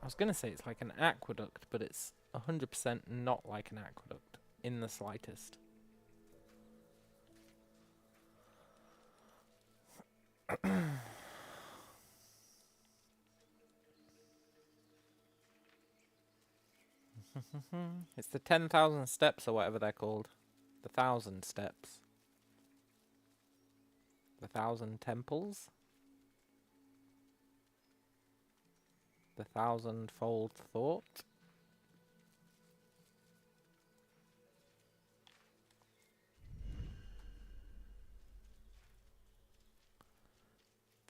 was going to say it's like an aqueduct, but it's 100% not like an aqueduct in the slightest. It's the 10,000 steps or whatever they're called. The 1,000 steps. The 1,000 temples. The 1,000-fold thought.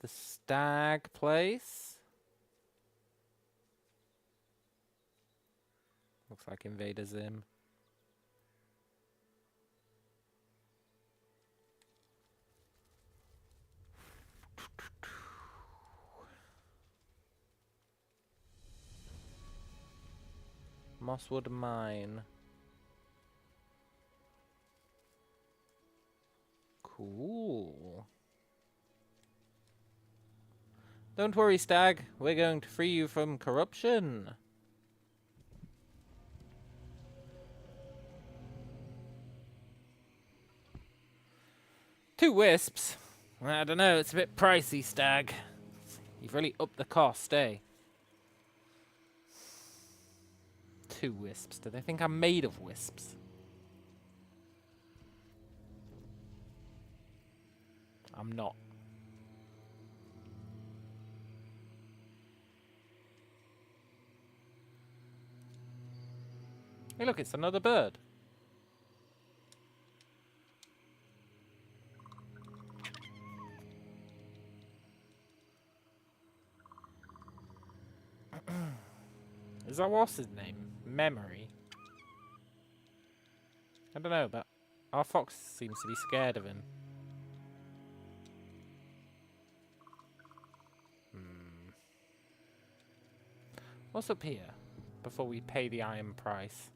The stag place. Looks like Invader Zim. Mosswood Mine. Cool. Don't worry, Stag. We're going to free you from corruption. Two wisps? I don't know, it's a bit pricey, Stag. You've really upped the cost, eh? Two wisps. Do they think I'm made of wisps? I'm not. Hey, look, it's another bird. Is that what's his name? Memory? I don't know, but our fox seems to be scared of him. What's up here? Before we pay the iron price.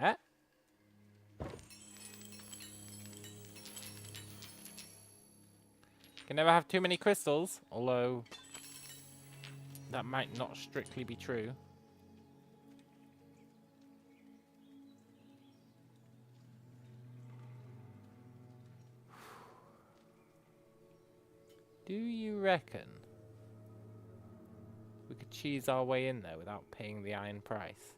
Eh? Can never have too many crystals, although that might not strictly be true. Do you reckon we could cheese our way in there without paying the iron price?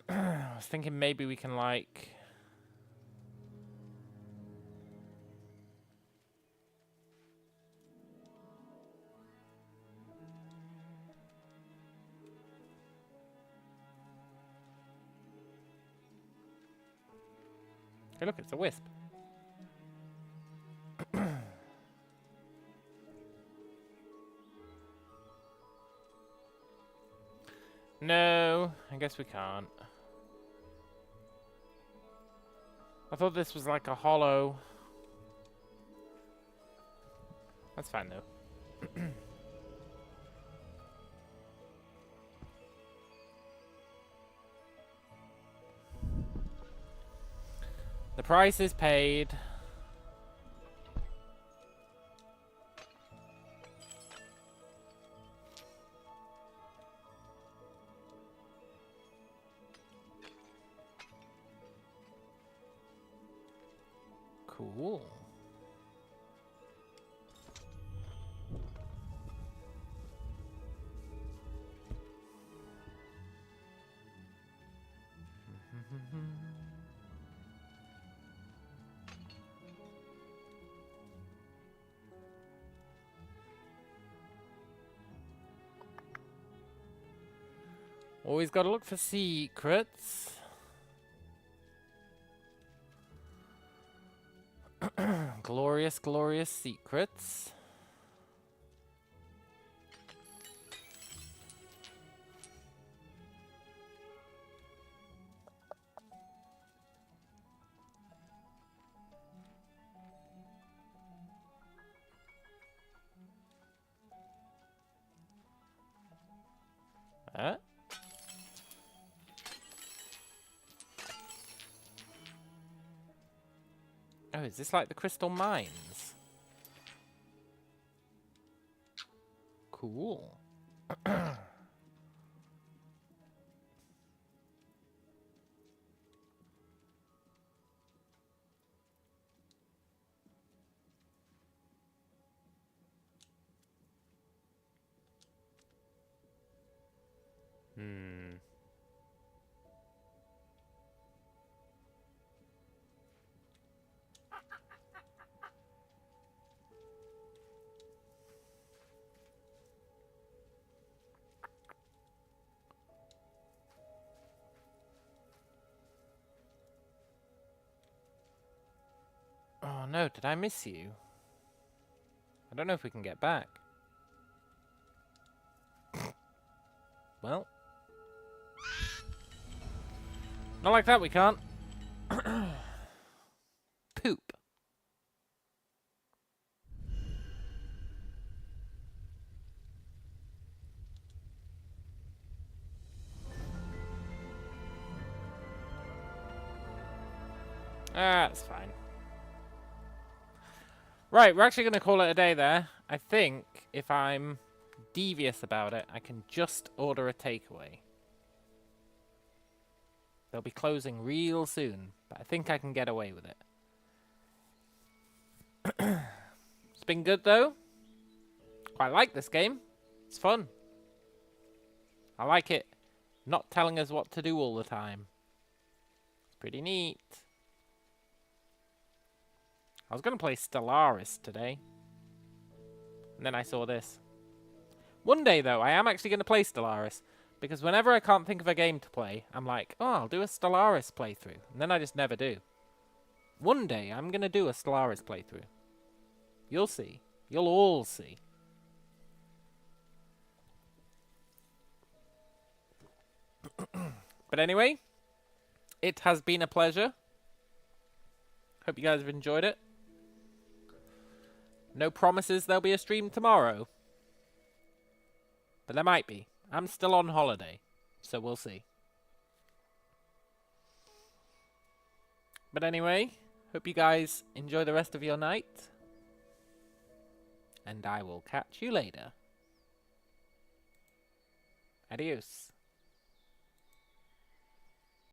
I was thinking maybe we can, like... Hey, look, it's a wisp. No, I guess we can't. I thought this was like a hollow. That's fine, though. The price is paid. Cool. Always gotta look for secrets. glorious, glorious secrets. Huh? Oh, is this like the crystal mines? Cool. Hmm. Oh no, did I miss you? I don't know if we can get back. Well. Not like that, we can't. Poop. Ah, that's fine. Right, we're actually going to call it a day there. I think if I'm devious about it, I can just order a takeaway. They'll be closing real soon, but I think I can get away with it. It's been good, though. Quite like this game. It's fun. I like it not telling us what to do all the time. It's pretty neat. I was going to play Stellaris today. And then I saw this. One day, though, I am actually going to play Stellaris. Because whenever I can't think of a game to play, I'm like, oh, I'll do a Stellaris playthrough. And then I just never do. One day, I'm going to do a Stellaris playthrough. You'll see. You'll all see. But anyway, it has been a pleasure. Hope you guys have enjoyed it. No promises there'll be a stream tomorrow. But there might be. I'm still on holiday, so we'll see. But anyway, hope you guys enjoy the rest of your night. And I will catch you later. Adios.